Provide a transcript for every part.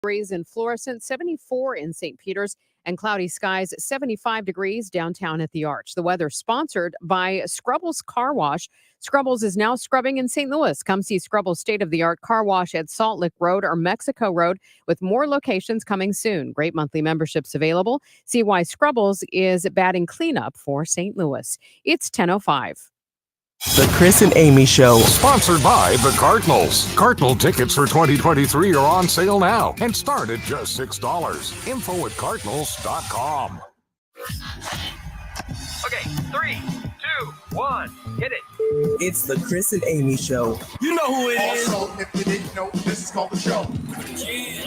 degrees in Florissant, 74 in St. Peters, and cloudy skies, 75 degrees downtown at the Arch. The weather sponsored by Scrubbles Car Wash. Scrubbles is now scrubbing in St. Louis. Come see Scrubbles state-of-the-art car wash at Salt Lick Road or Mexico Road, with more locations coming soon. Great monthly memberships available. See why Scrubbles is batting cleanup for St. Louis. It's 10:05. The Chris and Amy Show. Sponsored by the Cardinals. Cardinal tickets for 2023 are on sale now and start at just $6. Info@cardinals.com. Okay, 3, 2, 1, hit it. It's the Chris and Amy Show. You know who it is. Also, if you didn't know, this is called the show.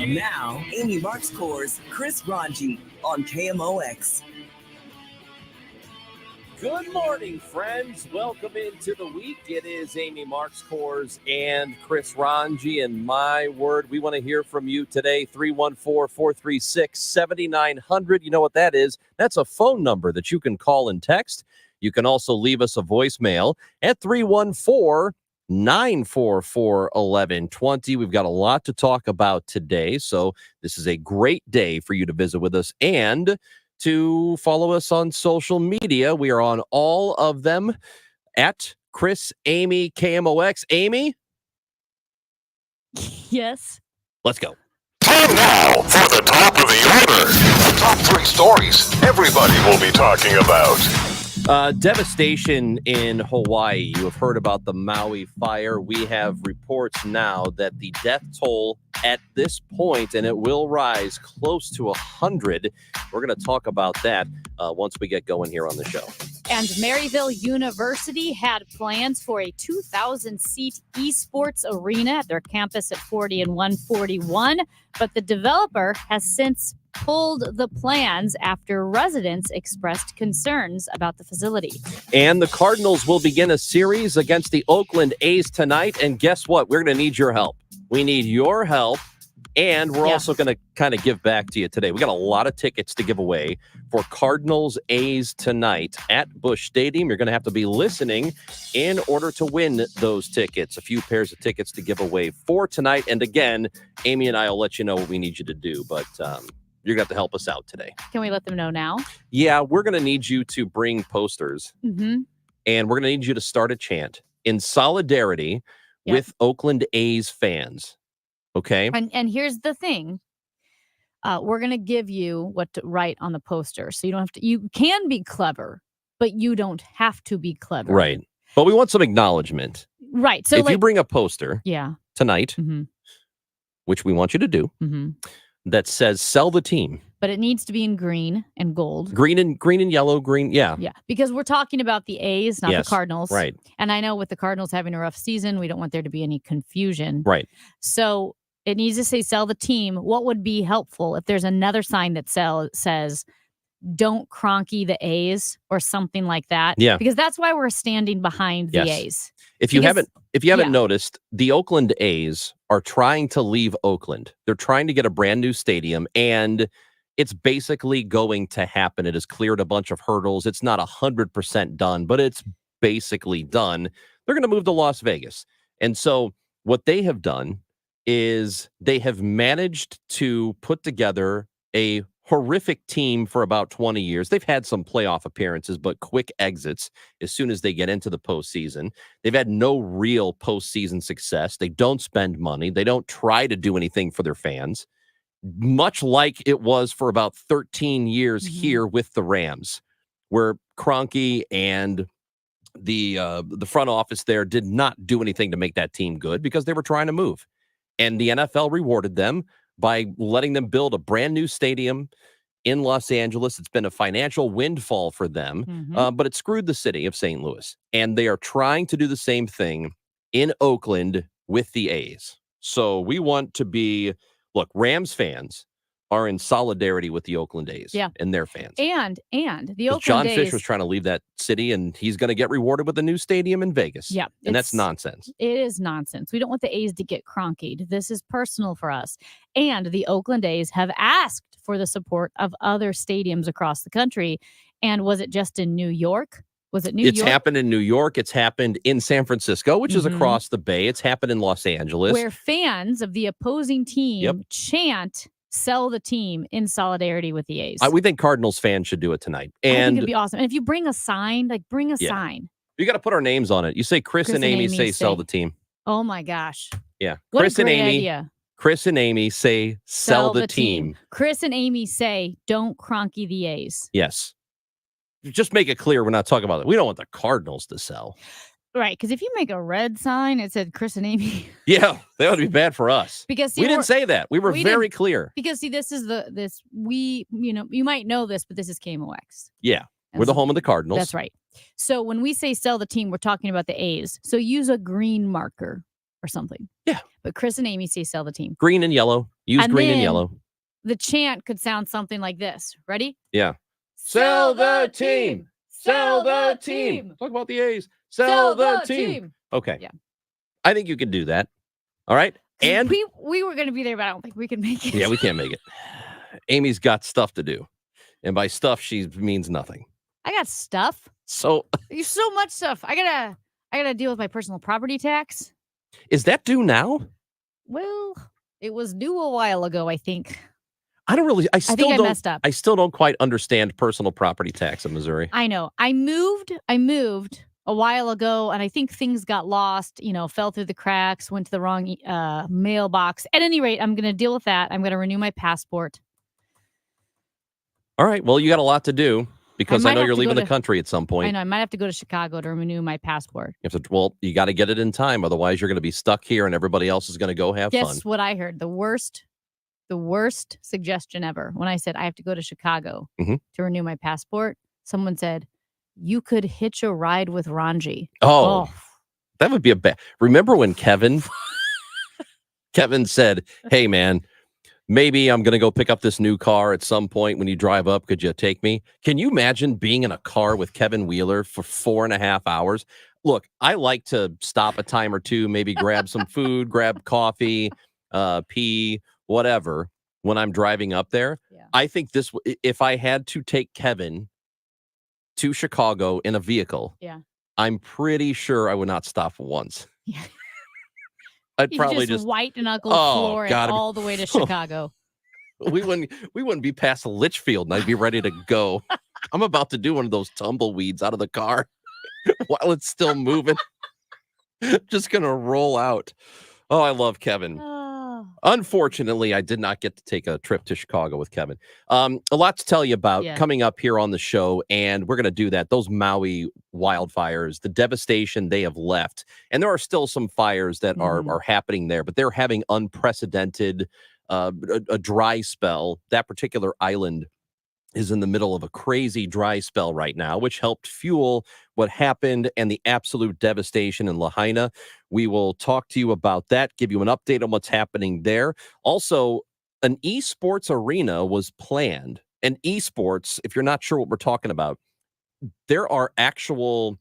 Now, Amy Marks Coors, Chris Ranji on KMOX. Good morning, friends. Welcome into the week. It is Amy Marks Coors and Chris Ranji, and my word, we want to hear from you today. 314-436-7900. You know what that is? That's a phone number that you can call and text. You can also leave us a voicemail at 314-944-1120. We've got a lot to talk about today, so this is a great day for you to visit with us and to follow us on social media. We are on all of them at Chris, Amy, KMOX. Amy? Yes. Let's go. Time now for the top of the order. The top 3 stories everybody will be talking about. Devastation in Hawaii. You have heard about the Maui fire. We have reports now that the death toll at this point, and it will rise close to 100. We're going to talk about that once we get going here on the show. And Maryville University had plans for a 2,000-seat esports arena at their campus at 40 and 141, but the developer has since pulled the plans after residents expressed concerns about the facility. And the Cardinals will begin a series against the Oakland A's tonight, and guess what? We're going to need your help. We need your help, and we're also going to kind of give back to you today. We got a lot of tickets to give away for Cardinals A's tonight at Busch Stadium. You're going to have to be listening in order to win those tickets. A few pairs of tickets to give away for tonight. And again, Amy and I will let you know what we need you to do, but you're going to have to help us out today. Can we let them know now? Yeah, we're going to need you to bring posters, and we're going to need you to start a chant in solidarity with Oakland A's fans. Okay. And here's the thing. We're going to give you what to write on the poster. So you don't have to, you can be clever, but you don't have to be clever. Right. But we want some acknowledgement. Right. So if you bring a poster tonight, which we want you to do, that says sell the team. But it needs to be in green and gold. Green and yellow, green. Yeah. Yeah. Because we're talking about the A's, not the Cardinals. Right. And I know with the Cardinals having a rough season, we don't want there to be any confusion. Right. So it needs to say sell the team. What would be helpful if there's another sign that says don't Cronky the A's or something like that? Yeah. Because that's why we're standing behind the A's. If you haven't noticed, the Oakland A's are trying to leave Oakland. They're trying to get a brand new stadium, and it's basically going to happen. It has cleared a bunch of hurdles. It's not 100% done, but it's basically done. They're going to move to Las Vegas. And so what they have done is they have managed to put together a horrific team for about 20 years. They've had some playoff appearances, but quick exits as soon as they get into the postseason. They've had no real postseason success. They don't spend money. They don't try to do anything for their fans, much like it was for about 13 years here with the Rams, where Kroenke and the front office there did not do anything to make that team good because they were trying to move. And the NFL rewarded them by letting them build a brand new stadium in Los Angeles. It's been a financial windfall for them, but it screwed the city of St. Louis. And they are trying to do the same thing in Oakland with the A's. So we want to be, look, Rams fans are in solidarity with the Oakland A's and their fans. And the Oakland John A's, Fish was trying to leave that city, and he's going to get rewarded with a new stadium in Vegas. Yeah. And that's nonsense. It is nonsense. We don't want the A's to get Cronkied. This is personal for us. And the Oakland A's have asked for the support of other stadiums across the country. And was it just in New York Was it New It's York? happened in New York. It's happened in New York. It's happened in San Francisco, which is Mhm. across the bay. It's happened in Los Angeles. Where fans of the opposing team chant, sell the team in solidarity with the A's. We think Cardinals fans should do it tonight. I think And it'd be awesome. And if you bring a sign, bring a Yeah. sign. you got to put our names on it. You say Chris and Amy say sell the team. Oh my gosh. Yeah. What Chris a and great Amy. idea. Chris and Amy say sell the team. Chris and Amy say, don't Cronky the A's. Yes. Just make it clear we're not talking about it. We don't want the Cardinals to sell. Right. Because if you make a red sign, it said Chris and Amy. Yeah, that would be bad for us. Because We didn't say that. We were we very didn't- clear. Because this is you might know this, but this is KMOX. Yeah. And We're the so- home of the Cardinals. That's right. So when we say sell the team, we're talking about the A's. So use a green marker or something. Yeah. But Chris and Amy say sell the team. Green and yellow. Use And green and then- yellow. The chant could sound something like this. Ready? Yeah. Sell the team. Sell the team. Talk about the A's. Sell the team. Okay. Yeah. I think you can do that. All right. And we were going to be there, but I don't think we can make it. yeah, we can't make it. Amy's got stuff to do. And by stuff, she means nothing. I got stuff. So There's so much stuff. I gotta deal with my personal property tax. is that due now? Well, it was due a while ago, I think. I don't really, I I think I don't, messed up. I still don't quite understand personal property tax in Missouri. I know. I moved a while ago, and I think things got lost, fell through the cracks, went to the wrong mailbox. At any rate, I'm going to deal with that. I'm going to renew my passport. All right. Well, you got a lot to do because I, might know have you're to go leaving the to- country at some point. I know. I might have to go to Chicago to renew my passport. You have to, well, you got to get it in time. Otherwise, you're going to be stuck here and everybody else is going to go have Guess fun. what I heard? The worst suggestion ever. When I said I have to go to Chicago Mhm. to renew my passport, someone said, you could hitch a ride with Ranji. Oh, that would be a bad. Remember when Kevin said, hey, man, maybe I'm going to go pick up this new car at some point when you drive up. Could you take me? Can you imagine being in a car with Kevin Wheeler for 4.5 hours? Look, I like to stop a time or two, maybe grab some food, grab coffee, pee, whatever, when I'm driving up there. Yeah. I think if I had to take Kevin to Chicago in a vehicle, Yeah. I'm pretty sure I would not stop once. Yeah. I'd You probably just just white knuckle Oh, floor it God. all the way to Chicago. we wouldn't be past Litchfield and I'd be ready to go. I'm about to do one of those tumbleweeds out of the car while it's still moving. Just gonna roll out. Oh, I love Kevin. Oh. Unfortunately, I did not get to take a trip to Chicago with Kevin. A lot to tell you about Yeah. coming up here on the show, and we're going to do that. Those Maui wildfires, the devastation they have left, and there are still some fires that are happening there, but they're having unprecedented a dry spell. That particular island is in the middle of a crazy dry spell right now, which helped fuel what happened and the absolute devastation in Lahaina. We will talk to you about that, give you an update on what's happening there. Also, an esports arena was planned. And esports, if you're not sure what we're talking about, there are actual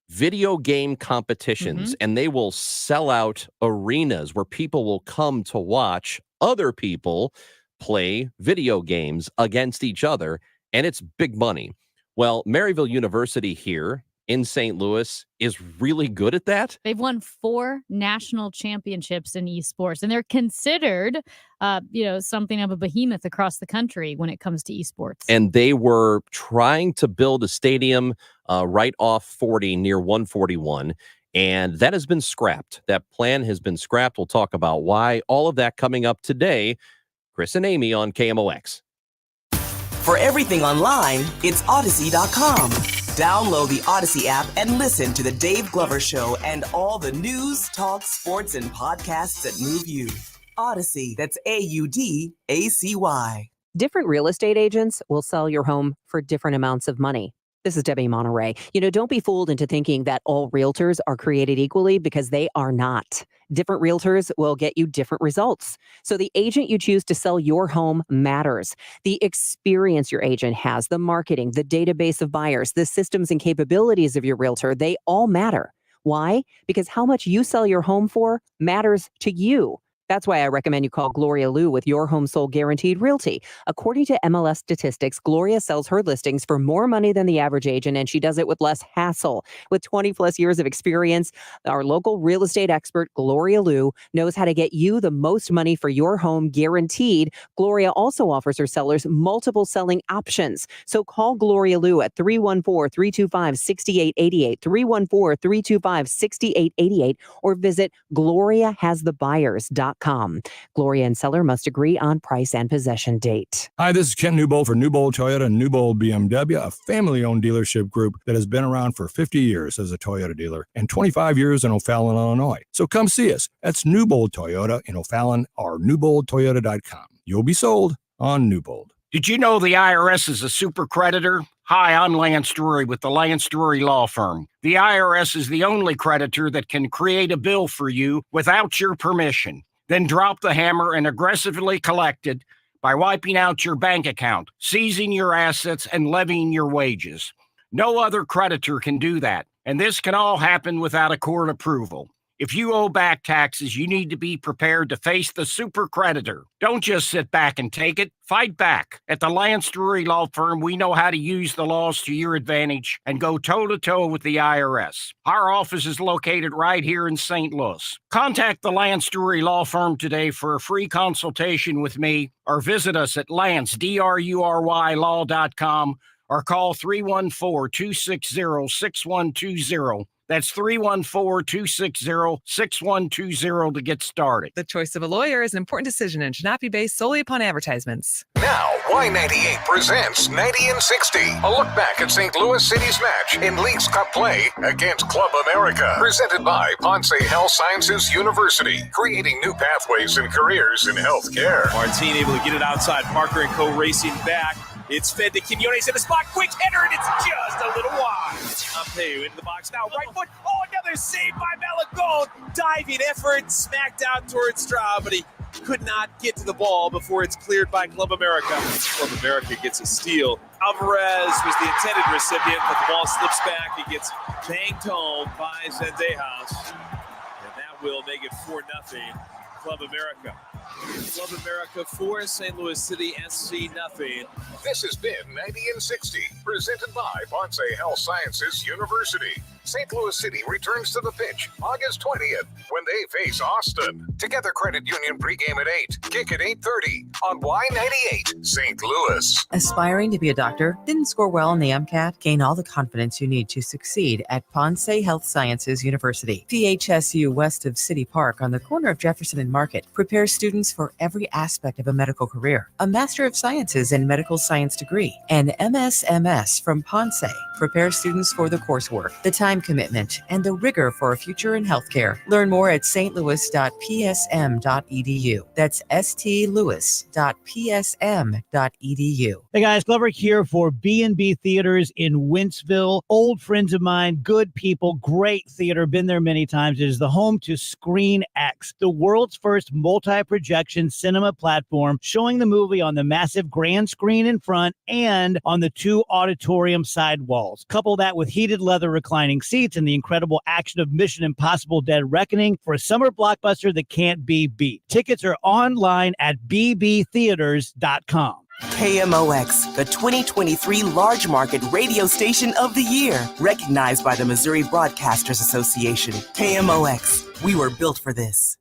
video game competitions and they will sell out arenas where people will come to watch other people play video games against each other, and it's big money. Well, Maryville University here in St. Louis is really good at that. They've won 4 national championships in esports, and they're considered, something of a behemoth across the country when it comes to esports. And they were trying to build a stadium right off 40 near 141. And that has been scrapped. That plan has been scrapped. We'll talk about why. All of that coming up today. Chris and Amy on KMOX. For everything online, it's Odyssey.com. Download the Odyssey app and listen to The Dave Glover Show and all the news, talk, sports, and podcasts that move you. Odyssey, that's AUDACY. Different real estate agents will sell your home for different amounts of money. This is Debbie Monterey. Don't be fooled into thinking that all realtors are created equally, because they are not. Different realtors will get you different results. So the agent you choose to sell your home matters. The experience your agent has, the marketing, the database of buyers, the systems and capabilities of your realtor, they all matter. Why? Because how much you sell your home for matters to you. That's why I recommend you call Gloria Lou with your home sold guaranteed realty. According to MLS statistics, Gloria sells her listings for more money than the average agent, and she does it with less hassle. With 20 plus years of experience, our local real estate expert, Gloria Lou, knows how to get you the most money for your home guaranteed. Gloria also offers her sellers multiple selling options. So call Gloria Lou at 314-325-6888, 314-325-6888, or visit GloriaHasTheBuyers.com. Gloria and seller must agree on price and possession date. Hi, this is Ken Newbold for Newbold Toyota and Newbold BMW, a family-owned dealership group that has been around for 50 years as a Toyota dealer and 25 years in O'Fallon, Illinois. So come see us. That's Newbold Toyota in O'Fallon or newboldtoyota.com. You'll be sold on Newbold. Did you know the IRS is a super creditor? Hi, I'm Lance Drury with the Lance Drury Law Firm. The IRS is the only creditor that can create a bill for you without your permission, then drop the hammer and aggressively collect it by wiping out your bank account, seizing your assets, and levying your wages. No other creditor can do that, and this can all happen without a court approval. If you owe back taxes, you need to be prepared to face the super creditor. Don't just sit back and take it. Fight back. At the Lance Drury Law Firm, we know how to use the laws to your advantage and go toe-to-toe with the IRS. Our office is located right here in St. Louis. Contact the Lance Drury Law Firm today for a free consultation with me, or visit us at lancedrurylaw.com or call 314-260-6120. That's 314-260-6120 to get started. The choice of a lawyer is an important decision and should not be based solely upon advertisements. Now, Y98 presents 90 and 60. A look back at St. Louis City's match in Leagues Cup play against Club America. Presented by Ponce Health Sciences University. Creating new pathways and careers in healthcare. Martin able to get it outside. Parker and Co racing back. It's fed to Quinones in the spot. Quick header, and it's just a little wide. Ampeu into the box now. Right foot. Oh, another save by Malagón. Diving effort. Smacked out towards Straw, but he could not get to the ball before it's cleared by Club America. Club America gets a steal. Alvarez was the intended recipient, but the ball slips back. It gets banged home by Zendejas. And that will make it 4-0. Club America. Club America 4, St. Louis City SC nothing. This has been 90 and 60, presented by Ponce Health Sciences University. St. Louis City returns to the pitch August 20th when they face Austin. Together Credit Union pregame at 8, kick at 8:30 on Y98 St. Louis. Aspiring to be a doctor? Didn't score well on the MCAT? Gain all the confidence you need to succeed at Ponce Health Sciences University. PHSU west of City Park on the corner of Jefferson and Market prepares students for every aspect of a medical career. A Master of Sciences in Medical Science degree and MSMS from Ponce prepares students for the coursework, the time commitment, and the rigor for a future in healthcare. Learn more at stlouis.psm.edu. That's stlouis.psm.edu. Hey guys, Glover here for B&B Theaters in Wentzville. Old friends of mine, good people, great theater, been there many times. It is the home to Screen X, the world's first multi-projection cinema platform, showing the movie on the massive grand screen in front and on the 2 auditorium side walls. Couple that with heated leather reclining seats and the incredible action of Mission Impossible Dead Reckoning for a summer blockbuster that can't be beat. Tickets are online at bbtheaters.com. KMOX, the 2023 Large Market Radio Station of the Year, recognized by the Missouri Broadcasters Association. KMOX, we were built for this.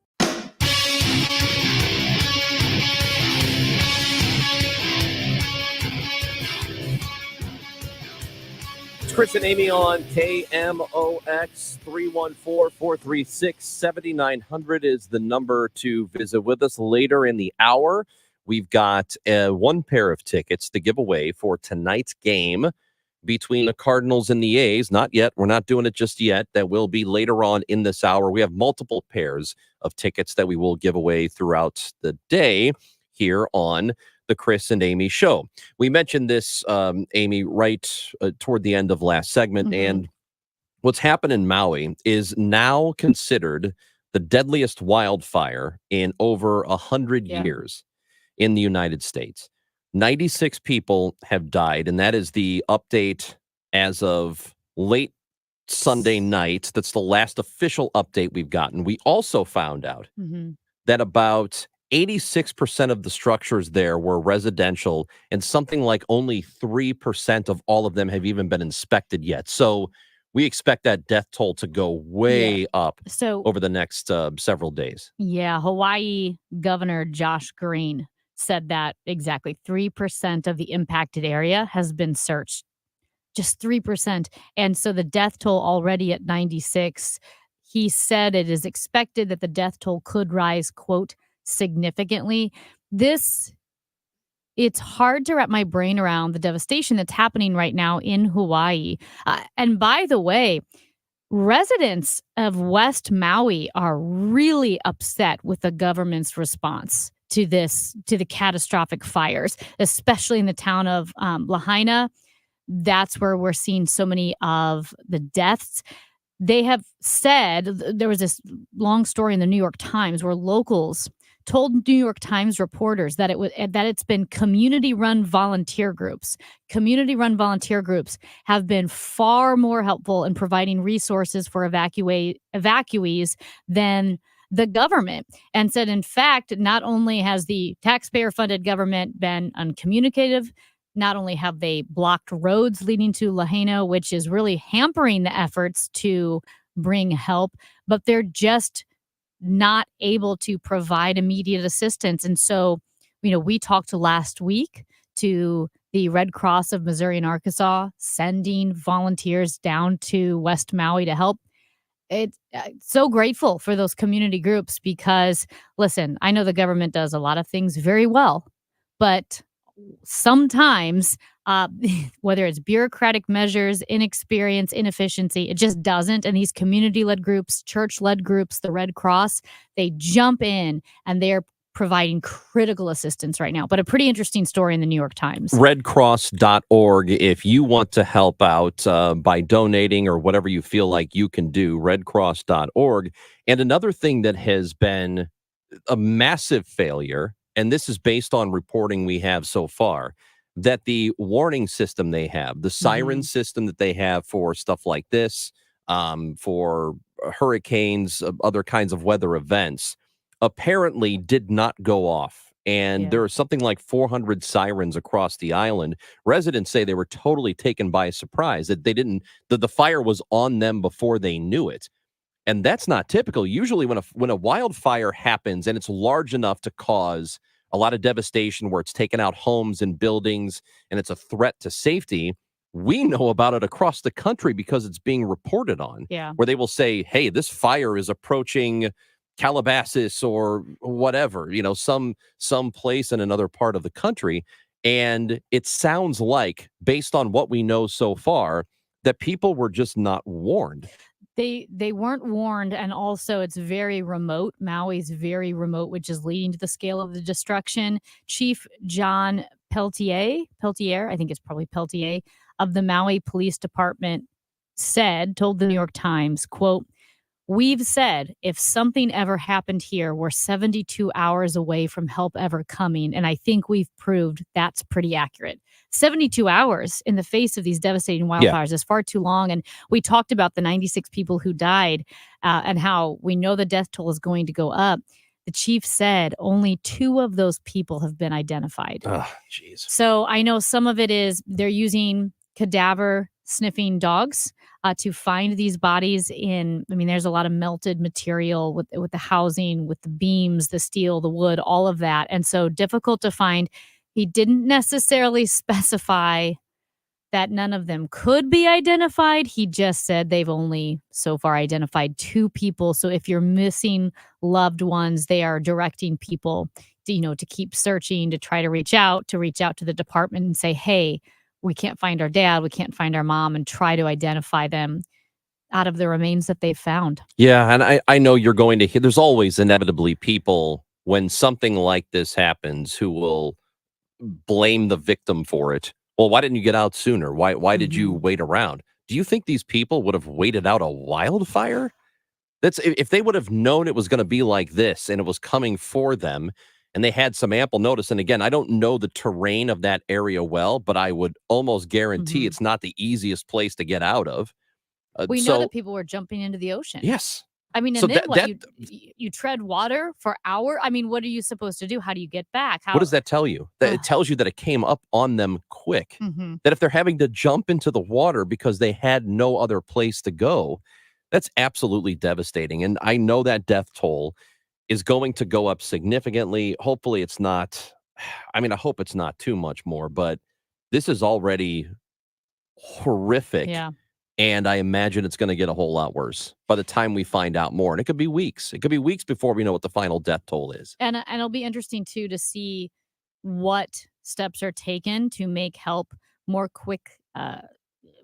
Chris and Amy on KMOX. 314-436-7900 is the number to visit with us later in the hour. We've got one pair of tickets to give away for tonight's game between the Cardinals and the A's. Not yet. We're not doing it just yet. That will be later on in this hour. We have multiple pairs of tickets that we will give away throughout the day here on the Chris and Amy show. We mentioned this, Amy, right toward the end of last segment. And what's happened in Maui is now considered the deadliest wildfire in over 100 years in the United States. 96 people have died, and that is the update as of late Sunday night. That's the last official update we've gotten. We also found out that about 86% of the structures there were residential, and something like only 3% of all of them have even been inspected yet. So we expect that death toll to go way up So over the next several days. yeah, Hawaii Governor Josh Green said that exactly 3% of the impacted area has been searched. Just 3%. And so the death toll already at 96. He said it is expected that the death toll could rise, quote, significantly. It's hard to wrap my brain around the devastation that's happening right now in Hawaii. And by the way, residents of West Maui are really upset with the government's response to the catastrophic fires, especially in the town of Lahaina. That's where we're seeing so many of the deaths. They have said, there was this long story in the New York Times where locals told New York Times reporters that it's been community-run volunteer groups. Community-run volunteer groups have been far more helpful in providing resources for evacuees than the government, and said, in fact, not only has the taxpayer-funded government been uncommunicative, not only have they blocked roads leading to Lahaina, which is really hampering the efforts to bring help, but they're just not able to provide immediate assistance. And so, we talked last week to the Red Cross of Missouri and Arkansas, sending volunteers down to West Maui to help. It's so grateful for those community groups because, listen, I know the government does a lot of things very well, but sometimes whether it's bureaucratic measures, inexperience, inefficiency, it just doesn't. And these community-led groups, church-led groups, the Red Cross, they jump in and they're providing critical assistance right now. But a pretty interesting story in the New York Times. Redcross.org if you want to help out by donating or whatever you feel like you can do, redcross.org. And another thing that has been a massive failure, and this is based on reporting we have so far, that the warning system they have, the siren system that they have for stuff like this, for hurricanes, other kinds of weather events, apparently did not go off. And there are something like 400 sirens across the island. Residents say they were totally taken by surprise, that the fire was on them before they knew it. And that's not typical. Usually when a wildfire happens and it's large enough to cause a lot of devastation where it's taken out homes and buildings and it's a threat to safety, we know about it across the country because it's being reported on. Yeah. Where they will say, hey, this fire is approaching Calabasas or whatever, some place in another part of the country. And it sounds like, based on what we know so far, that people were just not warned. They weren't warned, and also it's very remote. Maui's very remote, which is leading to the scale of the destruction. Chief John Peltier, I think it's probably Peltier, of the Maui Police Department told the New York Times, quote, "We've said if something ever happened here, we're 72 hours away from help ever coming, and I think we've proved that's pretty accurate." 72 hours in the face of these devastating wildfires is far too long. And we talked about the 96 people who died and how we know the death toll is going to go up. The chief said only 2 of those people have been identified. Oh, jeez. So I know some of it is they're using cadaver sniffing dogs to find these bodies there's a lot of melted material with the housing, with the beams, the steel, the wood, all of that. And so difficult to find. He didn't necessarily specify that none of them could be identified. He just said they've only so far identified 2 people. So if you're missing loved ones, they are directing people to keep searching, to try to reach out to the department and say, hey, we can't find our dad, we can't find our mom, and try to identify them out of the remains that they've found. Yeah, and I know you're going to hear, there's always inevitably people when something like this happens who will blame the victim for it. Well, why didn't you get out sooner? Why did you wait around? Do you think these people would have waited out a wildfire? That's if they would have known it was going to be like this and it was coming for them and they had some ample notice. And again, I don't know the terrain of that area well, but I would almost guarantee it's not the easiest place to get out of. We know that people were jumping into the ocean. Yes. I mean, and So then that- what? that- You tread water for hours? I mean, what are you supposed to do? How do you get back? How? What does that tell you? That it tells you that it came up on them quick. Mhm. That if they're having to jump into the water because they had no other place to go, that's absolutely devastating. And I know that death toll is going to go up significantly. Hopefully it's not, I mean, I hope it's not too much more, but this is already horrific. Yeah. And I imagine it's going to get a whole lot worse by the time we find out more. And it could be weeks. It could be weeks before we know what the final death toll is. And it'll be interesting too to see what steps are taken to make help more quick,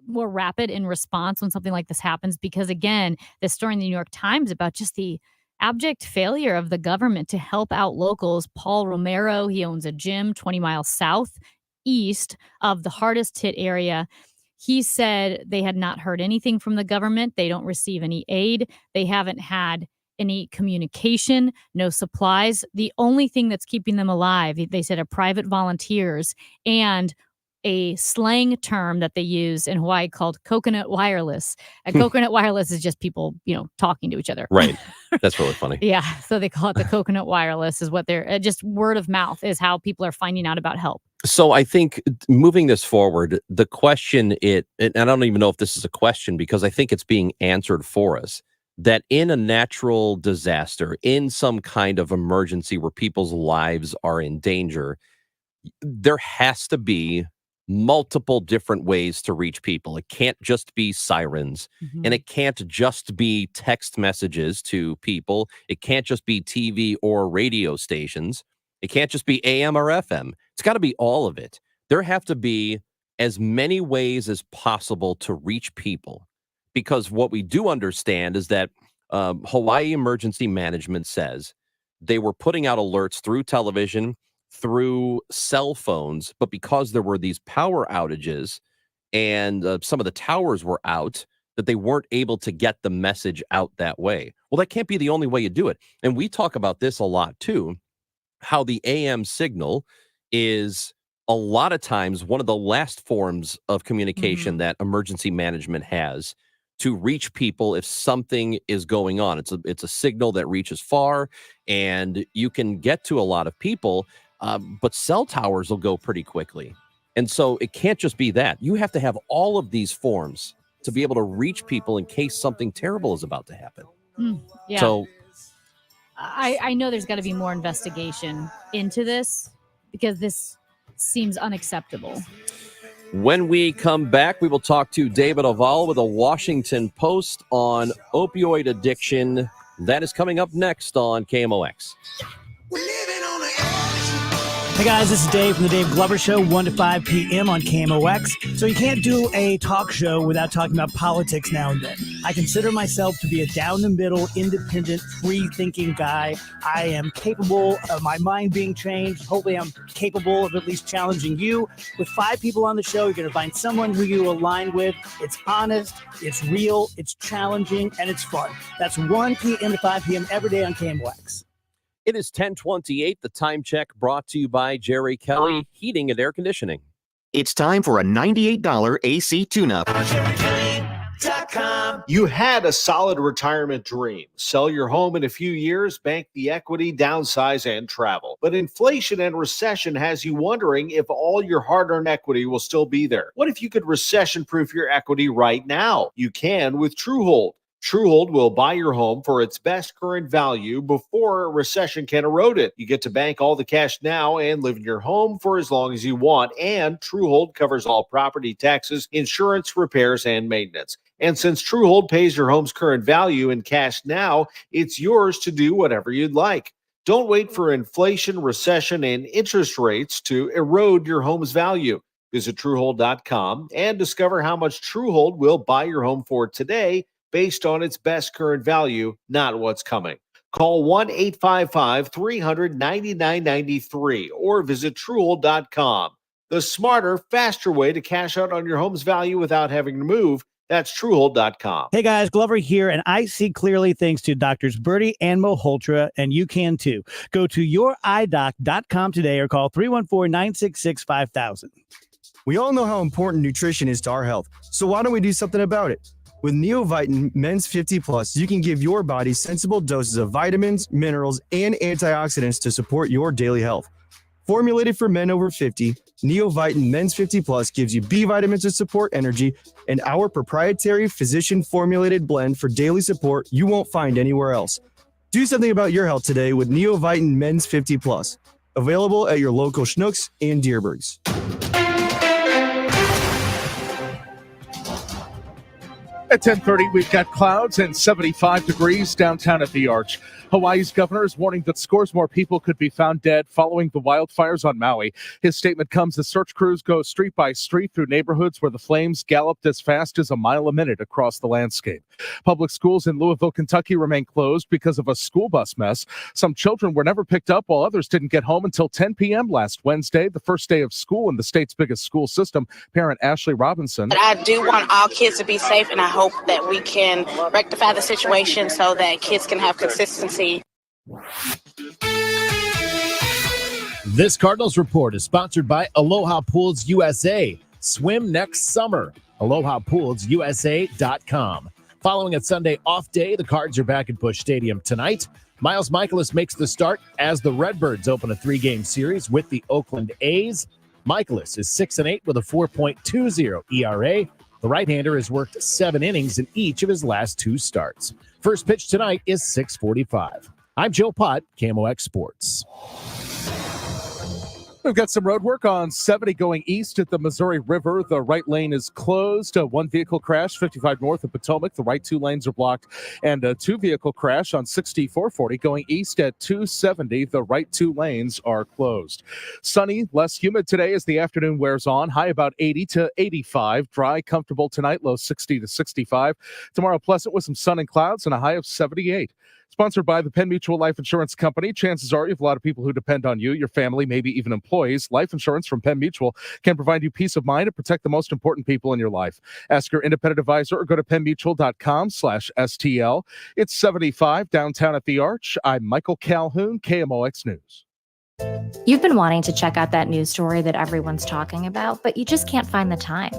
more rapid in response when something like this happens. Because again, this story in the New York Times about just the abject failure of the government to help out locals. Paul Romero, he owns a gym 20 miles southeast of the hardest hit area. He said they had not heard anything from the government. They don't receive any aid. They haven't had any communication, no supplies. The only thing that's keeping them alive, they said, are private volunteers and a slang term that they use in Hawaii called coconut wireless. And coconut wireless is just people, talking to each other. Right. That's really funny. Yeah. So they call it the coconut wireless is what they're just word of mouth is how people are finding out about help. So I think moving this forward, the question and I don't even know if this is a question because I think it's being answered for us, that in a natural disaster, in some kind of emergency where people's lives are in danger, there has to be multiple different ways to reach people. It can't just be sirens, and it can't just be text messages to people. It can't just be TV or radio stations. It can't just be AM or FM. It's got to be all of it. There have to be as many ways as possible to reach people, because what we do understand is that Hawaii Emergency Management says they were putting out alerts through television, through cell phones, but because there were these power outages and some of the towers were out, that they weren't able to get the message out that way. Well, that can't be the only way you do it. And we talk about this a lot too, how the AM signal is a lot of times one of the last forms of communication that emergency management has to reach people if something is going on. It's a signal that reaches far and you can get to a lot of people, but cell towers will go pretty quickly. And so it can't just be that. You have to have all of these forms to be able to reach people in case something terrible is about to happen. Yeah. So I know there's got to be more investigation into this because this seems unacceptable. when we come back, we will talk to David Oval with a Washington Post on opioid addiction. That is coming up next on KMOX. Hey guys, this is Dave from the Dave Glover Show, 1 to 5 p.m. on KMOX. So you can't do a talk show without talking about politics now and then. I consider myself to be a down-the-middle, independent, free-thinking guy. I am capable of my mind being changed. Hopefully I'm capable of at least challenging you. With 5 people on the show, you're going to find someone who you align with. It's honest, it's real, it's challenging, and it's fun. That's 1 p.m. to 5 p.m. every day on KMOX. It is 10:28. The time check brought to you by Jerry Kelly Heating and Air Conditioning. It's time for a $98 AC tune-up. You had a solid retirement dream. Sell your home in a few years, bank the equity, downsize, and travel. But inflation and recession has you wondering if all your hard-earned equity will still be there. What if you could recession-proof your equity right now? You can with Truehold. Truehold will buy your home for its best current value before a recession can erode it. You get to bank all the cash now and live in your home for as long as you want. And Truehold covers all property taxes, insurance, repairs, and maintenance. And since Truehold pays your home's current value in cash now, it's yours to do whatever you'd like. Don't wait for inflation, recession, and interest rates to erode your home's value. Visit Truehold.com and discover how much Truehold will buy your home for today, based on its best current value, not what's coming. Call 1-855-300-9993 or visit Truehold.com. The smarter, faster way to cash out on your home's value without having to move. That's Truehold.com. Hey guys, Glover here, and I see clearly thanks to Doctors Birdie and Malhotra, and you can too. Go to youridoc.com today or call 314-966-5000. We all know how important nutrition is to our health, so why don't we do something about it? With Neovitin Men's 50 Plus, you can give your body sensible doses of vitamins, minerals, and antioxidants to support your daily health. Formulated for men over 50, Neovitin Men's 50 Plus gives you B vitamins to support energy and our proprietary physician-formulated blend for daily support you won't find anywhere else. Do something about your health today with Neovitin Men's 50 Plus. Available at your local Schnucks and Deerbergs. At 10:30, we've got clouds and 75 degrees downtown at the Arch. Hawaii's governor is warning that scores more people could be found dead following the wildfires on Maui. His statement comes as search crews go street by street through neighborhoods where the flames galloped as fast as a mile a minute across the landscape. Public schools in Louisville, Kentucky remain closed because of a school bus mess. Some children were never picked up while others didn't get home until 10 p.m. last Wednesday, the first day of school in the state's biggest school system. Parent Ashley Robinson. I do want all kids to be safe, and I hope that we can rectify the situation so that kids can have consistency. This Cardinals Report is sponsored by Aloha Pools USA. Swim next summer. AlohaPoolsUSA.com. Following a Sunday off day, the Cards are back at Busch Stadium tonight. Miles Michaelis makes the start as the Redbirds open a 3-game series with the Oakland A's. Michaelis is 6-8 with a 4.20 ERA. The right-hander has worked 7 innings in each of his last 2 starts. First pitch tonight is 6:45. I'm Joe Pott, KMOX Sports. We've got some road work on 70 going east at the Missouri River. The right lane is closed. One vehicle crash, 55 north of Potomac. The right 2 lanes are blocked. And a 2-vehicle crash on 6440 going east at 270. The right 2 lanes are closed. Sunny, less humid today as the afternoon wears on. High about 80 to 85. Dry, comfortable tonight, low 60 to 65. Tomorrow, pleasant with some sun and clouds and a high of 78. Sponsored by the Penn Mutual Life Insurance Company. Chances are you have a lot of people who depend on you, your family, maybe even employees. Life insurance from Penn Mutual can provide you peace of mind and protect the most important people in your life. Ask your independent advisor or go to PennMutual.com/STL. It's 75 downtown at the Arch. I'm Michael Calhoun, KMOX News. You've been wanting to check out that news story that everyone's talking about, but you just can't find the time.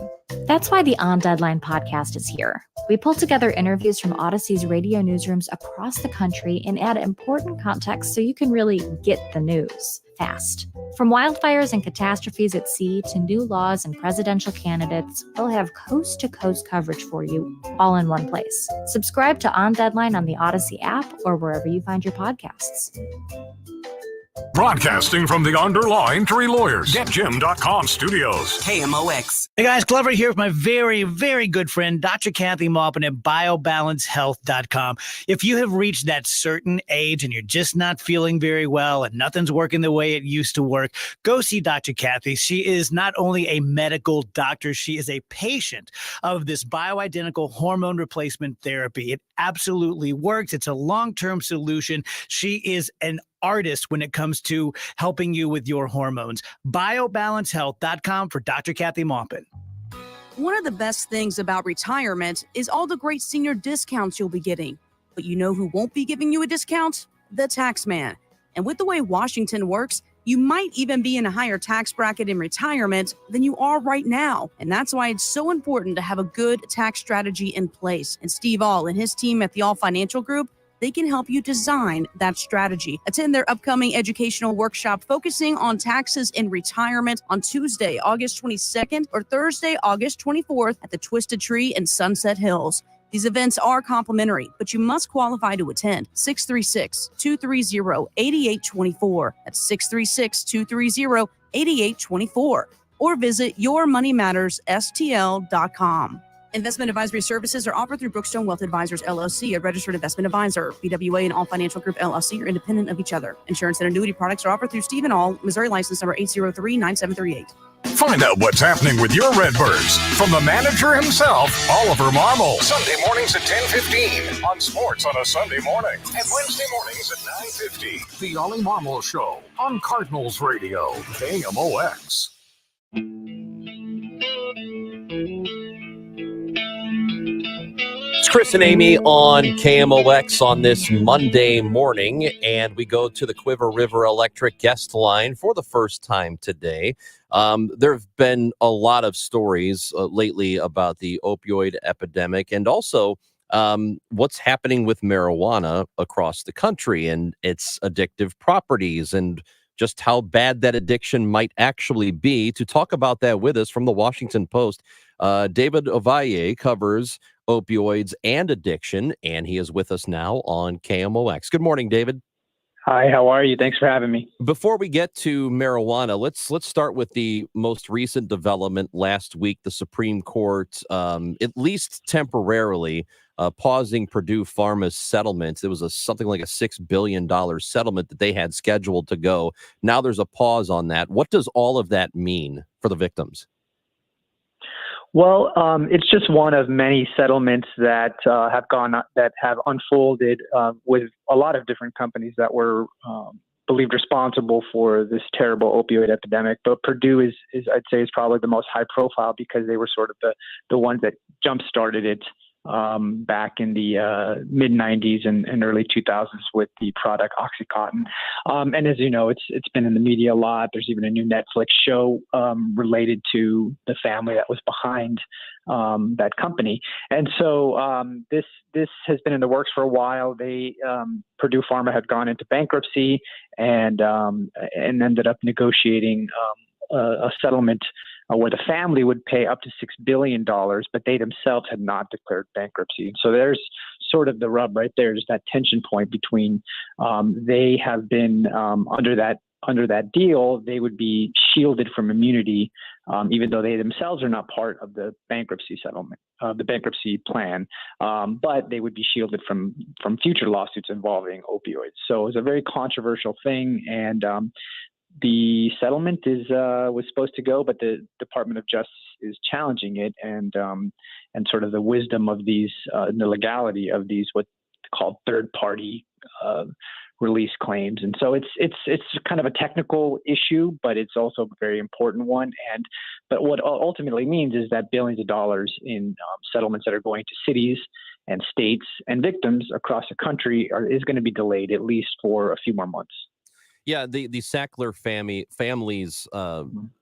That's why the On Deadline podcast is here. We pull together interviews from Odyssey's radio newsrooms across the country and add important context so you can really get the news fast. From wildfires and catastrophes at sea to new laws and presidential candidates, we'll have coast-to-coast coverage for you all in one place. Subscribe to On Deadline on the Odyssey app or wherever you find your podcasts. Broadcasting from the Underline Three Lawyers. GetJim.com studios. KMOX. Hey guys, Glover here with my very, very good friend, Dr. Kathy Maupin at BioBalanceHealth.com. If you have reached that certain age and you're just not feeling very well and nothing's working the way it used to work, go see Dr. Kathy. She is not only a medical doctor, she is a patient of this bioidentical hormone replacement therapy. It absolutely works. It's a long-term solution. She is an artist when it comes to helping you with your hormones. BioBalanceHealth.com for Dr. Kathy Maupin. One of the best things about retirement is all the great senior discounts you'll be getting. But you know who won't be giving you a discount? The tax man. And with the way Washington works, you might even be in a higher tax bracket in retirement than you are right now. And that's why it's so important to have a good tax strategy in place. And Steve All and his team at the All Financial Group, they can help you design that strategy. Attend their upcoming educational workshop focusing on taxes in retirement on Tuesday, August 22nd or Thursday, August 24th at the Twisted Tree in Sunset Hills. These events are complimentary, but you must qualify to attend. 636-230-8824. That's 636-230-8824. Or visit yourmoneymattersstl.com. Investment advisory services are offered through Brookstone Wealth Advisors, LLC, a registered investment advisor. BWA and All Financial Group, LLC are independent of each other. Insurance and annuity products are offered through Stephen All, Missouri license number 803-9738. Find out what's happening with your Redbirds from the manager himself, Oliver Marmol. Sunday mornings at 10:15 on Sports on a Sunday morning, and Wednesday mornings at 9:50. The Ollie Marmol Show on Cardinals Radio, KMOX. Chris and Amy on KMOX on this Monday morning, and we go to the Quiver River Electric guest line for the first time today. There have been a lot of stories lately about the opioid epidemic and also what's happening with marijuana across the country and its addictive properties and just how bad that addiction might actually be. To talk about that with us from the Washington Post, David Ovalle covers opioids and addiction, and he is with us now on KMOX. Good morning, David. Hi, how are you? Thanks for having me. Before we get to marijuana, let's start with the most recent development last week. The Supreme Court, at least temporarily, pausing Purdue Pharma's settlement. It was something like a $6 billion settlement that they had scheduled to go. Now there's a pause on that. What does all of that mean for the victims? Well, it's just one of many settlements that have unfolded with a lot of different companies that were believed responsible for this terrible opioid epidemic. But Purdue is I'd say is probably the most high profile because they were sort of the ones that jump started it back in the mid 90s and early 2000s with the product OxyContin. And as you know, it's been in the media a lot. There's even a new Netflix show related to the family that was behind that company. And so this has been in the works for a while. Purdue Pharma had gone into bankruptcy and ended up negotiating a settlement where the family would pay up to $6 billion, but they themselves had not declared bankruptcy. So there's sort of the rub right there. There's that tension point between they have been under that deal, they would be shielded from immunity, even though they themselves are not part of the bankruptcy settlement, the bankruptcy plan, but they would be shielded from future lawsuits involving opioids. So it's a very controversial thing, and the settlement was supposed to go, but the Department of Justice is challenging it, and sort of the wisdom of these, the legality of these what called third-party release claims. And so it's kind of a technical issue, but it's also a very important one. But what ultimately means is that billions of dollars in settlements that are going to cities and states and victims across the country is going to be delayed at least for a few more months. Yeah, the Sackler family's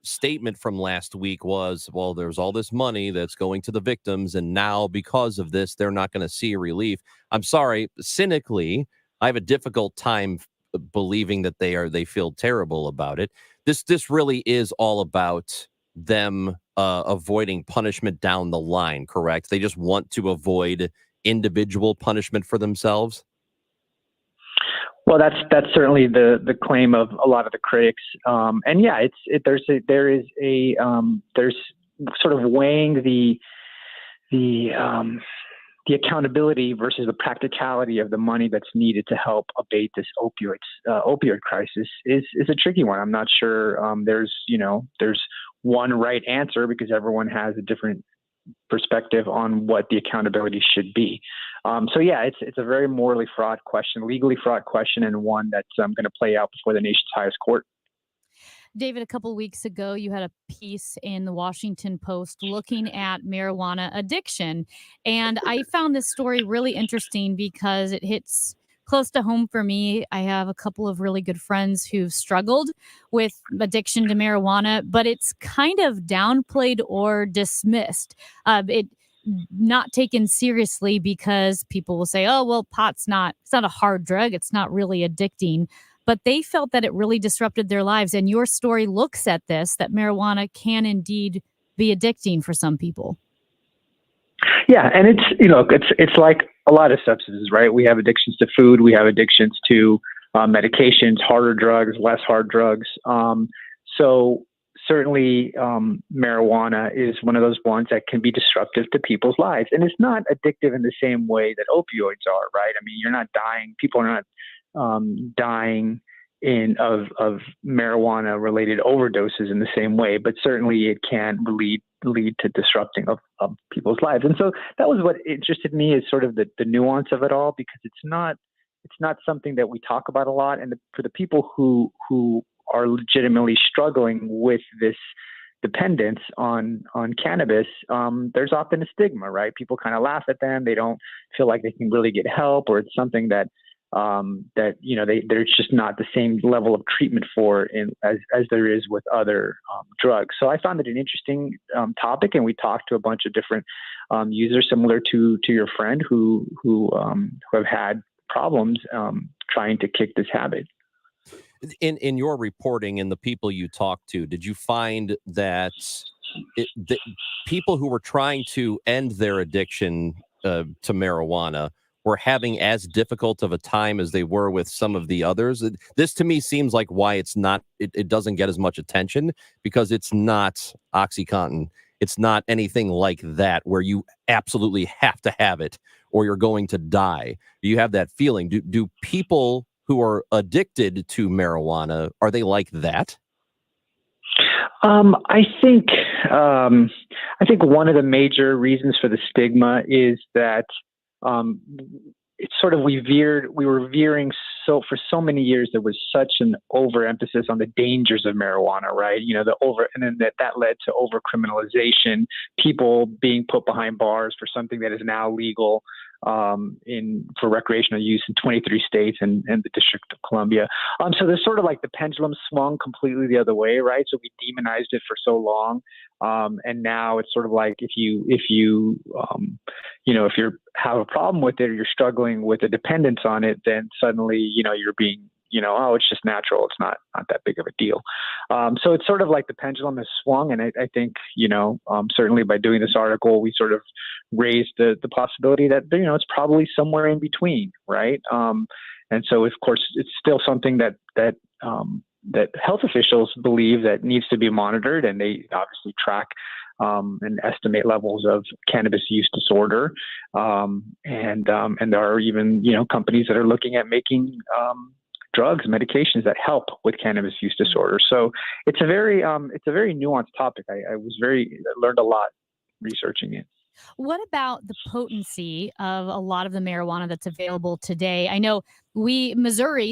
statement from last week was, well, there's all this money that's going to the victims, and now because of this, they're not going to see relief. I'm sorry, cynically, I have a difficult time believing that they feel terrible about it. This really is all about them avoiding punishment down the line, correct? They just want to avoid individual punishment for themselves. Well, that's certainly the claim of a lot of the critics, and yeah, there's sort of weighing the accountability versus the practicality of the money that's needed to help abate this opioid crisis is a tricky one. I'm not sure there's one right answer because everyone has a different perspective on what the accountability should be. So yeah, it's a very morally fraught question, legally fraught question, and one that's going to play out before the nation's highest court. David, a couple weeks ago, you had a piece in the Washington Post looking at marijuana addiction. And I found this story really interesting because it hits close to home for me. I have a couple of really good friends who've struggled with addiction to marijuana, but it's kind of downplayed or dismissed. It not taken seriously because people will say, oh, well, it's not a hard drug. It's not really addicting. But they felt that it really disrupted their lives. And your story looks at this, that marijuana can indeed be addicting for some people. Yeah, and it's like a lot of substances, right? We have addictions to food, we have addictions to medications, harder drugs, less hard drugs. So certainly marijuana is one of those ones that can be disruptive to people's lives, and it's not addictive in the same way that opioids are, right? I mean, you're not dying; people are not dying of marijuana related overdoses in the same way, but certainly it can lead to disrupting of people's lives. And so that was what interested me, is sort of the nuance of it all, because it's not something that we talk about a lot. And for the people who are legitimately struggling with this dependence on cannabis, there's often a stigma, right? People kind of laugh at them. They don't feel like they can really get help, or it's something that there's just not the same level of treatment for as there is with other drugs. So I found it an interesting topic, and we talked to a bunch of different users similar to your friend who have had problems trying to kick this habit. In your reporting and the people you talked to, did you find that the people who were trying to end their addiction to marijuana were having as difficult of a time as they were with some of the others? This to me seems like why it doesn't get as much attention, because it's not OxyContin. It's not anything like that where you absolutely have to have it or you're going to die. Do you have that feeling? Do people who are addicted to marijuana, are they like that? I think one of the major reasons for the stigma is that it's sort of we were veering for so many years. There was such an overemphasis on the dangers of marijuana, right? And then that led to over criminalization, people being put behind bars for something that is now legal for recreational use in 23 states and the District of Columbia. So there's sort of like the pendulum swung completely the other way, right? So we demonized it for so long, and now it's sort of like if you have a problem with it, or you're struggling with a dependence on it, then suddenly you're being it's just natural. It's not that big of a deal. So it's sort of like the pendulum has swung. And I think, certainly by doing this article, we sort of raised the possibility that, it's probably somewhere in between. Right. And so of course it's still something that health officials believe that needs to be monitored, and they obviously track and estimate levels of cannabis use disorder. And there are even, companies that are looking at making, drugs, medications that help with cannabis use disorder. So it's a very nuanced topic. I learned a lot researching it. What about the potency of a lot of the marijuana that's available today? I know the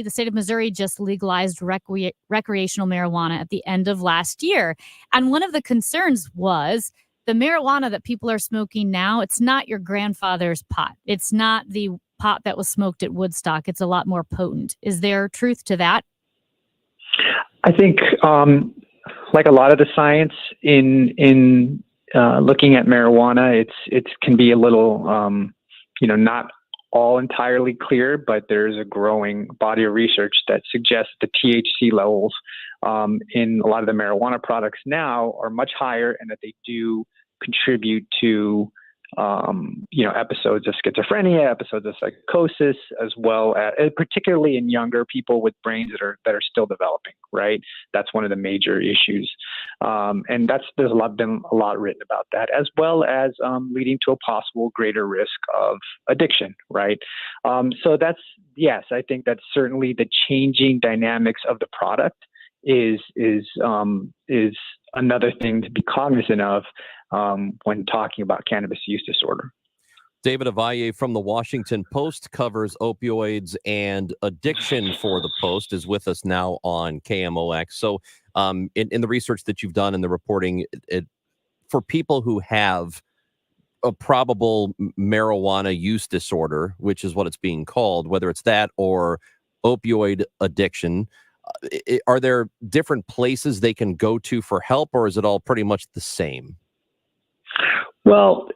state of Missouri just legalized recreational marijuana at the end of last year. And one of the concerns was the marijuana that people are smoking now, it's not your grandfather's pot. It's not the pot that was smoked at Woodstock. It's a lot more potent. Is there truth to that? I think, like a lot of the science in looking at marijuana, it can be a little, not all entirely clear, but there's a growing body of research that suggests the THC levels in a lot of the marijuana products now are much higher, and that they do contribute to episodes of schizophrenia, episodes of psychosis, as well as particularly in younger people with brains that are still developing. Right, that's one of the major issues, and there's been a lot written about that, as well as leading to a possible greater risk of addiction. Right, so I think that's certainly the changing dynamics of the product is another thing to be cognizant of when talking about cannabis use disorder. David Avalle from the Washington Post covers opioids and addiction for the Post, is with us now on KMOX. So in the research that you've done and the reporting, for people who have a probable marijuana use disorder, which is what it's being called, whether it's that or opioid addiction, are there different places they can go to for help, or is it all pretty much the same? Well,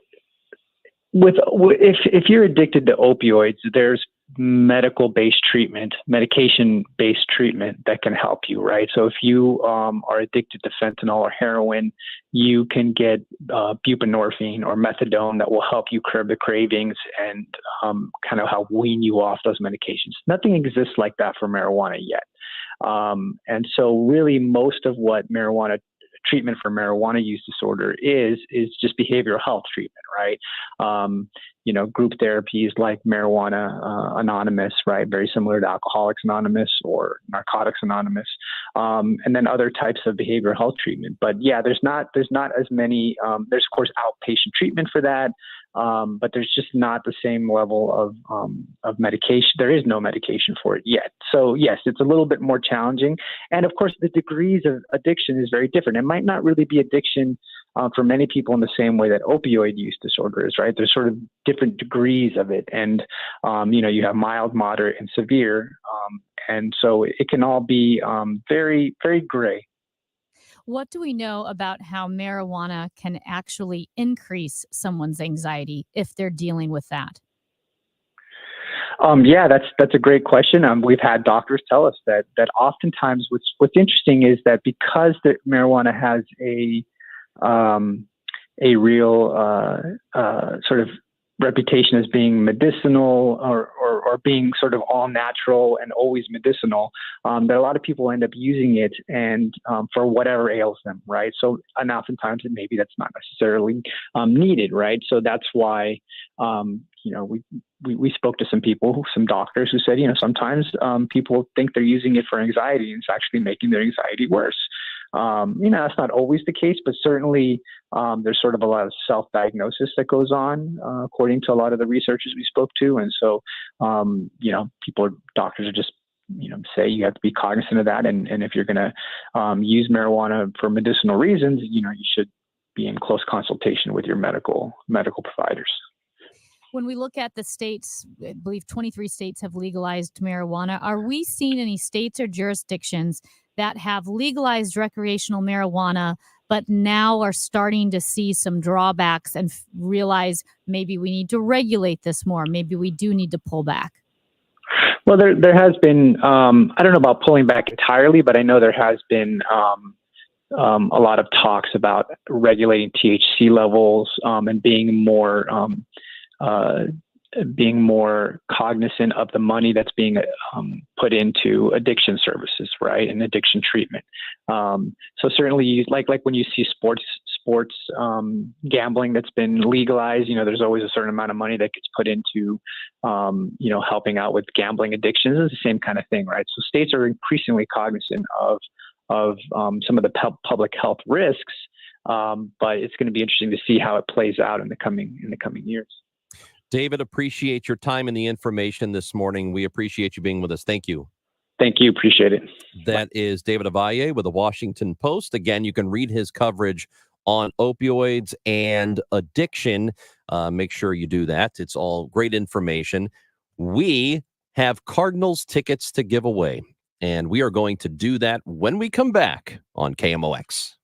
if you're addicted to opioids, there's medication-based treatment that can help you, right? So if you are addicted to fentanyl or heroin, you can get buprenorphine or methadone that will help you curb the cravings and kind of help wean you off those medications. Nothing exists like that for marijuana yet. And so really most of what treatment for marijuana use disorder is just behavioral health treatment, right? group therapies like Marijuana Anonymous, right? Very similar to Alcoholics Anonymous or Narcotics Anonymous, and then other types of behavioral health treatment. But yeah, there's not as many. There's of course outpatient treatment for that, but there's just not the same level of medication. There is no medication for it yet. So yes, it's a little bit more challenging. And of course, the degrees of addiction is very different. It might not really be addiction for many people in the same way that opioid use disorder is, right? There's sort of different degrees of it. And, you have mild, moderate, and severe. And so it can all be very, very gray. What do we know about how marijuana can actually increase someone's anxiety if they're dealing with that? Yeah, that's a great question. We've had doctors tell us that oftentimes what's interesting is that because the marijuana has a real sort of reputation as being medicinal or being sort of all natural and always medicinal, that a lot of people end up using it and for whatever ails them, right? So, and oftentimes maybe that's not necessarily needed, right? So that's why, we spoke to some doctors who said, sometimes people think they're using it for anxiety and it's actually making their anxiety worse. That's not always the case, but certainly there's sort of a lot of self-diagnosis that goes on, according to a lot of the researchers we spoke to. And so, doctors are just, say you have to be cognizant of that. And if you're going to use marijuana for medicinal reasons, you should be in close consultation with your medical providers. When we look at the states, I believe 23 states have legalized marijuana. Are we seeing any states or jurisdictions that have legalized recreational marijuana, but now are starting to see some drawbacks and realize maybe we need to regulate this more? Maybe we do need to pull back. Well, there has been, I don't know about pulling back entirely, but I know there has been a lot of talks about regulating THC levels and being more cognizant of the money that's being put into addiction services, right, and addiction treatment. So certainly, like when you see sports gambling that's been legalized, there's always a certain amount of money that gets put into, helping out with gambling addictions. It's the same kind of thing, right? So states are increasingly cognizant of some of the public health risks, but it's going to be interesting to see how it plays out in the coming years. David, appreciate your time and the information this morning. We appreciate you being with us. Thank you. Thank you. Appreciate it. That is David Avalle with the Washington Post. Again, you can read his coverage on opioids and addiction. Make sure you do that. It's all great information. We have Cardinals tickets to give away, and we are going to do that when we come back on KMOX.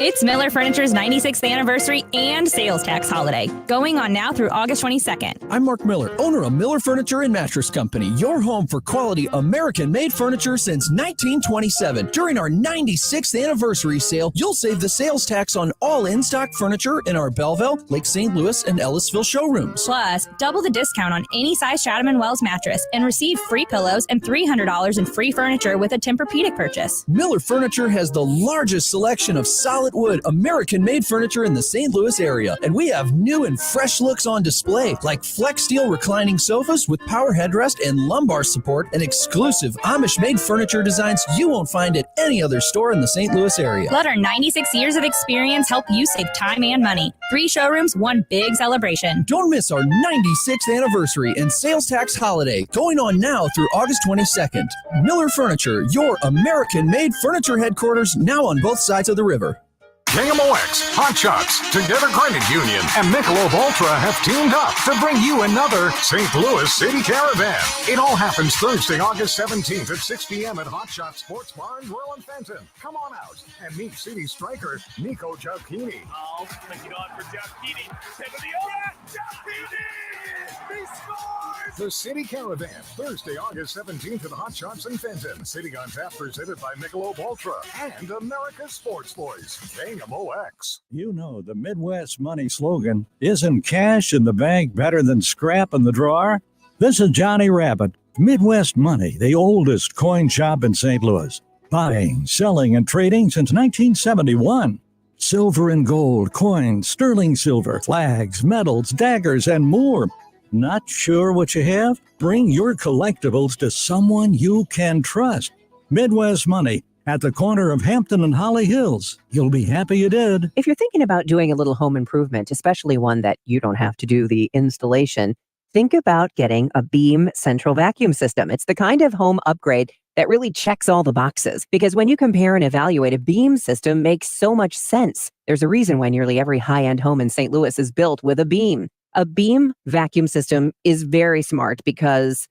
It's Miller Furniture's 96th anniversary and sales tax holiday, going on now through August 22nd. I'm Mark Miller, owner of Miller Furniture and Mattress Company, your home for quality American-made furniture since 1927. During our 96th anniversary sale, you'll save the sales tax on all in-stock furniture in our Belleville, Lake St. Louis, and Ellisville showrooms. Plus, double the discount on any size Chatham & Wells mattress and receive free pillows and $300 in free furniture with a Tempur-Pedic purchase. Miller Furniture has the largest selection of solid wood American-made furniture in the St. Louis area, and we have new and fresh looks on display, like Flex Steel reclining sofas with power headrest and lumbar support, and exclusive Amish-made furniture designs you won't find at any other store in the St. Louis area. Let our 96 years of experience help you save time and money. 3 showrooms, 1 big celebration. Don't miss our 96th anniversary and sales tax holiday, going on now through August 22nd. Miller Furniture, your American-made furniture headquarters, now on both sides of the river. KMOX, Hot Shots, Together Credit Union, and Michelob Ultra have teamed up to bring you another St. Louis City Caravan. It all happens Thursday, August 17th at 6 p.m. at Hot Shot Sports Bar in Royal and Fenton. Come on out and meet City striker Nico Giacchini. Oh, flicking on for Giacchini. Giacchini! He scores! The City Caravan, Thursday, August 17th at Hot Shots in Fenton. City on Tap presented by Michelob Ultra and America's Sports Voice, KMOX. You know the Midwest money slogan, isn't cash in the bank better than scrap in the drawer? This is Johnny Rabbit. Midwest Money, the oldest coin shop in St. Louis. Buying, selling, and trading since 1971. Silver and gold, coins, sterling silver, flags, medals, daggers, and more. Not sure what you have? Bring your collectibles to someone you can trust. Midwest Money at the corner of Hampton and Holly Hills. You'll be happy you did. If you're thinking about doing a little home improvement, especially one that you don't have to do the installation, think about getting a Beam central vacuum system. It's the kind of home upgrade that really checks all the boxes. Because when you compare and evaluate, a Beam system makes so much sense. There's a reason why nearly every high-end home in St. Louis is built with a Beam. A Beam vacuum system is very smart because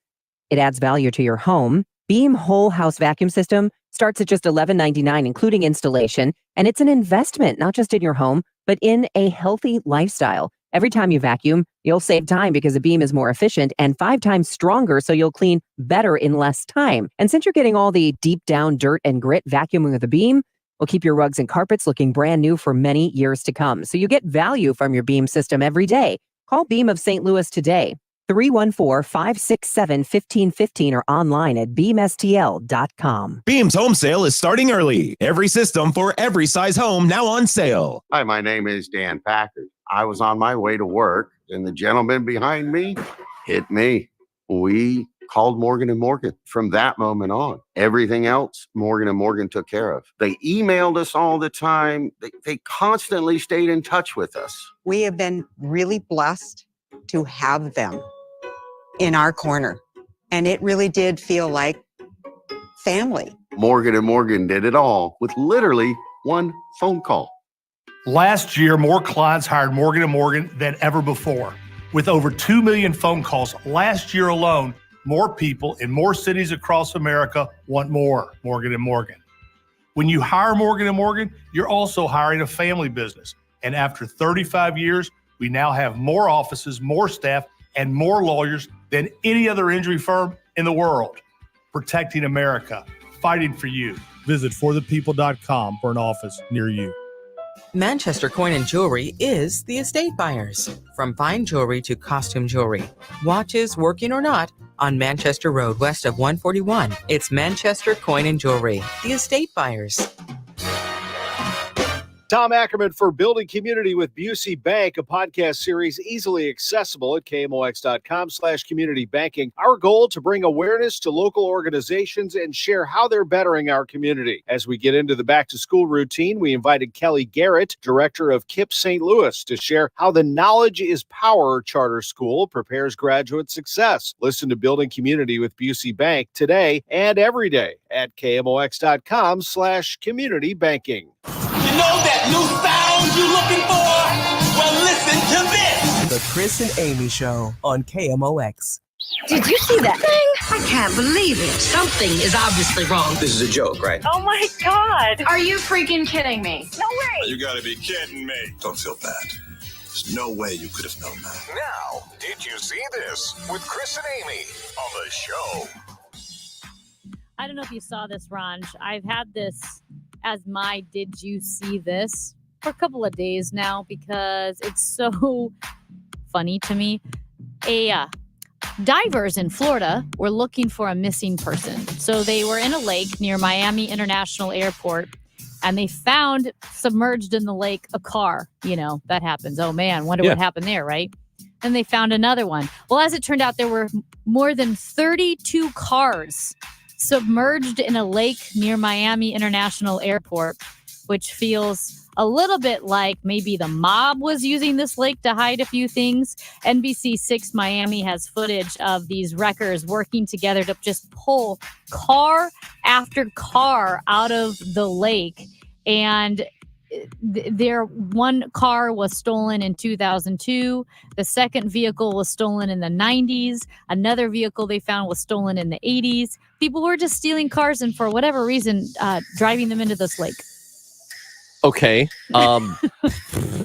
it adds value to your home. Beam whole house vacuum system starts at just $11.99, including installation. And it's an investment, not just in your home, but in a healthy lifestyle. Every time you vacuum, you'll save time because a Beam is more efficient and 5 times stronger, so you'll clean better in less time. And since you're getting all the deep down dirt and grit, vacuuming with a Beam will keep your rugs and carpets looking brand new for many years to come. So you get value from your Beam system every day. Call Beam of St. Louis today, 314-567-1515 or online at beamstl.com. Beam's home sale is starting early. Every system for every size home now on sale. Hi, my name is Dan Packard. I was on my way to work and the gentleman behind me hit me. We called Morgan & Morgan. From that moment on, everything else Morgan & Morgan took care of. They emailed us all the time. They constantly stayed in touch with us. We have been really blessed to have them in our corner. And it really did feel like family. Morgan & Morgan did it all with literally one phone call. Last year, more clients hired Morgan & Morgan than ever before. With over 2 million phone calls last year alone, more people in more cities across America want more Morgan & Morgan. When you hire Morgan & Morgan, you're also hiring a family business. And after 35 years, we now have more offices, more staff, and more lawyers than any other injury firm in the world. Protecting America, fighting for you. Visit forthepeople.com for an office near you. Manchester Coin and Jewelry is the estate buyers. From fine jewelry to costume jewelry, watches, working or not, on Manchester Road west of 141. It's Manchester Coin and Jewelry, the estate buyers. Tom Ackerman for Building Community with Busey Bank, a podcast series easily accessible at KMOX.com/community banking. Our goal to bring awareness to local organizations and share how they're bettering our community. As we get into the back-to-school routine, we invited Kelly Garrett, director of KIPP St. Louis, to share how the Knowledge is Power charter school prepares graduate success. Listen to Building Community with Busey Bank today and every day at KMOX.com/community banking. You know that new sound you're looking for? Well, listen to this. The Chris and Amy Show on KMOX. Did you see that thing? I can't believe it. Something is obviously wrong. This is a joke, right? Oh my God. Are you freaking kidding me? No way. You gotta be kidding me. Don't feel bad. There's no way you could have known that. Now, did you see this with Chris and Amy on the show? I don't know if you saw this, Ranj. I've had this as my Did You See This for a couple of days now because it's so funny to me. Divers in Florida were looking for a missing person. So they were in a lake near Miami International Airport and they found submerged in the lake a car. You know, that happens. Oh man, wonder what happened there, right? And they found another one. Well, as it turned out, there were more than 32 cars submerged in a lake near Miami International Airport, which feels a little bit like maybe the mob was using this lake to hide a few things. NBC6 Miami has footage of these wreckers working together to just pull car after car out of the lake. And their one car was stolen in 2002. The second vehicle was stolen in the 90s. Another vehicle they found was stolen in the 80s. People were just stealing cars and for whatever reason, driving them into this lake. Okay.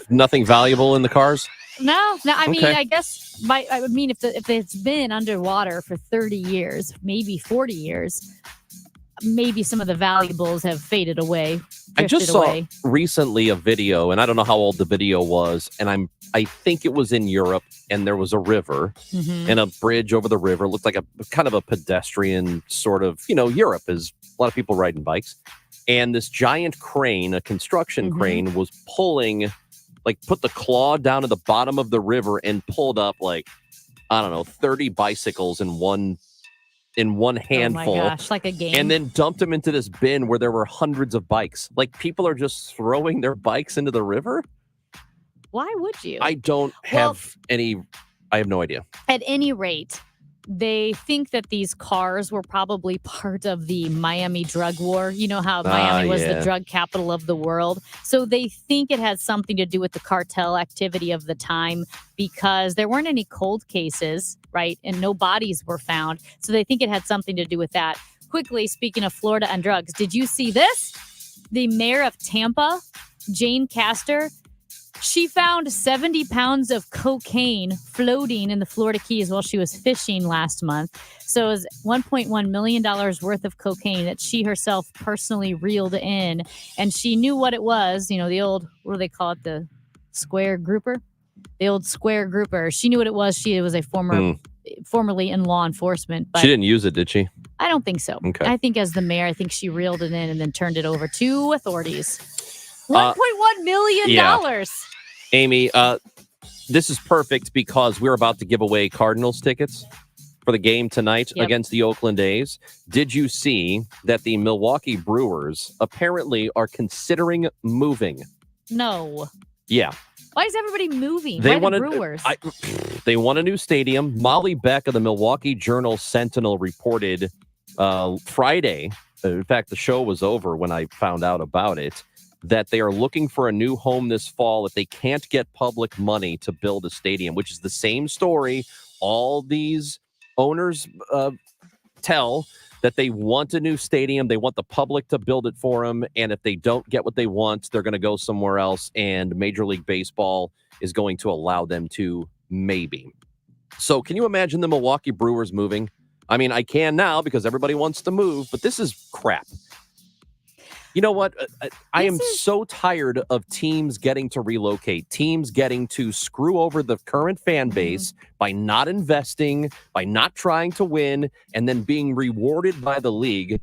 Nothing valuable in the cars? No. I mean, Okay. I guess if it's been underwater for 30 years, maybe 40 years, maybe some of the valuables have faded away. I just saw away. recently a video, and I don't know how old the video was, and I think it was in Europe, and there was a river Mhm. and a bridge over the river. Looked like a kind of a pedestrian sort of, Europe is a lot of people riding bikes. and this giant crane, a construction crane, was pulling, put the claw down to the bottom of the river and pulled up 30 bicycles in one handful. Oh my gosh, like a game. And then dumped them into this bin where there were hundreds of bikes. People are just throwing their bikes into the river. Why would you? I don't have I have no idea. At any rate, they think that these cars were probably part of the Miami drug war. You know how Miami was the drug capital of the world. So they think it has something to do with the cartel activity of the time because there weren't any cold cases, right? And no bodies were found. So they think it had something to do with that. Quickly, speaking of Florida and drugs, did you see this? The mayor of Tampa, Jane Castor, she found 70 pounds of cocaine floating in the Florida Keys while she was fishing last month. So it was $1.1 million worth of cocaine that she herself personally reeled in. And she knew what it was. You know, the old, what do they call it? The square grouper? The old square grouper. She knew what it was. She was a formerly in law enforcement. But she didn't use it, did she? I don't think so. Okay. I think as the mayor, I think she reeled it in and then turned it over to authorities. $1.1 million. Yeah. Amy, this is perfect because we're about to give away Cardinals tickets for the game tonight against the Oakland A's. Did you see that the Milwaukee Brewers apparently are considering moving? No. Yeah. Why is everybody moving? Why the Brewers? They want a new stadium. Molly Beck of the Milwaukee Journal-Sentinel reported Friday, in fact, the show was over when I found out about it, that they are looking for a new home this fall if they can't get public money to build a stadium, which is the same story all these owners tell, that they want a new stadium. They want the public to build it for them. And if they don't get what they want, they're going to go somewhere else. And Major League Baseball is going to allow them to, maybe. So can you imagine the Milwaukee Brewers moving? I mean, I can now because everybody wants to move, but this is crap. You know what? I am so tired of teams getting to relocate, teams getting to screw over the current fan base by not investing, by not trying to win, and then being rewarded by the league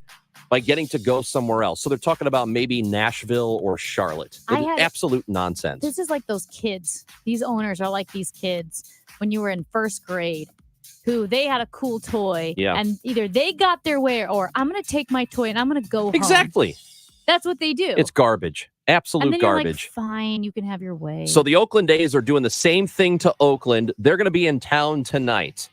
by getting to go somewhere else. So they're talking about maybe Nashville or Charlotte. Absolute nonsense. This is like those kids. These owners are like these kids when you were in first grade, who they had a cool toy, and either they got their way or I'm going to take my toy and I'm going to go home. Exactly. That's what they do. It's garbage. Absolute and then garbage. You're like, fine, you can have your way. So the Oakland A's are doing the same thing to Oakland. They're going to be in town tonight.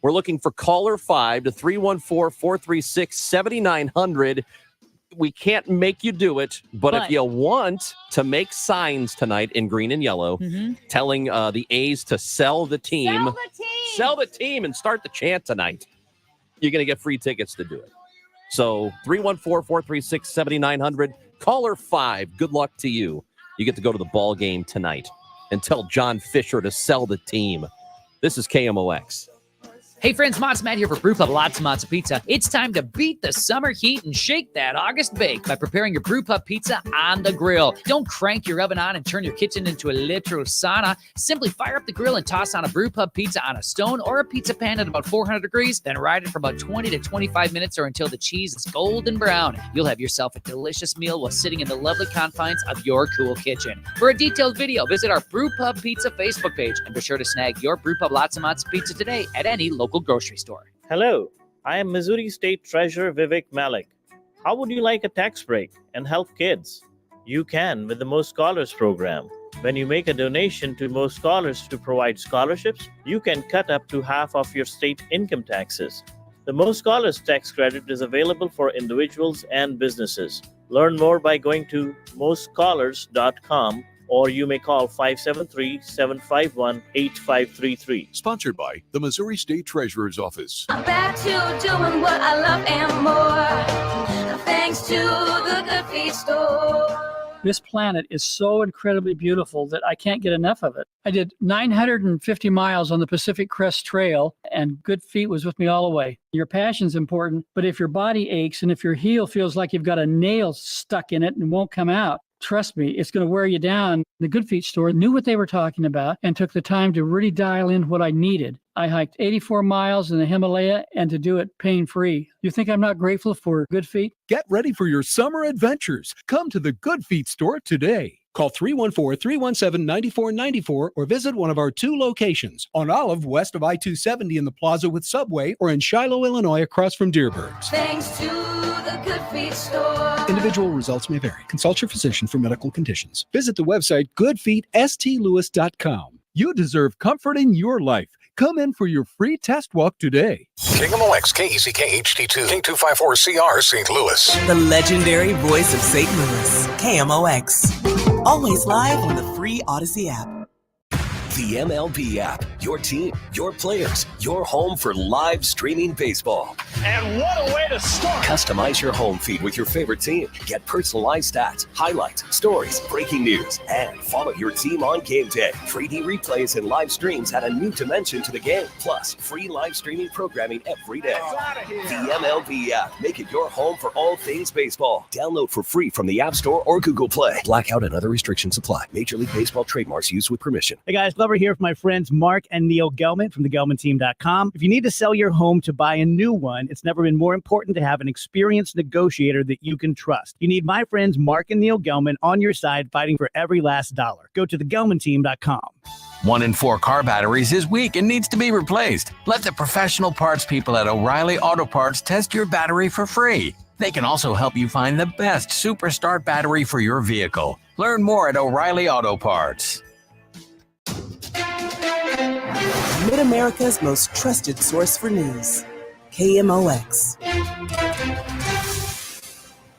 We're looking for caller 5 to 314-436-7900. We can't make you do it, but if you want to make signs tonight in green and yellow, telling the A's to sell the team. Sell the team and start the chant tonight. You're going to get free tickets to do it. So 314-436-7900, caller 5. Good luck to you. You get to go to the ball game tonight and tell John Fisher to sell the team. This is KMOX. Hey friends, Mott's Matt here for Brew Pub Lots of Mott's Pizza. It's time to beat the summer heat and shake that August bake by preparing your Brew Pub pizza on the grill. Don't crank your oven on and turn your kitchen into a literal sauna. Simply fire up the grill and toss on a Brew Pub pizza on a stone or a pizza pan at about 400 degrees, then ride it for about 20 to 25 minutes or until the cheese is golden brown. You'll have yourself a delicious meal while sitting in the lovely confines of your cool kitchen. For a detailed video, visit our Brew Pub Pizza Facebook page and be sure to snag your Brew Pub Lots of Mott's Pizza today at any local grocery store. Hello, I am Missouri State Treasurer Vivek Malik. How would you like a tax break and help kids? You can with the Most Scholars program. When you make a donation to Most Scholars to provide scholarships, you can cut up to half of your state income taxes. The Most Scholars tax credit is available for individuals and businesses. Learn more by going to mostscholars.com, or you may call 573-751-8533. Sponsored by the Missouri State Treasurer's Office. I'm back to doing what I love and more, thanks to the Good Feet store. This planet is so incredibly beautiful that I can't get enough of it. I did 950 miles on the Pacific Crest Trail, and Good Feet was with me all the way. Your passion's important, but if your body aches and if your heel feels like you've got a nail stuck in it and won't come out, Trust me, it's going to wear you down. The Good Feet store knew what they were talking about and took the time to really dial in what I needed. I hiked 84 miles in the Himalaya and to do it pain-free. You think I'm not grateful for Good Feet? Get ready for your summer adventures. Come to the Good Feet store today. Call 314-317-9494 or visit one of our 2 locations on Olive west of I-270 in the Plaza with Subway or in Shiloh, Illinois across from Dearborns. Thanks to the Good Feet store. Individual results may vary. Consult your physician for medical conditions. Visit the website goodfeetstlewis.com. You deserve comfort in your life. Come in for your free test walk today. KMOX, KECK HD2, K254CR, St. Louis. The legendary voice of St. Louis, KMOX. Always live on the free Odyssey app. The MLB app. Your team, your players, your home for live streaming baseball. And what a way to start. Customize your home feed with your favorite team. Get personalized stats, highlights, stories, breaking news, and follow your team on game day. 3D replays and live streams add a new dimension to the game. Plus, free live streaming programming every day. The MLB app. Make it your home for all things baseball. Download for free from the App Store or Google Play. Blackout and other restrictions apply. Major League Baseball trademarks used with permission. Hey guys, Glover here with my friends Mark and Neil Gelman from thegelmanteam.com. If you need to sell your home to buy a new one, it's never been more important to have an experienced negotiator that you can trust. You need my friends Mark and Neil Gelman on your side fighting for every last dollar. Go to thegelmanteam.com. 1 in 4 car batteries is weak and needs to be replaced. Let the professional parts people at O'Reilly Auto Parts test your battery for free. They can also help you find the best Superstart battery for your vehicle. Learn more at O'Reilly Auto Parts. Mid-America's most trusted source for news, KMOX.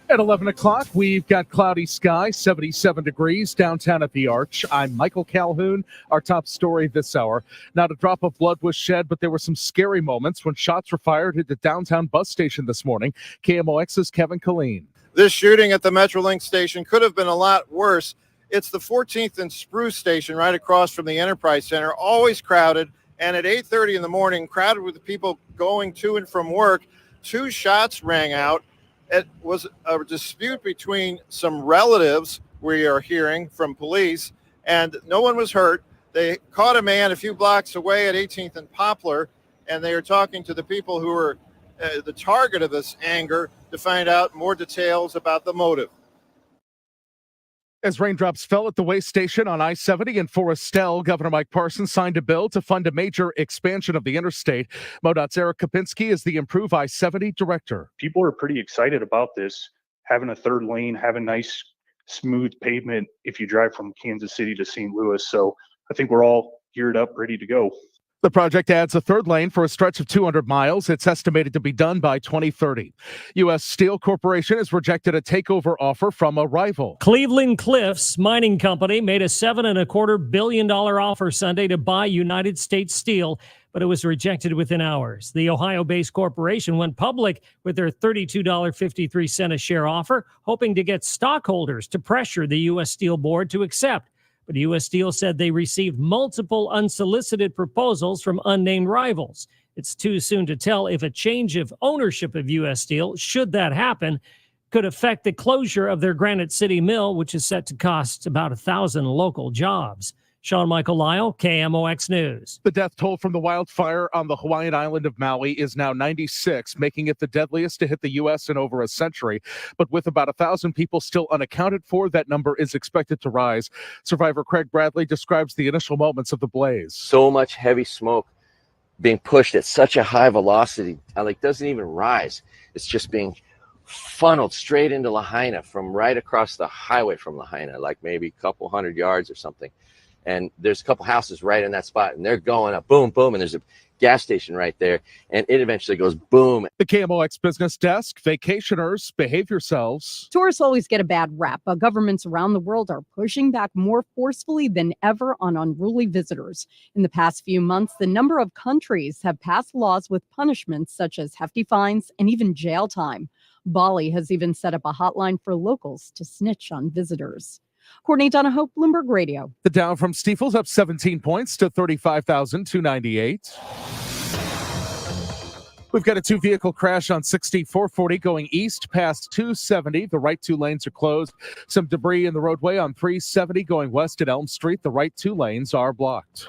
At 11 o'clock, we've got cloudy skies, 77 degrees downtown at the Arch. I'm Michael Calhoun. Our top story this hour. Not a drop of blood was shed, but there were some scary moments when shots were fired at the downtown bus station this morning. KMOX's Kevin Killeen. This shooting at the Metrolink station could have been a lot worse. It's the 14th and Spruce station right across from the Enterprise Center, always crowded. And at 8:30 in the morning, crowded with people going to and from work, 2 shots rang out. It was a dispute between some relatives, we are hearing from police, and no one was hurt. They caught a man a few blocks away at 18th and Poplar, and they are talking to the people who were the target of this anger to find out more details about the motive. As raindrops fell at the way station on I-70 in Forestell, Governor Mike Parsons signed a bill to fund a major expansion of the interstate. MoDOT's Eric Kapinski is the Improve I-70 director. People are pretty excited about this, having a third lane, having nice, smooth pavement if you drive from Kansas City to St. Louis. So I think we're all geared up, ready to go. The project adds a third lane for a stretch of 200 miles. It's estimated to be done by 2030. U.S. Steel Corporation has rejected a takeover offer from a rival. Cleveland Cliffs Mining Company made a $7.25 billion offer Sunday to buy United States Steel, but it was rejected within hours. The Ohio-based corporation went public with their $32.53 a share offer, hoping to get stockholders to pressure the U.S. Steel board to accept. But U.S. Steel said they received multiple unsolicited proposals from unnamed rivals. It's too soon to tell if a change of ownership of U.S. Steel, should that happen, could affect the closure of their Granite City mill, which is set to cost about 1,000 local jobs. Sean Michael Lyle, KMOX News. The death toll from the wildfire on the Hawaiian island of Maui is now 96, making it the deadliest to hit the U.S. in over a century. But with about 1,000 people still unaccounted for, that number is expected to rise. Survivor Craig Bradley describes the initial moments of the blaze. So much heavy smoke being pushed at such a high velocity, doesn't even rise. It's just being funneled straight into Lahaina from right across the highway from Lahaina, like maybe a couple hundred yards or something. And there's a couple houses right in that spot, and they're going up, boom, boom, and there's a gas station right there, and it eventually goes boom. The KMOX Business Desk, vacationers, behave yourselves. Tourists always get a bad rap, but governments around the world are pushing back more forcefully than ever on unruly visitors. In the past few months, the number of countries have passed laws with punishments such as hefty fines and even jail time. Bali has even set up a hotline for locals to snitch on visitors. Courtney Donahoe, Bloomberg Radio. The Dow from Stifel's up 17 points to 35,298. We've got a two-vehicle crash on 6440 going east past 270. The right two lanes are closed. Some debris in the roadway on 370 going west at Elm Street. The right two lanes are blocked.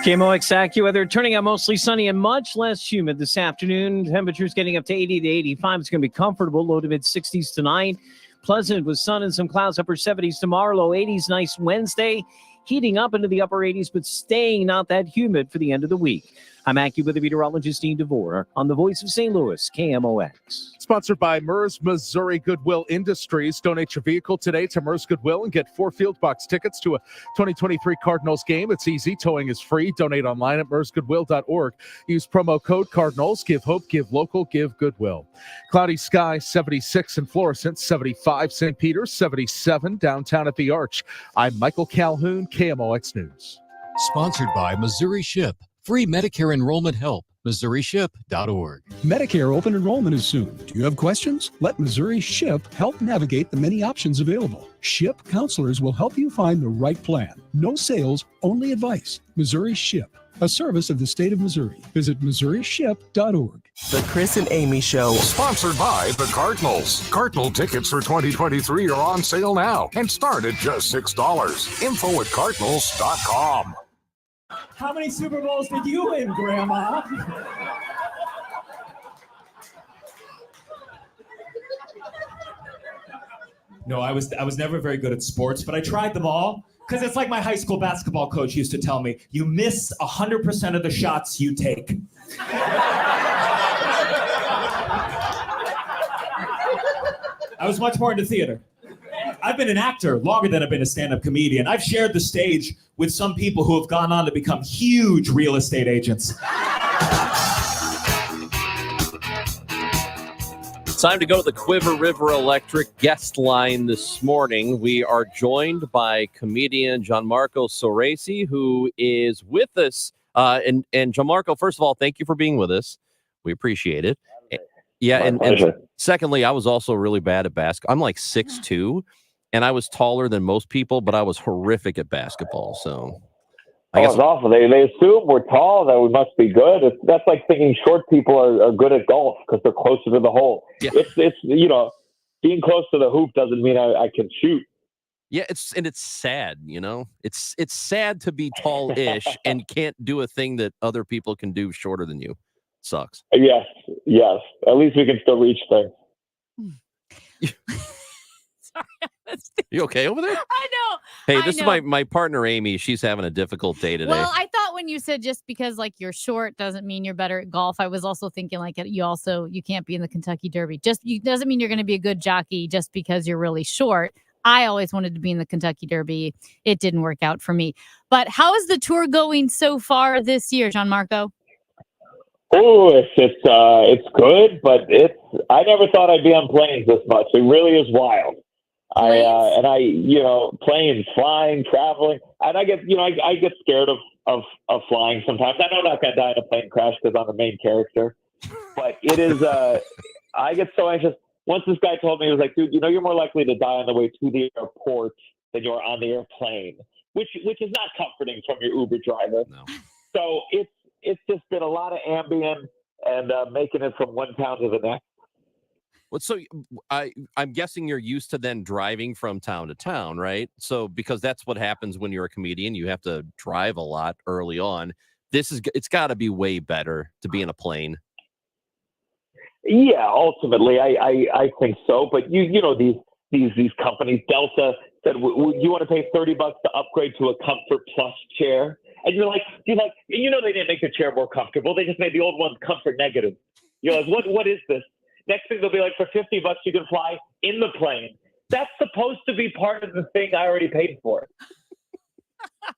KMOX AccuWeather turning out mostly sunny and much less humid this afternoon. Temperatures getting up to 80 to 85. It's going to be comfortable. Low to mid 60s tonight. Pleasant with sun and some clouds. Upper 70s tomorrow. Low 80s. Nice Wednesday. Heating up into the upper 80s, but staying not that humid for the end of the week. I'm AccuWeather meteorologist Dean DeVore on the Voice of St. Louis, KMOX. Sponsored by MERS Missouri Goodwill Industries. Donate your vehicle today to MERS Goodwill and get 4 Field Box tickets to a 2023 Cardinals game. It's easy. Towing is free. Donate online at mersgoodwill.org. Use promo code Cardinals. Give hope, give local, give Goodwill. Cloudy sky, 76 in Florissant, 75 St. Peter's, 77 downtown at the Arch. I'm Michael Calhoun, KMOX News. Sponsored by Missouri Ship. Free Medicare enrollment help. MissouriShip.org. Medicare open enrollment is soon. Do you have questions? Let Missouri Ship help navigate the many options available. Ship counselors will help you find the right plan. No sales, only advice. Missouri Ship, a service of the state of Missouri. Visit MissouriShip.org. The Chris and Amy Show. Sponsored by the Cardinals. Cardinal tickets for 2023 are on sale now and start at just $6. Info at Cardinals.com. How many Super Bowls did you win, Grandma? No, I was never very good at sports, but I tried them all. Because it's like my high school basketball coach used to tell me, you miss 100% of the shots you take. I was much more into theater. I've been an actor longer than I've been a stand-up comedian. I've shared the stage with some people who have gone on to become huge real estate agents. Time to go to the Quiver River Electric guest line this morning. We are joined by comedian Gianmarco Soresi, who is with us. And Gianmarco, first of all, thank you for being with us. We appreciate it. Yeah, and secondly, I was also really bad at basketball. I'm like 6'2", and I was taller than most people, but I was horrific at basketball. So I guess it's awful. They assume we're tall, that we must be good. That's like thinking short people are good at golf because they're closer to the hole. Yeah. It's being close to the hoop doesn't mean I can shoot. Yeah, it's sad, It's sad to be tall-ish and can't do a thing that other people can do shorter than you. Sucks. Yes. At least we can still reach things. You okay over there? I know. Hey, this is my partner, Amy. She's having a difficult day today. Well, I thought when you said just because like you're short doesn't mean you're better at golf, I was also thinking like you can't be in the Kentucky Derby. Doesn't mean you're going to be a good jockey just because you're really short. I always wanted to be in the Kentucky Derby. It didn't work out for me. But how is the tour going so far this year, Gianmarco? Oh, it's good, but I never thought I'd be on planes this much. It really is wild. Planes, flying, traveling, and I get scared of flying sometimes. I know I'm not going to die in a plane crash because I'm the main character, but it is. I get so anxious. Once this guy told me, he was like, dude, you're more likely to die on the way to the airport than you are on the airplane, which is not comforting from your Uber driver. No. So it's just been a lot of Ambien and making it from one town to the next. Well, so I'm guessing you're used to then driving from town to town, right? So because that's what happens when you're a comedian, you have to drive a lot early on. It's got to be way better to be in a plane. Yeah, ultimately, I think so. But these companies, Delta said, you want to pay $30 to upgrade to a Comfort Plus chair? And you're like, they didn't make the chair more comfortable. They just made the old one comfort negative. You're like, what is this? Next thing they'll be like, for $50 you can fly in the plane. That's supposed to be part of the thing I already paid for.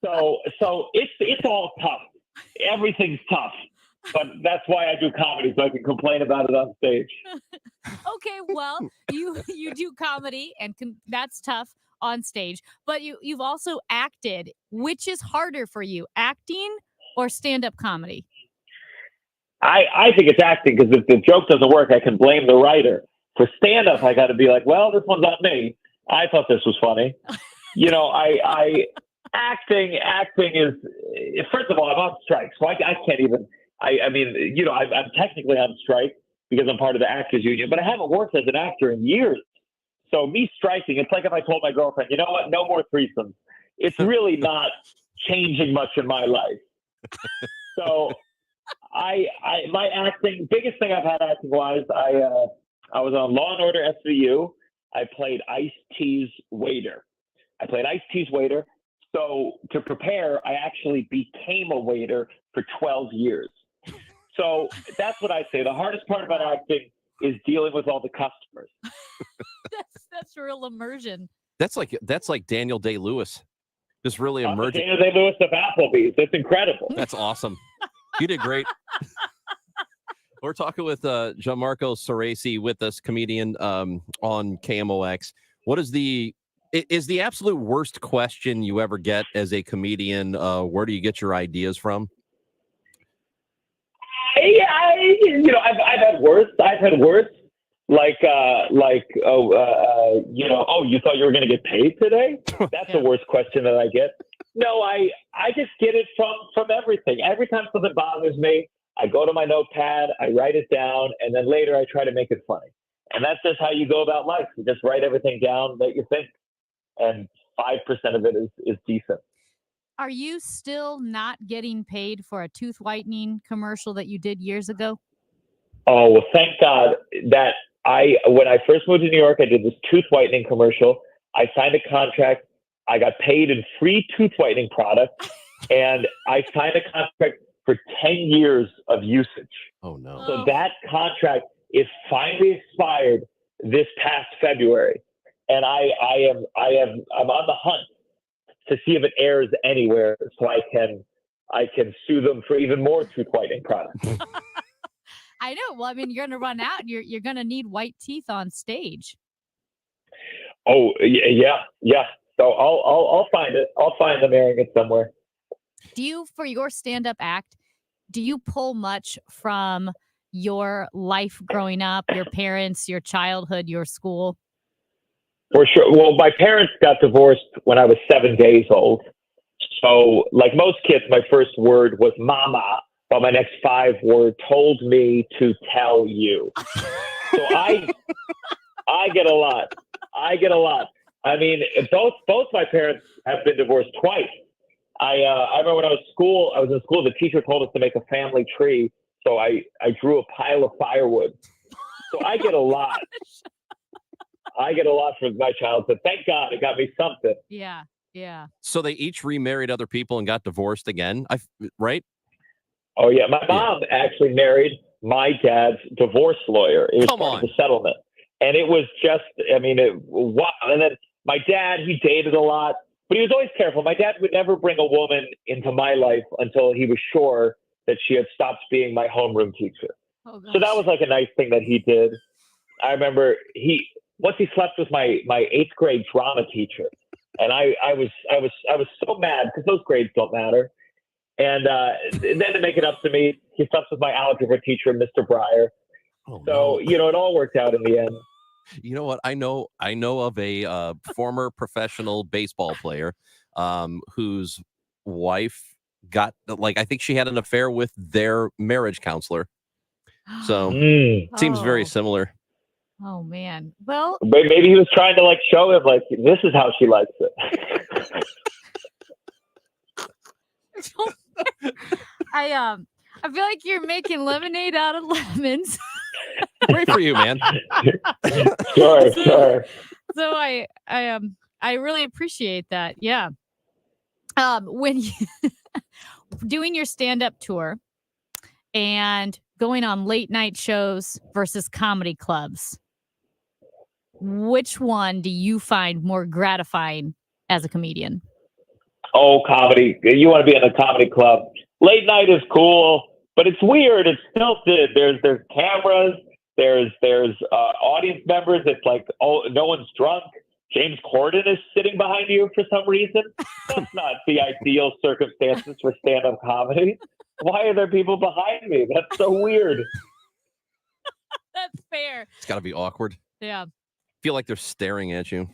So it's all tough. Everything's tough. But that's why I do comedy, so I can complain about it on stage. Okay, well, you do comedy, and that's tough on stage. But you've also acted. Which is harder for you, acting or stand-up comedy? I think it's acting, because if the joke doesn't work, I can blame the writer. For stand-up, I got to be like, well, this one's on me. I thought this was funny. Acting is, first of all, I'm on strike, so I can't even. I mean, you know, I'm technically on strike because I'm part of the actors union, but I haven't worked as an actor in years. So me striking, it's like if I told my girlfriend, you know what, no more threesomes. It's really not changing much in my life. So my acting, biggest thing I've had acting wise, I was on Law and Order SVU. I played Ice-T's waiter. So to prepare, I actually became a waiter for 12 years. So that's what I say. The hardest part about acting is dealing with all the customers. That's real immersion. That's like Daniel Day-Lewis. Just really emerging. Daniel Day-Lewis of Applebee's. That's incredible. That's awesome. You did great. We're talking with Gianmarco Soresi with us, comedian on KMOX. What is the absolute worst question you ever get as a comedian? Where do you get your ideas from? I've had worse. Like, you thought you were going to get paid today? That's the worst question that I get. No, I just get it from everything. Every time something bothers me, I go to my notepad, I write it down, and then later I try to make it funny. And that's just how you go about life. You just write everything down that you think, and 5% of it is decent. Are you still not getting paid for a tooth whitening commercial that you did years ago? Oh, well, thank God that when I first moved to New York, I did this tooth whitening commercial. I signed a contract. I got paid in free tooth whitening products, and I signed a contract for 10 years of usage. Oh, no. So that contract is finally expired this past February. And I'm on the hunt to see if it airs anywhere so I can sue them for even more tooth whitening products. I know. Well, I mean, you're going to run out. You're going to need white teeth on stage. Oh, yeah. So I'll find it. I'll find them airing it somewhere. Do you, for your stand-up act, do you pull much from your life growing up, your parents, your childhood, your school? For sure. Well, my parents got divorced when I was 7 days old. So like most kids, my first word was mama, but my next 5 were told me to tell you. So I get a lot. I mean, both my parents have been divorced twice. I remember when I was in school, the teacher told us to make a family tree. So I drew a pile of firewood. So I get a lot. From my childhood. Thank God it got me something. Yeah. So they each remarried other people and got divorced again, right? Oh, yeah. My mom actually married my dad's divorce lawyer. It was part of the settlement. And it was just, wow. And then my dad, he dated a lot, but he was always careful. My dad would never bring a woman into my life until he was sure that she had stopped being my homeroom teacher. So that was like a nice thing that he did. I remember once he slept with my 8th grade drama teacher, and I was so mad because those grades don't matter. And then to make it up to me, he slept with my algebra teacher, Mr. Breyer. So it all worked out in the end. You know what? I know of a former professional baseball player whose wife got, I think she had an affair with their marriage counselor. So seems very similar. Oh, man. Well, maybe he was trying to show him this is how she likes it. I feel like you're making lemonade out of lemons. Great for you, man. Sure. So I really appreciate that. Yeah. When you doing your stand-up tour and going on late night shows versus comedy clubs, which one do you find more gratifying as a comedian? Oh, comedy. You want to be in a comedy club. Late night is cool, but it's weird. It's stilted. There's cameras. There's audience members. It's no one's drunk. James Corden is sitting behind you for some reason. That's not the ideal circumstances for stand-up comedy. Why are there people behind me? That's so weird. That's fair. It's got to be awkward. Yeah. Feel like they're staring at you,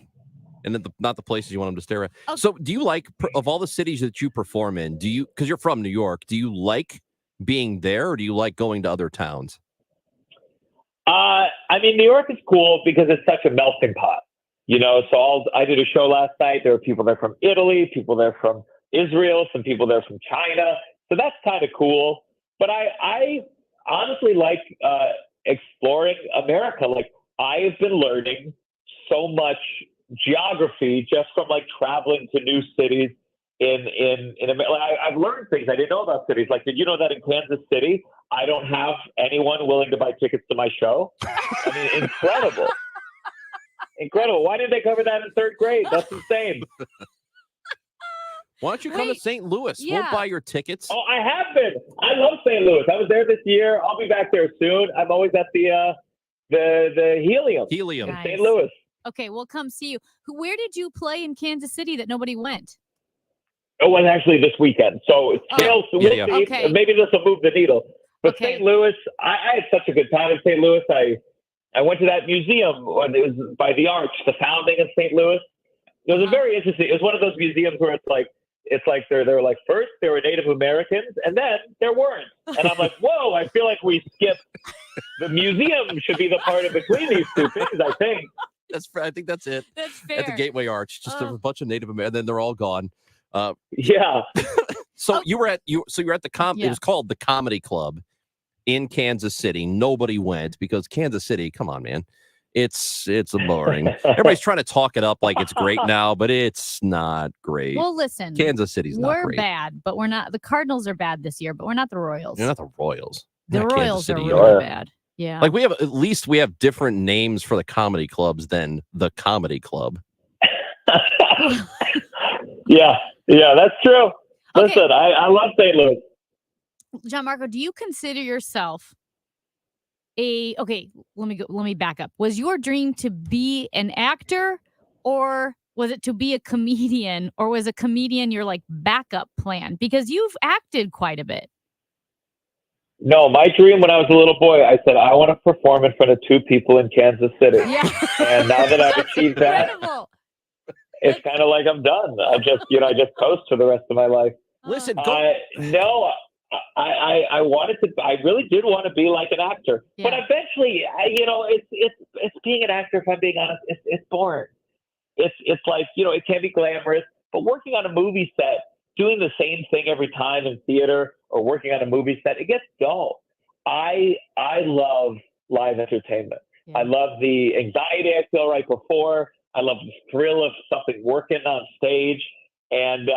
and not the places you want them to stare at. Okay. So do you like, of all the cities that you perform in, because you're from New York, do you like being there, or do you like going to other towns? I mean, New York is cool because it's such a melting pot, you know. So I did a show last night. There were people there from Italy, people there from Israel, some people there from China. So that's kind of cool. But I honestly like exploring America. Like, I've been learning so much geography just from like traveling to new cities in America. I've learned things I didn't know about cities. Like, did you know that in Kansas City, I don't have anyone willing to buy tickets to my show? I mean, incredible. Incredible. Why didn't they cover that in third grade? That's insane. Why don't you come to St. Louis? Yeah. We'll buy your tickets. Oh, I have been. I love St. Louis. I was there this year. I'll be back there soon. I'm always at the Helium. Helium. In St. Louis. Okay, we'll come see you. Where did you play in Kansas City that nobody went? It was actually this weekend. So it's still, we'll see. Okay. Maybe this will move the needle. But St. Louis, I had such a good time in St. Louis. I went to that museum. It was by the Arch, the founding of St. Louis. It was a very interesting. It was one of those museums where it's like they're like, first there were Native Americans and then there weren't. And I'm like, whoa! I feel like we skipped. The museum should be the part in between these two things. I think. I think that's it. That's fair. At the Gateway Arch, just a bunch of Native Americans, and then they're all gone. Yeah. So you're at the it was called the Comedy Club in Kansas City. Nobody went because Kansas City, come on, man. It's boring. Everybody's trying to talk it up like it's great now, but it's not great. Well, listen. Kansas City's not We're great. bad, but we're not. The Cardinals are bad this year, but we're not the Royals. You're not the Royals. The Not Kansas Royals are City really either. bad. Yeah. Like at least we have different names for the comedy clubs than the Comedy Club. Yeah, that's true. Listen, I love St. Louis. John Marco, do you consider yourself let me back up. Was your dream to be an actor, or was it to be a comedian, or was a comedian your like backup plan? Because you've acted quite a bit. No, my dream when I was a little boy, I said, I want to perform in front of two people in Kansas City. Yeah. And now that I've achieved that, it's kind of like I'm done. I just coast for the rest of my life. Listen, no, I really did want to be like an actor, but eventually, it's being an actor. If I'm being honest, it's boring. It's like, it can be glamorous, but working on a movie set, doing the same thing every time in theater or working on a movie set, it gets dull. I love live entertainment. I love the anxiety I feel right before. I love the thrill of something working on stage. And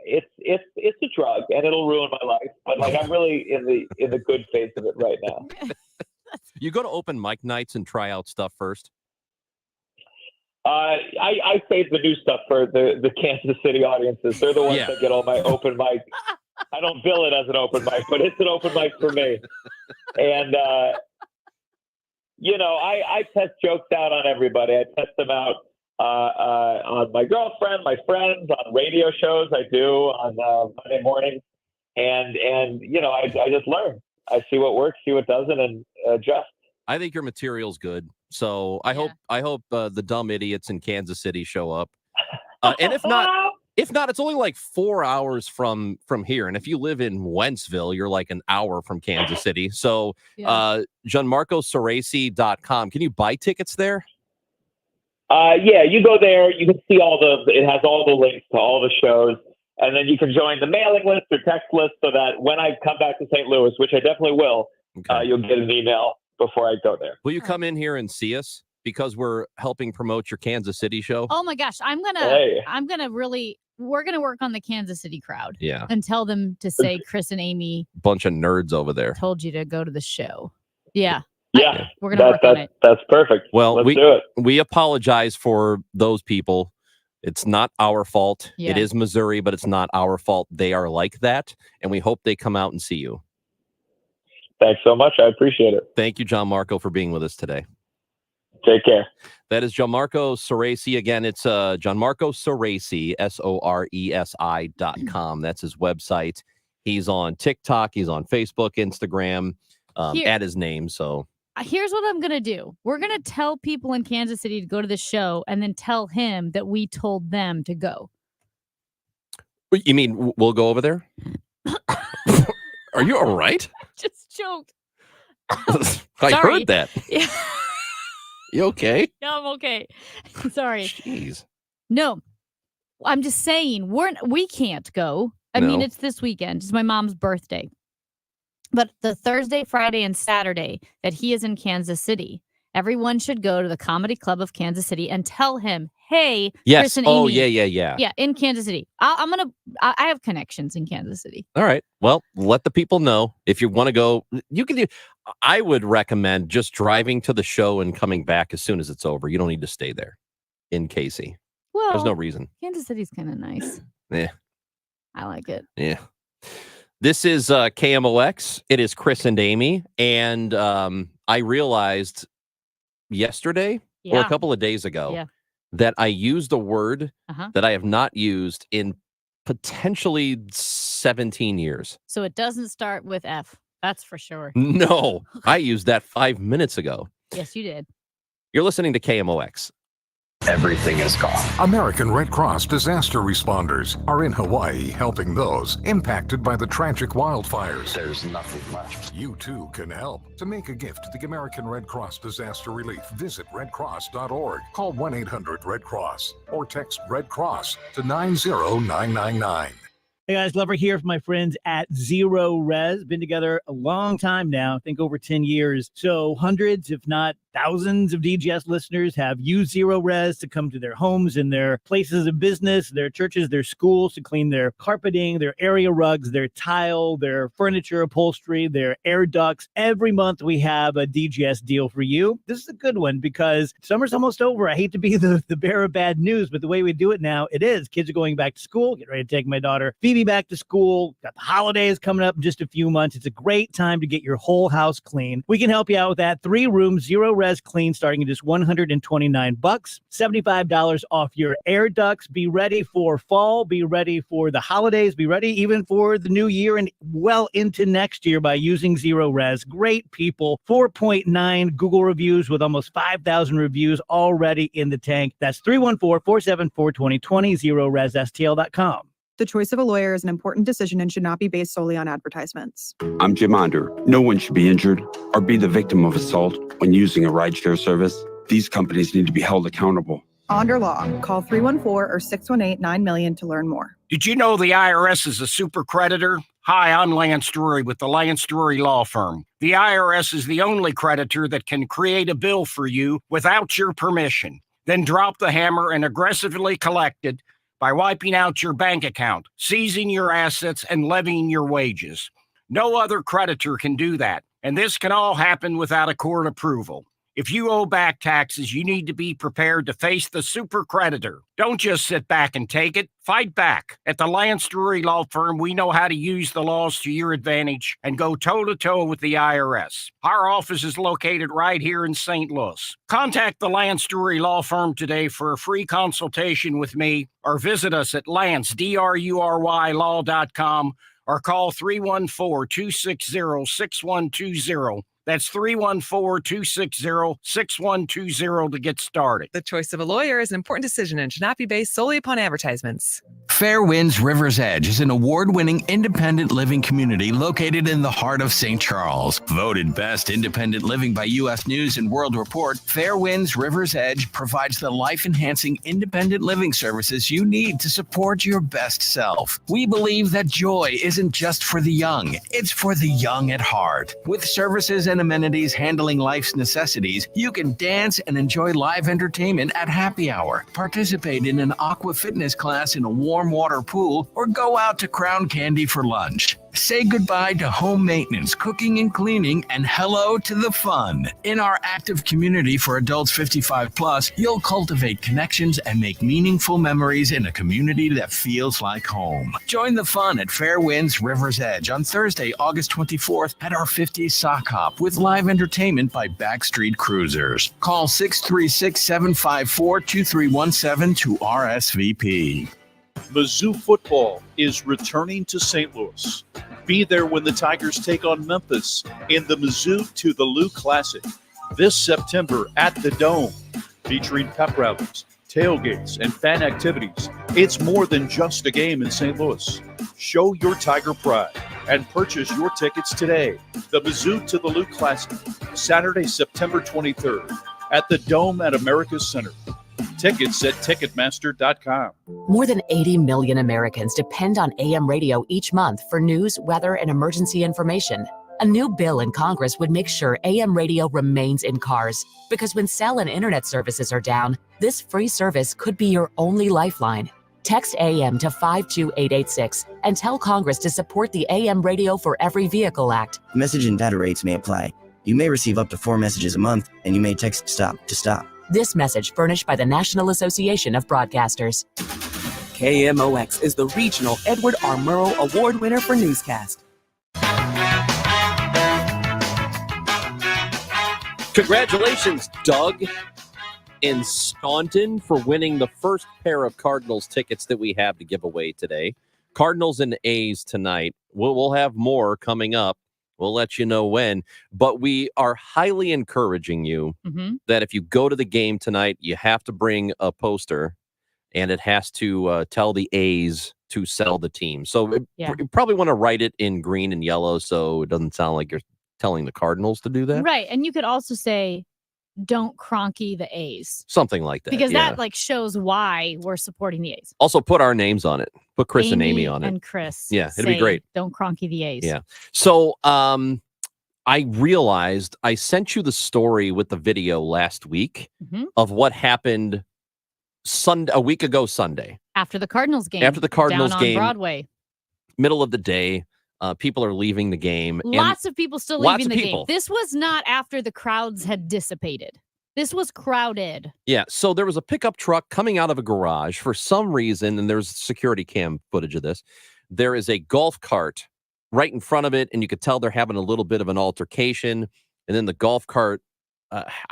it's a drug, and it'll ruin my life. But like, I'm really in the good phase of it right now. You go to open mic nights and try out stuff first? I save the new stuff for the Kansas City audiences. They're the ones that get all my open mic. I don't bill it as an open mic, but it's an open mic for me. And I test jokes out on everybody. I test them out on my girlfriend, my friends, on radio shows I do on Monday morning. And I just learn. I see what works, see what doesn't, and adjust. I think your material's good. So I hope the dumb idiots in Kansas City show up. And if not, it's only like 4 hours from here. And if you live in Wentzville, you're like an hour from Kansas City. So GianmarcoSoresi.com. Can you buy tickets there? Yeah, you go there. You can see it has all the links to all the shows. And then you can join the mailing list or text list so that when I come back to St. Louis, which I definitely will, you'll get an email before I go there. Will you come in here and see us? Because we're helping promote your Kansas City show. Oh my gosh, we're gonna work on the Kansas City crowd. Yeah. And tell them to say Chris and Amy Bunch of nerds over there. told you to go to the show. Yeah. Yeah. We're gonna work on it. That's perfect. Well, Let's do it. We apologize for those people. It's not our fault. Yeah. It is Missouri, but it's not our fault. They are like that, and we hope they come out and see you. Thanks so much. I appreciate it. Thank you, John Marco, for being with us today. Take care. That is Gianmarco Soresi. Again, it's Gianmarco Soresi, SORESI.com. That's his website. He's on TikTok. He's on Facebook, Instagram, at his name. So Here's what I'm gonna do. We're gonna tell people in Kansas City to go to the show, and then tell him that we told them to go. you mean we'll go over there? Are you all right? Just choked. I Sorry. heard that. Yeah. You okay? No, I'm okay. Sorry. Jeez. No, I'm just saying we can't go. I mean, No. it's this weekend. It's my mom's birthday. But the Thursday, Friday, and Saturday that he is in Kansas City, everyone should go to the Comedy Club of Kansas City and tell him, hey, Yes. Chris and Oh, Amy. yeah. Yeah, in Kansas City. I have connections in Kansas City. All right. Well, let the people know if you want to go. You can do. I would recommend just driving to the show and coming back as soon as it's over. You don't need to stay there in Casey. Well, There's no reason. Kansas City's kind of nice. Yeah. I like it. Yeah. This is KMOX. It is Chris and Amy. And I realized yesterday or Yeah. a couple of days ago Yeah. that I used a word Uh-huh. that I have not used in potentially 17 years. So it doesn't start with F. That's for sure. No, I used that 5 minutes ago. Yes, you did. You're listening to KMOX. Everything is gone. American Red Cross disaster responders are in Hawaii helping those impacted by the tragic wildfires. There's nothing left. You too can help. To make a gift to the American Red Cross Disaster Relief, visit redcross.org. Call 1-800-RED-CROSS or text Red Cross to 90999. Hey guys, Glover here from my friends at Zero Res. Been together a long time now, I think over 10 years. So hundreds, if not thousands of DGS listeners have used Zero Res to come to their homes and their places of business, their churches, their schools to clean their carpeting, their area rugs, their tile, their furniture upholstery, their air ducts. Every month we have a DGS deal for you. This is a good one because summer's almost over. I hate to be the bearer of bad news, but the way we do it now, it is. Kids are going back to school. Get ready to take my daughter Phoebe back to school. Got the holidays coming up in just a few months. It's a great time to get your whole house clean. We can help you out with that. 3-room Zero Res clean starting at just $129, $75 off your air ducts. Be ready for fall. Be ready for the holidays. Be ready even for the new year and well into next year by using Zero Res. Great people. 4.9 Google reviews with almost 5,000 reviews already in the tank. That's 314-474-2020, ZeroResSTL.com. The choice of a lawyer is an important decision and should not be based solely on advertisements. I'm Jim Onder. No one should be injured or be the victim of assault when using a rideshare service. These companies need to be held accountable. Onder Law. Call 314 or 618-900,000 to learn more. Did you know the IRS is a super creditor? Hi, I'm Lance Drury with the Lance Drury Law Firm. The IRS is the only creditor that can create a bill for you without your permission, then drop the hammer and aggressively collect it by wiping out your bank account, seizing your assets, and levying your wages. No other creditor can do that, and this can all happen without a court approval. If you owe back taxes, you need to be prepared to face the super creditor. Don't just sit back and take it. Fight back. At the Lance Drury Law Firm, we know how to use the laws to your advantage and go toe-to-toe with the IRS. Our office is located right here in St. Louis. Contact the Lance Drury Law Firm today for a free consultation with me or visit us at lancedrurylaw.com or call 314-260-6120. That's 314-260-6120 to get started. The choice of a lawyer is an important decision and should not be based solely upon advertisements. Fair Winds River's Edge is an award-winning independent living community located in the heart of St. Charles. Voted best independent living by U.S. News and World Report, Fair Winds River's Edge provides the life-enhancing independent living services you need to support your best self. We believe that joy isn't just for the young, it's for the young at heart. With services and amenities handling life's necessities, you can dance and enjoy live entertainment at happy hour, participate in an aqua fitness class in a warm water pool, or go out to Crown Candy for lunch. Say goodbye to home maintenance, cooking and cleaning, and hello to the fun. In our active community for adults 55 plus, you'll cultivate connections and make meaningful memories in a community that feels like home. Join the fun at Fair Winds River's Edge on Thursday, August 24th at our 50s Sock Hop with live entertainment by Backstreet Cruisers. Call 636-754-2317 to RSVP. Mizzou football is returning to St. Louis. Be there when the Tigers take on Memphis in the Mizzou to the Lou Classic this September at the Dome, featuring pep rallies, tailgates, and fan activities. It's more than just a game in St. Louis. Show your Tiger pride. and purchase your tickets today. The Mizzou to the Luke Classic, Saturday, September 23rd at the Dome at America's Center. Tickets at Ticketmaster.com. More than 80 million Americans depend on AM radio each month for news, weather, and emergency information. A new bill in Congress would make sure AM radio remains in cars, because when cell and internet services are down, this free service could be your only lifeline. Text AM to 52886 and tell Congress to support the AM Radio for Every Vehicle Act. Message and data rates may apply. You may receive up to 4 messages a month, and you may text STOP to stop. This message furnished by the National Association of Broadcasters. KMOX is the regional Edward R. Murrow Award winner for newscast. Congratulations, Doug in Staunton, for winning the first pair of Cardinals tickets that we have to give away today. Cardinals and A's tonight. We'll have more coming up. We'll let you know when. But we are highly encouraging you that if you go to the game tonight, you have to bring a poster, and it has to tell the A's to sell the team. So you probably want to write it in green and yellow so it doesn't sound like you're telling the Cardinals to do that. Right. And you could also say, don't Cronky the A's. Something like that. Because that like shows why we're supporting the A's. Also put our names on it. Put Chris and Amy on it. And Chris. Yeah, it'd be great. Don't Cronky the A's. Yeah. So I realized I sent you the story with the video last week of what happened a week ago Sunday. After the Cardinals game. After the Cardinals down game. on Broadway. Middle of the day. People are leaving the game. Lots of people still leaving the game. This was not after the crowds had dissipated. This was crowded. Yeah. So there was a pickup truck coming out of a garage for some reason, and there's security cam footage of this. There is a golf cart right in front of it, and you could tell they're having a little bit of an altercation. And then the golf cart,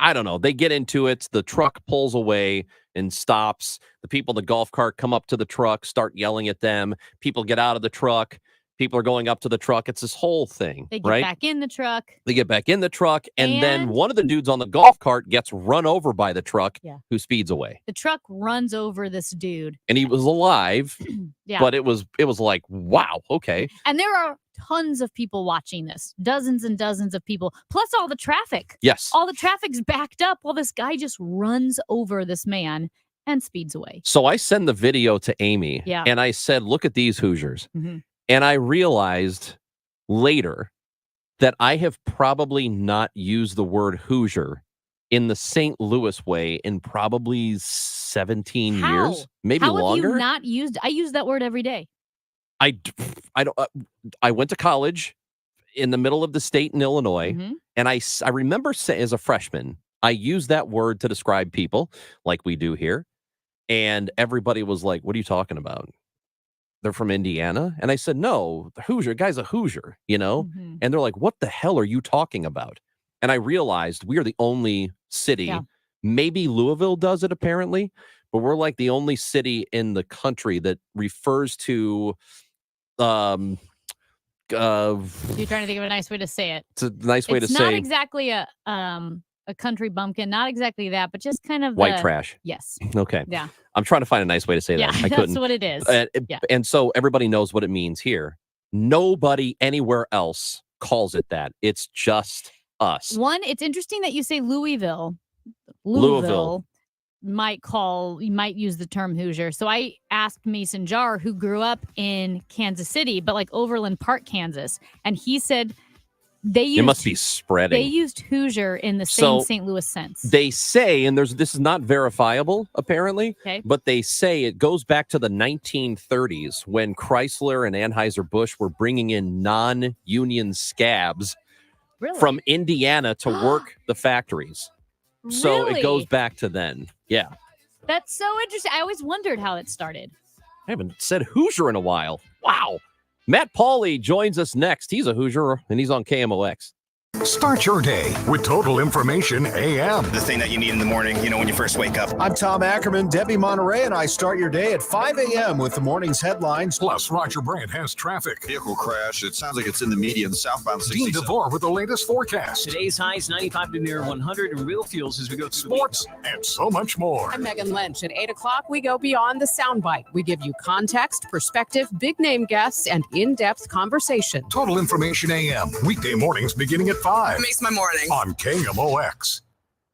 I don't know, they get into it. The truck pulls away and stops. The people in the golf cart come up to the truck, start yelling at them. People get out of the truck. People are going up to the truck. It's this whole thing, They get right? back in the truck. They get back in the truck, and then one of the dudes on the golf cart gets run over by the truck, who speeds away. The truck runs over this dude. And he was alive, Yeah. but it was like, wow, okay. And there are tons of people watching this. Dozens and dozens of people. Plus all the traffic. Yes. All the traffic's backed up while this guy just runs over this man and speeds away. So I send the video to Amy, Yeah. and I said, look at these Hoosiers. Mhm. And I realized later that I have probably not used the word Hoosier in the St. Louis way in probably 17 years, maybe How longer. have you not used? I use that word every day. I went to college in the middle of the state in Illinois, and I remember as a freshman, I used that word to describe people like we do here, and everybody was like, "What are you talking about? They're from Indiana?" And I said, "No, the Hoosier guy's a Hoosier, you know." And they're like, "What the hell are you talking about?" And I realized we are the only city. Maybe Louisville does it apparently, but we're like the only city in the country that refers to You're trying to think of a nice way to say it. it's a nice way to It's not say exactly a country bumpkin, not exactly that, but just kind of white trash. Yes. Okay. Yeah. I'm trying to find a nice way to say Yeah, that. I that's couldn't. what it is. Yeah. And so everybody knows what it means here. Nobody anywhere else calls it that. It's just us. One, it's interesting that you say Louisville. Louisville. You might use the term Hoosier. So I asked Mason Jar, who grew up in Kansas City, but like Overland Park, Kansas, and he said they used It must be spreading. They used Hoosier in the So, same St. Louis sense. They say, and this is not verifiable apparently, Okay. but they say it goes back to the 1930s when Chrysler and Anheuser-Busch were bringing in non-union scabs Really? from Indiana to work the factories. So it goes Really? back to then. Yeah. That's so interesting. I always wondered how it started. I haven't said Hoosier in a while. Wow. Matt Pauley joins us next. He's a Hoosier, and he's on KMOX. Start your day with Total Information AM. The thing that you need in the morning, when you first wake up. I'm Tom Ackerman, Debbie Monterey, and I start your day at 5 a.m. with the morning's headlines. Plus, Roger Brandt has traffic. Vehicle crash. It sounds like it's in the median southbound 67. Dean DeVore with the latest forecast. Today's highs 95 to near 100 in real fuels as we go through sports and so much more. I'm Megan Lynch. At 8 o'clock, we go beyond the soundbite. We give you context, perspective, big name guests, and in-depth conversation. Total Information AM. Weekday mornings beginning at 5. Makes my morning. On KMOX.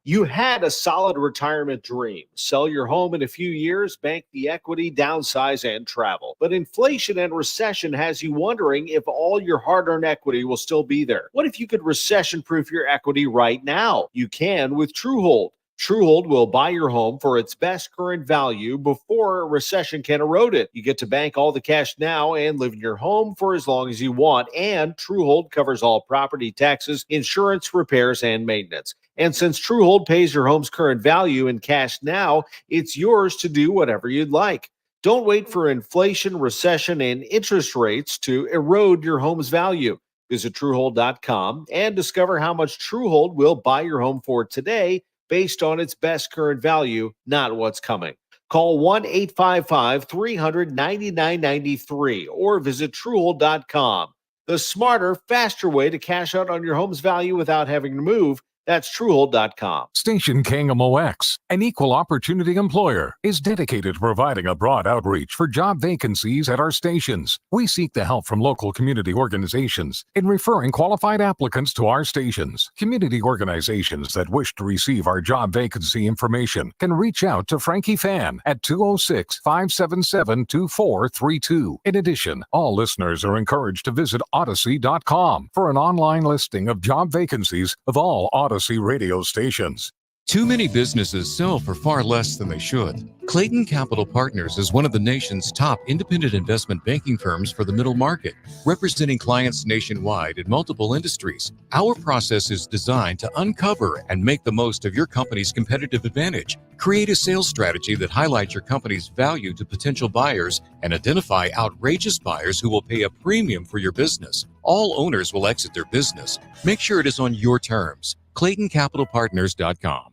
You had a solid retirement dream. Sell your home in a few years, bank the equity, downsize, and travel. But inflation and recession has you wondering if all your hard-earned equity will still be there. What if you could recession-proof your equity right now? You can with Truehold. Truehold will buy your home for its best current value before a recession can erode it. You get to bank all the cash now and live in your home for as long as you want. And Truehold covers all property taxes, insurance, repairs, and maintenance. And since Truehold pays your home's current value in cash now, it's yours to do whatever you'd like. Don't wait for inflation, recession, and interest rates to erode your home's value. Visit Truehold.com and discover how much Truehold will buy your home for today, based on its best current value, not what's coming. Call 1-855-300-9993 or visit Truehold.com. The smarter, faster way to cash out on your home's value without having to move. That's Truehold.com. Station KMOX, an equal opportunity employer, is dedicated to providing a broad outreach for job vacancies at our stations. We seek the help from local community organizations in referring qualified applicants to our stations. Community organizations that wish to receive our job vacancy information can reach out to Frankie Fan at 206-577-2432. In addition, all listeners are encouraged to visit Odyssey.com for an online listing of job vacancies of all Odyssey radio stations. Too many businesses sell for far less than they should. Clayton Capital Partners is one of the nation's top independent investment banking firms for the middle market, representing clients nationwide in multiple industries. Our process is designed to uncover and make the most of your company's competitive advantage. Create a sales strategy that highlights your company's value to potential buyers and identify outrageous buyers who will pay a premium for your business. All owners will exit their business. Make sure it is on your terms. ClaytonCapitalPartners.com.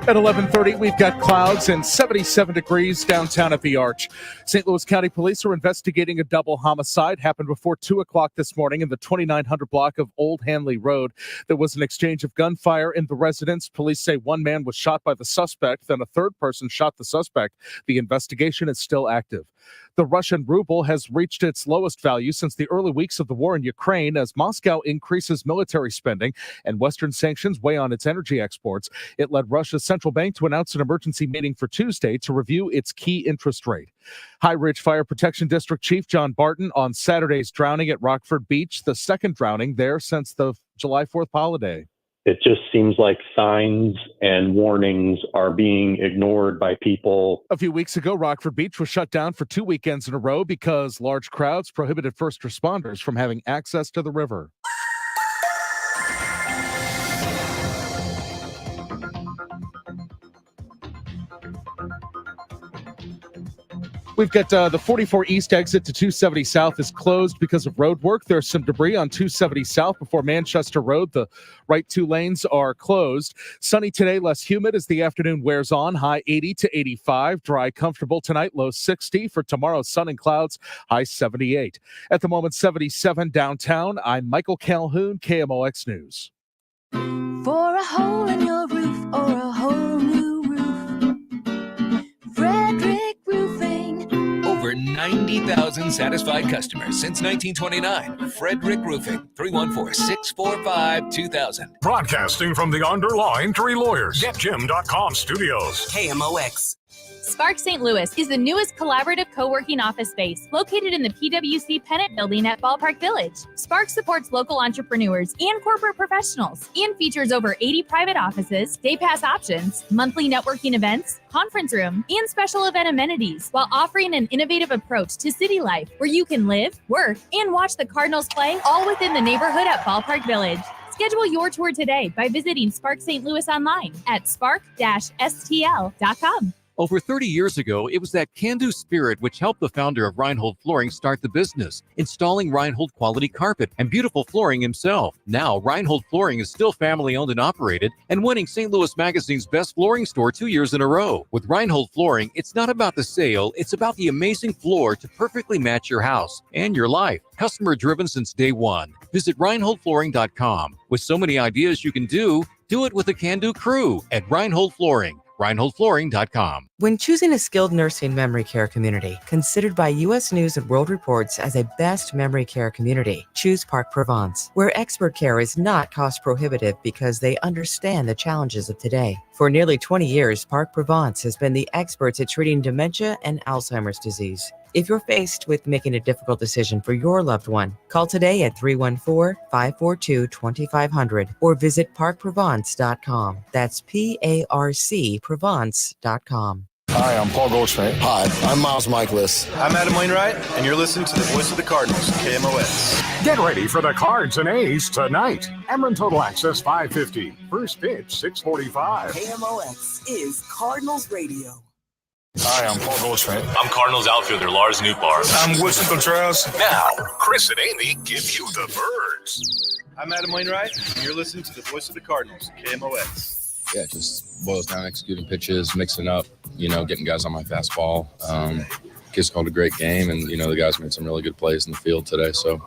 At 11:30, we've got clouds and 77 degrees downtown at the Arch. St. Louis County Police are investigating a double homicide. Happened before 2 o'clock this morning in the 2900 block of Old Hanley Road. There was an exchange of gunfire in the residence. Police say one man was shot by the suspect, then a third person shot the suspect. The investigation is still active. The Russian ruble has reached its lowest value since the early weeks of the war in Ukraine as Moscow increases military spending and Western sanctions weigh on its energy exports. It led Russia's central bank to announce an emergency meeting for Tuesday to review its key interest rate. High Ridge Fire Protection District Chief John Barton on Saturday's drowning at Rockford Beach, the second drowning there since the July 4th holiday. It just seems like signs and warnings are being ignored by people. A few weeks ago, Rockford Beach was shut down for 2 weekends in a row because large crowds prohibited first responders from having access to the river. We've got the 44 East exit to 270 South is closed because of road work. There's some debris on 270 South before Manchester Road. The right two lanes are closed. Sunny today, less humid as the afternoon wears on. High 80 to 85. Dry, comfortable tonight. Low 60. For tomorrow, sun and clouds. High 78. At the moment, 77 downtown. I'm Michael Calhoun, KMOX News. For a hole in your roof or a whole new roof, Frederick Roofing. Over 90,000 satisfied customers since 1929. Frederick Roofing, 314-645-2000. Broadcasting from the Underline Tree Lawyers. GetJim.com studios. KMOX. Spark St. Louis is the newest collaborative co-working office space located in the PwC Pennant Building at Ballpark Village. Spark supports local entrepreneurs and corporate professionals and features over 80 private offices, day pass options, monthly networking events, conference room, and special event amenities while offering an innovative approach to city life where you can live, work, and watch the Cardinals play all within the neighborhood at Ballpark Village. Schedule your tour today by visiting Spark St. Louis online at spark-stl.com. Over 30 years ago, it was that can-do spirit which helped the founder of Reinhold Flooring start the business, installing Reinhold quality carpet and beautiful flooring himself. Now, Reinhold Flooring is still family-owned and operated and winning St. Louis Magazine's best flooring store 2 years in a row. With Reinhold Flooring, it's not about the sale, it's about the amazing floor to perfectly match your house and your life. Customer-driven since day one. Visit ReinholdFlooring.com. With so many ideas you can do it with a can-do crew at Reinhold Flooring. ReinholdFlooring.com. When choosing a skilled nursing memory care community, considered by U.S. News and World Reports as a best memory care community, choose Park Provence, where expert care is not cost prohibitive because they understand the challenges of today. For nearly 20 years, Park Provence has been the experts at treating dementia and Alzheimer's disease. If you're faced with making a difficult decision for your loved one, call today at 314-542-2500 or visit parkprovence.com. That's P-A-R-C Provence.com. Hi, I'm Paul Goldschmidt. Hi, I'm Miles Michaelis. I'm Adam Wainwright, and you're listening to the voice of the Cardinals, KMOX. Get ready for the Cards and A's tonight. Emron Total Access 550. First pitch 6:45. KMOX is Cardinals Radio. Hi, I'm Paul Goldschmidt. I'm Cardinals outfielder Lars Nootbaar. I'm Woodson Contreras. Now, Chris and Amy give you the birds. I'm Adam Wainwright, and you're listening to the voice of the Cardinals, KMOX. Yeah, it just boils down to executing pitches, mixing up, getting guys on my fastball. Kids called a great game, and, the guys made some really good plays in the field today. So,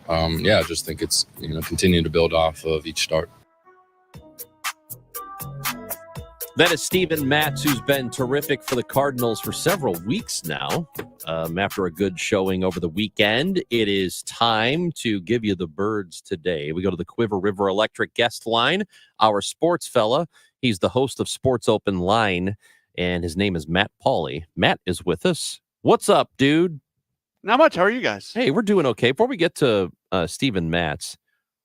I just think it's, continuing to build off of each start. That is Steven Matz, who's been terrific for the Cardinals for several weeks now. After a good showing over the weekend, it is time to give you the birds today. We go to the Quiver River Electric guest line. Our sports fella, he's the host of Sports Open Line, and his name is Matt Pauley. Matt is with us. What's up, dude? Not much. How are you guys? Hey, we're doing okay. Before we get to Steven Matz,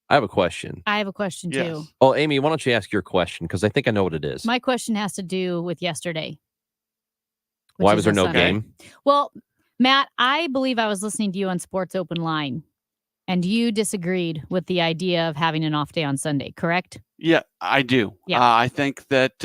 I have a question. I have a question too. Oh, Amy, why don't you ask your question? Because I think I know what it is. My question has to do with yesterday. Why was there no game? Well, Matt, I believe I was listening to you on Sports Open Line, and you disagreed with the idea of having an off day on Sunday, correct? Yeah, I do. Yeah. I think that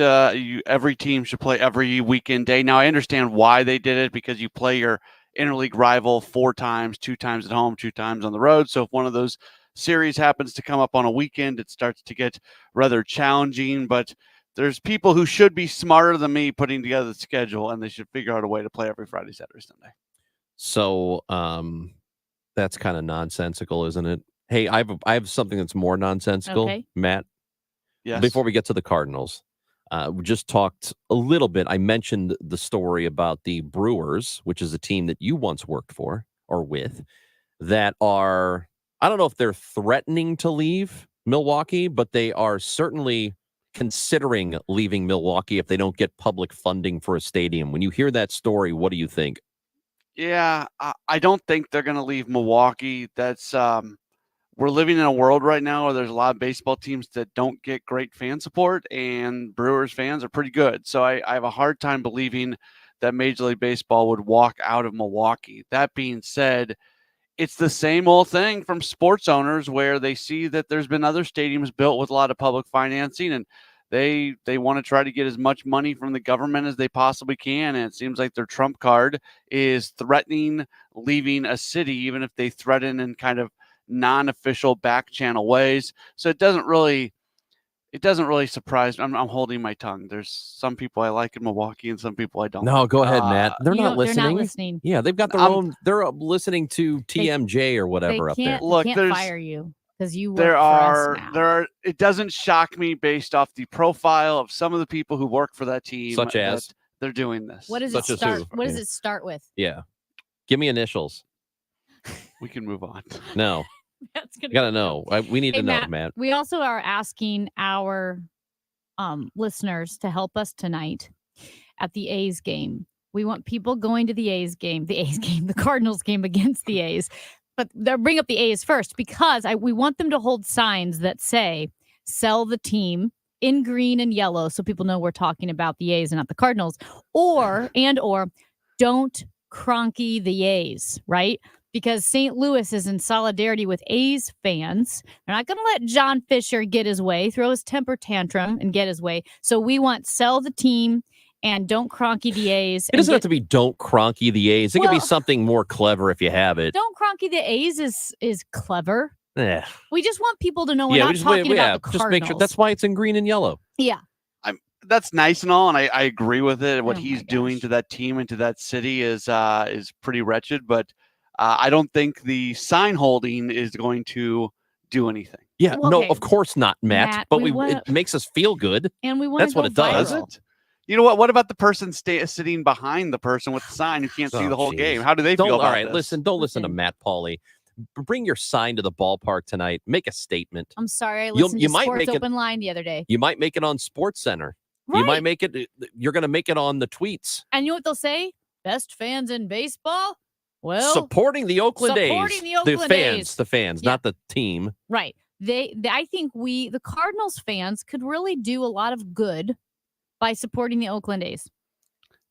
every team should play every weekend day. Now, I understand why they did it, because you play your interleague rival 4 times, 2 times at home, 2 times on the road. So if one of those series happens to come up on a weekend, it starts to get rather challenging. But there's people who should be smarter than me putting together the schedule, and they should figure out a way to play every Friday, Saturday, Sunday. So that's kind of nonsensical, isn't it? Hey, I have something that's more nonsensical, Okay. Matt. Yes. Before we get to the Cardinals, we just talked a little bit. I mentioned the story about the Brewers, which is a team that you once worked for or with, that are, I don't know if they're threatening to leave Milwaukee, but they are certainly considering leaving Milwaukee if they don't get public funding for a stadium. When you hear that story, what do you think? Yeah, I don't think they're going to leave Milwaukee. That's we're living in a world right now where there's a lot of baseball teams that don't get great fan support, and Brewers fans are pretty good. So I have a hard time believing that Major League Baseball would walk out of Milwaukee. That being said, it's the same old thing from sports owners where they see that there's been other stadiums built with a lot of public financing, and they want to try to get as much money from the government as they possibly can. And it seems like their trump card is threatening leaving a city, even if they threaten in kind of non-official back channel ways. So it doesn't really surprise me. I'm holding my tongue. There's some people I like in Milwaukee and some people I don't. No, go ahead, Matt. They're not listening. They're not listening. Yeah, they've got their own. They're listening to TMJ or whatever up there. They can't fire you because you work for us now. It doesn't shock me based off the profile of some of the people who work for that team. Such as? that they're doing this. What does it start? What does it start with? Yeah, give me initials. We can move on. No. That's gonna You gotta know. We need to know, Matt, Matt. We also are asking our listeners to help us tonight at the A's game. We want people going to the A's game, the Cardinals game against the A's. But they'll bring up the A's first because we want them to hold signs that say, sell the team in green and yellow so people know we're talking about the A's and not the Cardinals, or don't Kroenke the A's, right? Because St. Louis is in solidarity with A's fans. They're not going to let John Fisher get his way, throw his temper tantrum and get his way. So we want sell the team and don't Cronky the A's. It doesn't have to be don't Cronky the A's. It could be Well- something more clever if you have it. Don't Cronky the A's is clever. Eh. We just want people to know we're Yeah, not we just, talking yeah, about the just Cardinals. make sure. That's why it's in green and yellow. Yeah. That's nice and all, and I agree with it. What Oh he's doing to that team and to that city is pretty wretched. But I don't think the sign holding is going to do anything. Yeah, Well, no, okay. of course not, Matt. But we wanna- it makes us feel good. And we want That's what it does. You know what? What about the person sitting behind the person with the sign who can't see Oh, the whole geez. game? How do they Don't, feel about all right, this? listen, don't listen to Matt Pauley. Bring your sign to the ballpark tonight. Make a statement. I'm sorry, I You'll- listened you to might Sports make it- Open Line the other day. You might make it on Sports Center. You might make it. You're going to make it on the tweets. And you know what they'll say? Best fans in baseball? Well, Supporting the Oakland A's. supporting the Oakland A's. The fans, Yeah. not the team. Right. I think the Cardinals fans could really do a lot of good by supporting the Oakland A's.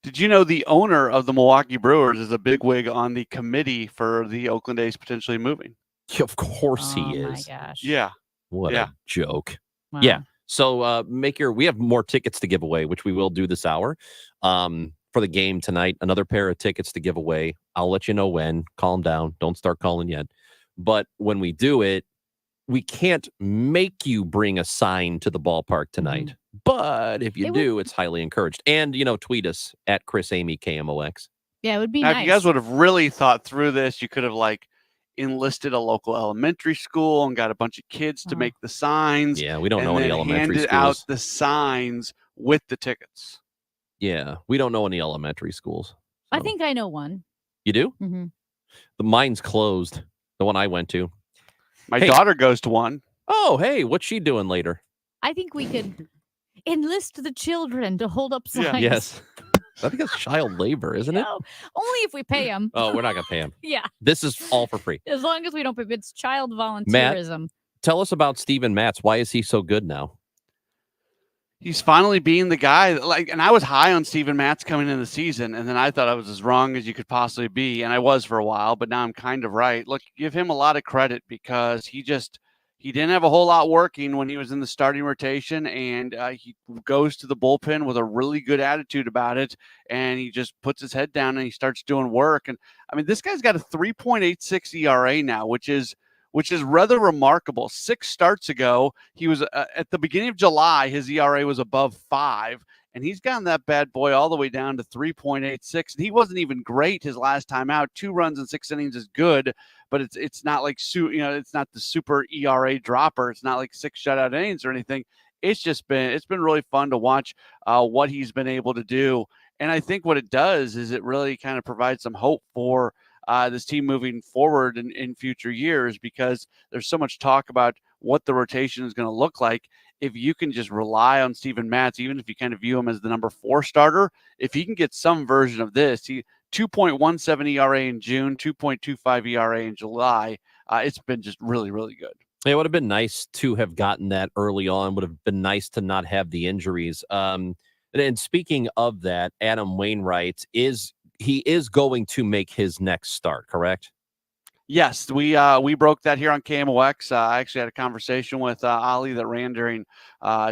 Did you know the owner of the Milwaukee Brewers is a bigwig on the committee for the Oakland A's potentially moving? Of course he Oh is. my gosh. Yeah. What Yeah. a joke. Wow. Yeah. So we have more tickets to give away, which we will do this hour. For the game tonight, another pair of tickets to give away. I'll let you know when. Calm down. Don't start calling yet. But when we do it, we can't make you bring a sign to the ballpark tonight. But if you do, it's highly encouraged. And, tweet us at Chris Amy KMOX. Yeah, it would be Now, nice. if you guys would have really thought through this, you could have enlisted a local elementary school and got a bunch of kids to make the signs. Yeah, we don't and know any then elementary handed out schools. the signs with the tickets. Yeah, we don't know any elementary schools. I think I know one. You do? Mm-hmm. The mine's closed. The one I went to. My Hey. daughter goes to one. Oh, hey, what's she doing later? I think we could enlist the children to hold up signs. Yes. I think it's child labor, isn't it? No, only if we pay them. Oh, we're not going to pay him. Yeah, This is all for free. as long as we don't pay. It's child volunteerism. Tell us about Steven Matz. Why is he so good now? He's finally being the guy. And I was high on Steven Matz coming into the season, and then I thought I was as wrong as you could possibly be, and I was for a while. But now I'm kind of right. Look, give him a lot of credit because he didn't have a whole lot working when he was in the starting rotation, and he goes to the bullpen with a really good attitude about it, and he just puts his head down and he starts doing work. And I mean, this guy's got a 3.86 ERA now, which is rather remarkable. 6 starts ago, he was at the beginning of July, his ERA was above 5, and he's gotten that bad boy all the way down to 3.86. And he wasn't even great his last time out. 2 runs in 6 innings is good, but it's not like it's not the super ERA dropper. It's not like 6 shutout innings or anything. It's been really fun to watch what he's been able to do. And I think what it does is it really kind of provides some hope for this team moving forward in future years, because there's so much talk about what the rotation is going to look like. If you can just rely on Steven Matz, even if you kind of view him as the number 4 starter, if he can get some version of this, 2.17 ERA in June, 2.25 ERA in July, it's been just really, really good. It would have been nice to have gotten that early on. Would have been nice to not have the injuries. And speaking of that, Adam Wainwright is going to make his next start, correct? Yes, we broke that here on KMOX. I actually had a conversation with Ali that ran during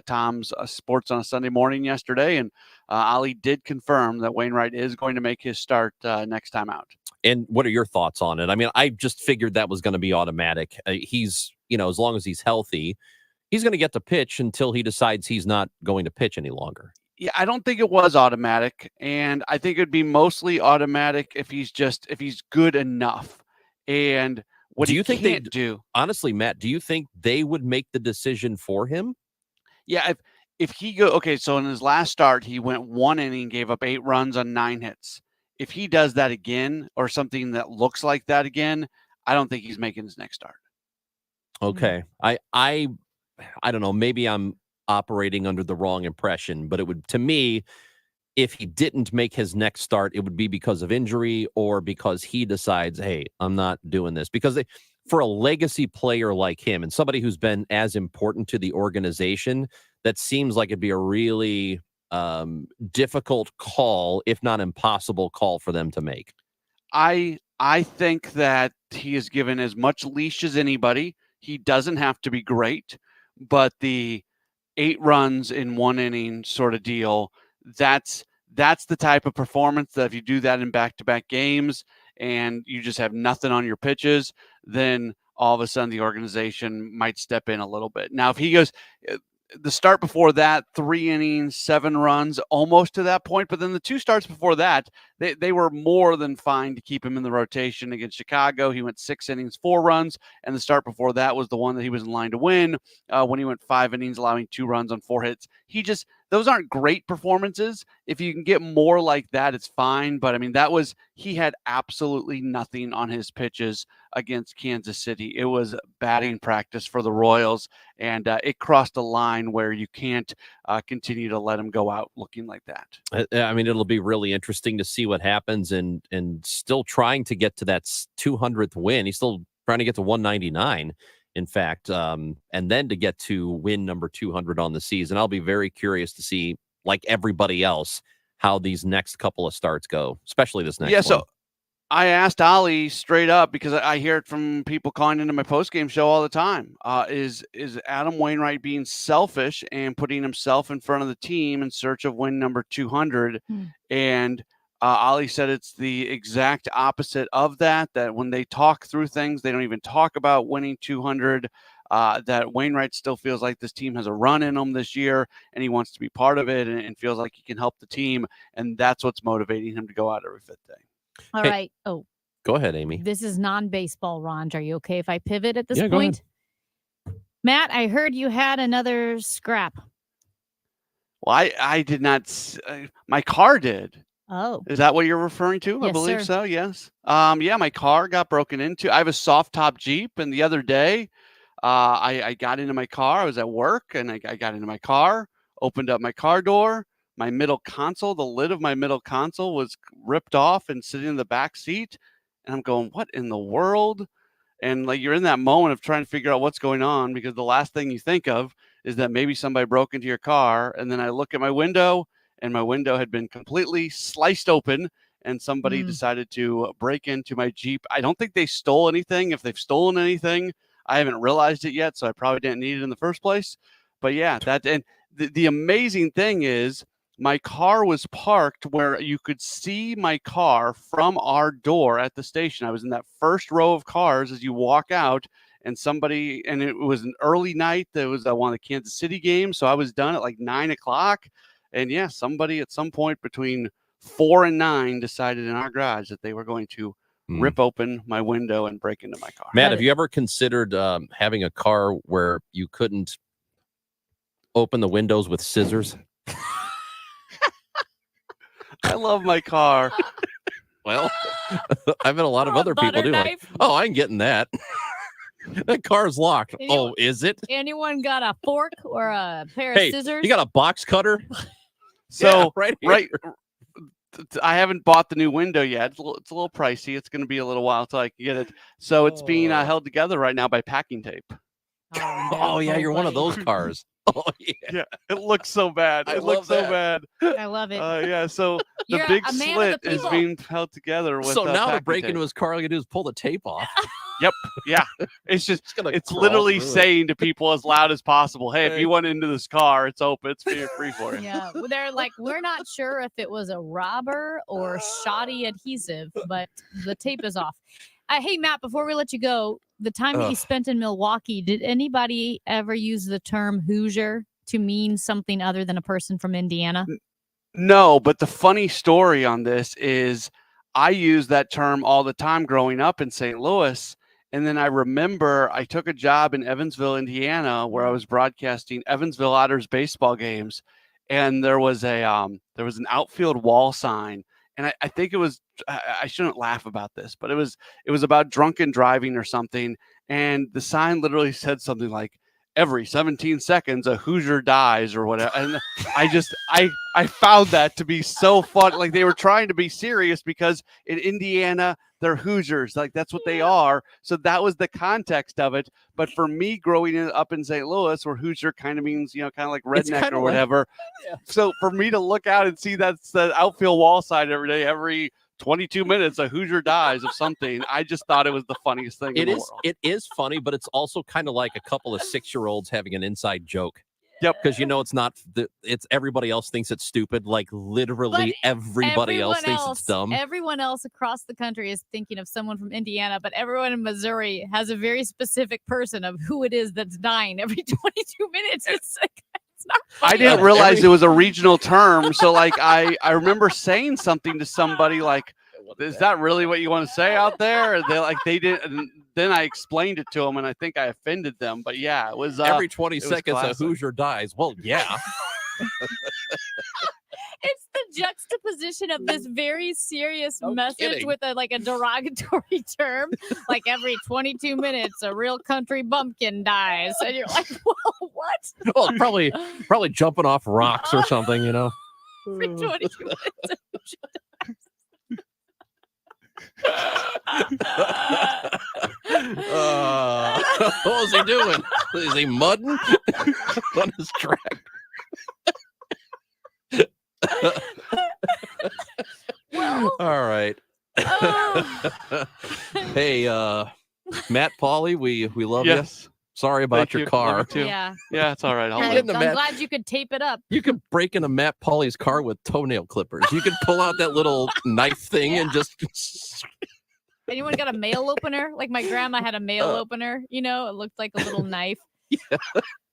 Tom's Sports on a Sunday morning yesterday, and Ali did confirm that Wainwright is going to make his start next time out. And what are your thoughts on it? I mean, I just figured that was going to be automatic. He's, as long as he's healthy, he's going to get to pitch until he decides he's not going to pitch any longer. Yeah, I don't think it was automatic, and I think it'd be mostly automatic if he's good enough. And what do you think they do? Honestly, Matt, do you think they would make the decision for him? Yeah, if he so in his last start, he went 1 inning, gave up 8 runs on 9 hits. If he does that again, or something that looks like that again, I don't think he's making his next start. Okay. I don't know. Maybe I'm operating under the wrong impression, but it would, to me, if he didn't make his next start, it would be because of injury or because he decides, hey, I'm not doing this. Because for a legacy player like him and somebody who's been as important to the organization, that seems like it'd be a really difficult call, if not impossible call for them to make. I think that he is given as much leash as anybody. He doesn't have to be great, but the 8 runs in 1 inning sort of deal, that's that's the type of performance that if you do that in back-to-back games and you just have nothing on your pitches, then all of a sudden the organization might step in a little bit. Now, if he goes the start before that, 3 innings, 7 runs, almost to that point. But then the 2 starts before that, they were more than fine to keep him in the rotation. Against Chicago, he went 6 innings, 4 runs. And the start before that was the one that he was in line to win when he went 5 innings, allowing 2 runs on 4 hits. Those aren't great performances. If you can get more like that, it's fine. But I mean, he had absolutely nothing on his pitches against Kansas City. It was batting practice for the Royals, and it crossed a line where you can't continue to let him go out looking like that. I mean, it'll be really interesting to see what happens, and still trying to get to that 200th win. He's still trying to get to 199. In fact, and then to get to win number 200 on the season. I'll be very curious to see, like everybody else, how these next couple of starts go, especially this next one. So I asked Ali straight up, because I hear it from people calling into my postgame show all the time. Is Adam Wainwright being selfish and putting himself in front of the team in search of win number 200? And Ali said it's the exact opposite of that when they talk through things, they don't even talk about winning 200, that Wainwright still feels like this team has a run in them this year, and he wants to be part of it and feels like he can help the team. And that's what's motivating him to go out every 5th day. All right. Oh, go ahead, Amy. this is non-baseball, Ron. Are you okay if I pivot at this Yeah, go point? Matt, I heard you had another scrap. Well, I did not. My car did. Oh. Is that what you're referring to? I Yes, believe sir. so. Yes. Yeah, my car got broken into. I have a soft top Jeep, and the other day, I got into my car. I was at work, and I got into my car, opened up my car door. My middle console, the lid of my middle console was ripped off and sitting in the back seat. And I'm going, what in the world? And like, you're in that moment of trying to figure out what's going on, because the last thing you think of is that maybe somebody broke into your car. And then I look at my window, and my window had been completely sliced open, and somebody decided to break into my Jeep. I don't think they stole anything. If they've stolen anything, I haven't realized it yet, so I probably didn't need it in the first place. But yeah, the amazing thing is, my car was parked where you could see my car from our door at the station. I was in that first row of cars as you walk out, and it was an early night. There was one of the Kansas City games, so I was done at like 9 o'clock. And yeah, somebody at some point between 4 and 9 decided in our garage that they were going to rip open my window and break into my car. Matt, have you ever considered having a car where you couldn't open the windows with scissors? I love my car. Well, I've had a lot of other people do it. knife. Oh, I'm getting that. That car's locked. Anyone- Oh, is it? Anyone got a fork or a pair Hey, of scissors? you got a box cutter? So Yeah, right here. I haven't bought the new window yet. It's a little pricey. It's going to be a little while until I can get it. So it's being held together right now by packing tape. Oh, yeah, you're one of those cars. Oh, yeah. Yeah, it looks so bad. I It looks love so bad. I love it. Yeah, so the You're big a man of slit the is people. being held together with. So now to packing break tape. into his car, all you do is pull the tape off. Yep. Yeah. It's gonna it's crawl literally through it. saying to people as loud as possible, hey, if Hey. you went into this car, it's open. It's free for you. Yeah, well, they're like, we're not sure if it was a robber or shoddy adhesive, but the tape is off. Hey, Matt, before we let you go, the time that you Ugh. spent in Milwaukee, did anybody ever use the term Hoosier to mean something other than a person from Indiana? No, but the funny story on this is I use that term all the time growing up in St. Louis. And then I remember I took a job in Evansville, Indiana, where I was broadcasting Evansville Otters baseball games. And there was an outfield wall sign. And I think it was, I shouldn't laugh about this, but it was about drunken driving or something. And the sign literally said something like, every 17 seconds a Hoosier dies or whatever. And I found that to be so fun. Like, they were trying to be serious because in Indiana, they're Hoosiers. Like, that's what they are. So that was the context of it. But for me growing up in St. Louis, where Hoosier kind of means, kind of like It's redneck kinda or like- whatever. So for me to look out and see that's the outfield wall sign every day, every 22 minutes, a Hoosier dies of something. I just thought it was the funniest thing in the world. It is funny, but it's also kind of like a couple of 6-year-olds having an inside joke. Yep. Because it's not. It's everybody else thinks it's stupid. Like literally everybody else thinks it's dumb. Everyone else across the country is thinking of someone from Indiana, but everyone in Missouri has a very specific person of who it is that's dying every 22 minutes. It's like, it's not funny. I didn't realize it was a regional term. So like I remember saying something to somebody like, is that really what you want to say out there? And they didn't. And then I explained it to them, and I think I offended them. But yeah, it was every 20 seconds a Hoosier dies. Well, yeah. It's the juxtaposition of this very serious message with a derogatory term. Like every 22 minutes, a real country bumpkin dies, and you're like, "Whoa, what?" Well, probably jumping off rocks or something, Every 22 minutes. What was he doing? Is he mudding on his track? All right. Hey, Matt Pauley, we love you. Sorry about your car. Yeah, it's all right. I'm glad you could tape it up. You could break into Matt Pauley's car with toenail clippers. You could pull out that little knife thing and just. Anyone got a mail opener? Like my grandma had a mail opener. It looked like a little knife. Yeah,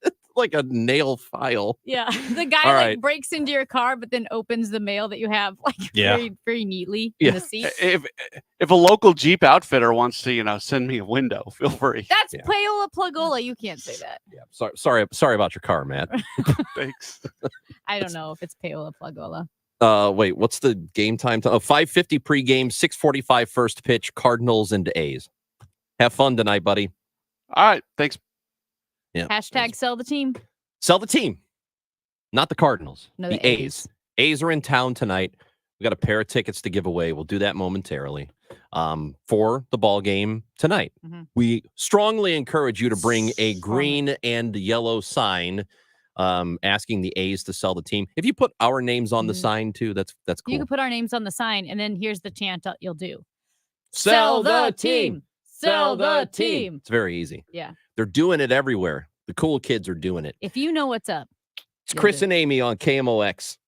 it's like a nail file. Yeah, the guy breaks into your car, but then opens the mail that you have very, very neatly in the seat. If a local Jeep outfitter wants to, send me a window, feel free. That's Paola Plugola. You can't say that. Yeah, sorry about your car, Matt. Thanks. I don't know if it's Paola Plugola. Wait, what's the game time? 5:50 pregame, 6:45 first pitch. Cardinals and A's. Have fun tonight, buddy. All right, thanks. Yeah. Hashtag sell the team. Sell the team, not the Cardinals. No, the A's. A's are in town tonight. We got a pair of tickets to give away. We'll do that momentarily. For the ball game tonight. Mm-hmm. We strongly encourage you to bring a green and yellow sign. Asking the A's to sell the team. If you put our names on the sign too, that's cool. You can put our names on the sign, and then here's the chant you'll do. Sell the team. Sell the team. It's very easy. Yeah. They're doing it everywhere. The cool kids are doing it. If you know what's up. It's Chris and Amy on KMOX.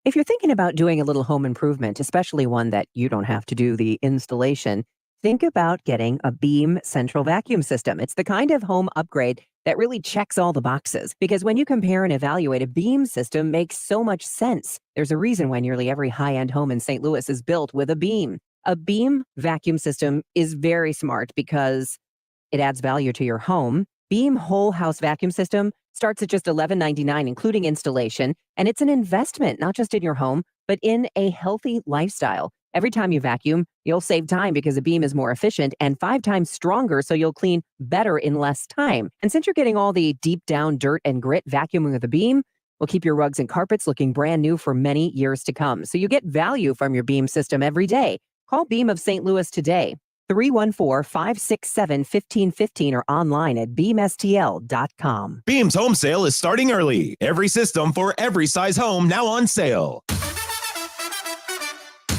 If you're thinking about doing a little home improvement, especially one that you don't have to do the installation, think about getting a Beam central vacuum system. It's the kind of home upgrade that really checks all the boxes, because when you compare and evaluate, a Beam system makes so much sense. There's a reason why nearly every high-end home in St. Louis is built with a Beam. A Beam vacuum system is very smart because it adds value to your home. Beam whole house vacuum system starts at just $11.99, including installation, and it's an investment, not just in your home, but in a healthy lifestyle. Every time you vacuum, you'll save time because a Beam is more efficient and 5 times stronger, so you'll clean better in less time. And since you're getting all the deep down dirt and grit, vacuuming with a Beam will keep your rugs and carpets looking brand new for many years to come. So you get value from your Beam system every day. Call Beam of St. Louis today, 314-567-1515, or online at beamstl.com. Beam's home sale is starting early. Every system for every size home now on sale.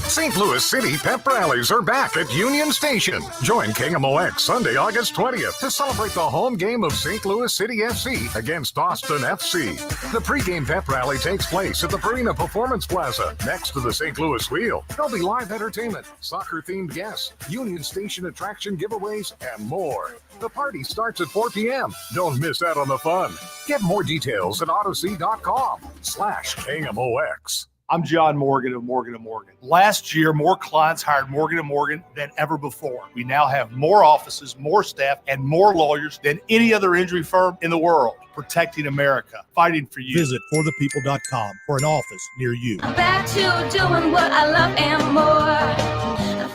St. Louis City Pep Rallies are back at Union Station. Join KMOX Sunday, August 20th to celebrate the home game of St. Louis City FC against Austin FC. The pregame pep rally takes place at the Farina Performance Plaza next to the St. Louis Wheel. There'll be live entertainment, soccer-themed guests, Union Station attraction giveaways, and more. The party starts at 4 p.m. Don't miss out on the fun. Get more details at odyssey.com/KMOX. I'm John Morgan of Morgan & Morgan. Last year, more clients hired Morgan & Morgan than ever before. We now have more offices, more staff, and more lawyers than any other injury firm in the world, protecting America, fighting for you. Visit forthepeople.com for an office near you. Back to doing what I love and more,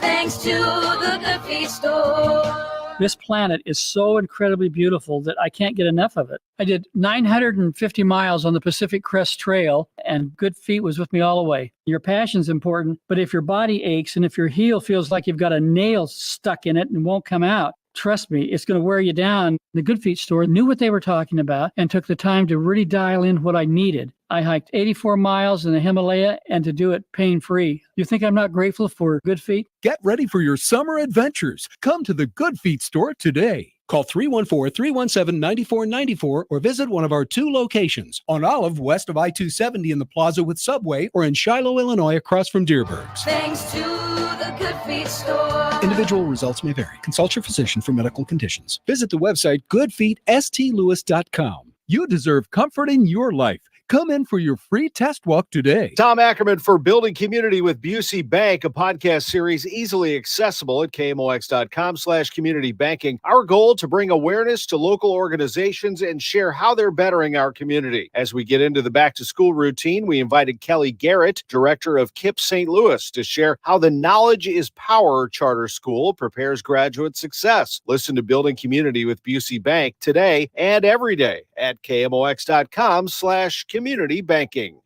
thanks to the Good Feet store. This planet is so incredibly beautiful that I can't get enough of it. I did 950 miles on the Pacific Crest Trail, and Good Feet was with me all the way. Your passion's important, but if your body aches and if your heel feels like you've got a nail stuck in it and won't come out, trust me, it's going to wear you down. The Good Feet store knew what they were talking about and took the time to really dial in what I needed. I hiked 84 miles in the Himalaya, and to do it pain-free. You think I'm not grateful for Good Feet? Get ready for your summer adventures. Come to the Good Feet store today. Call 314-317-9494 or visit one of our 2 locations on Olive west of I-270 in the plaza with Subway or in Shiloh, Illinois across from Deerbergs. Thanks to the Good Feet store. Individual results may vary. Consult your physician for medical conditions. Visit the website goodfeetstlewis.com. You deserve comfort in your life. Come in for your free test walk today. Tom Ackerman for Building Community with Busey Bank, a podcast series easily accessible at KMOX.com/community banking. Our goal to bring awareness to local organizations and share how they're bettering our community. As we get into the back to school routine, we invited Kelly Garrett, director of KIPP St. Louis, to share how the Knowledge is Power charter school prepares graduate success. Listen to Building Community with Busey Bank today and every day at KMOX.com/community banking.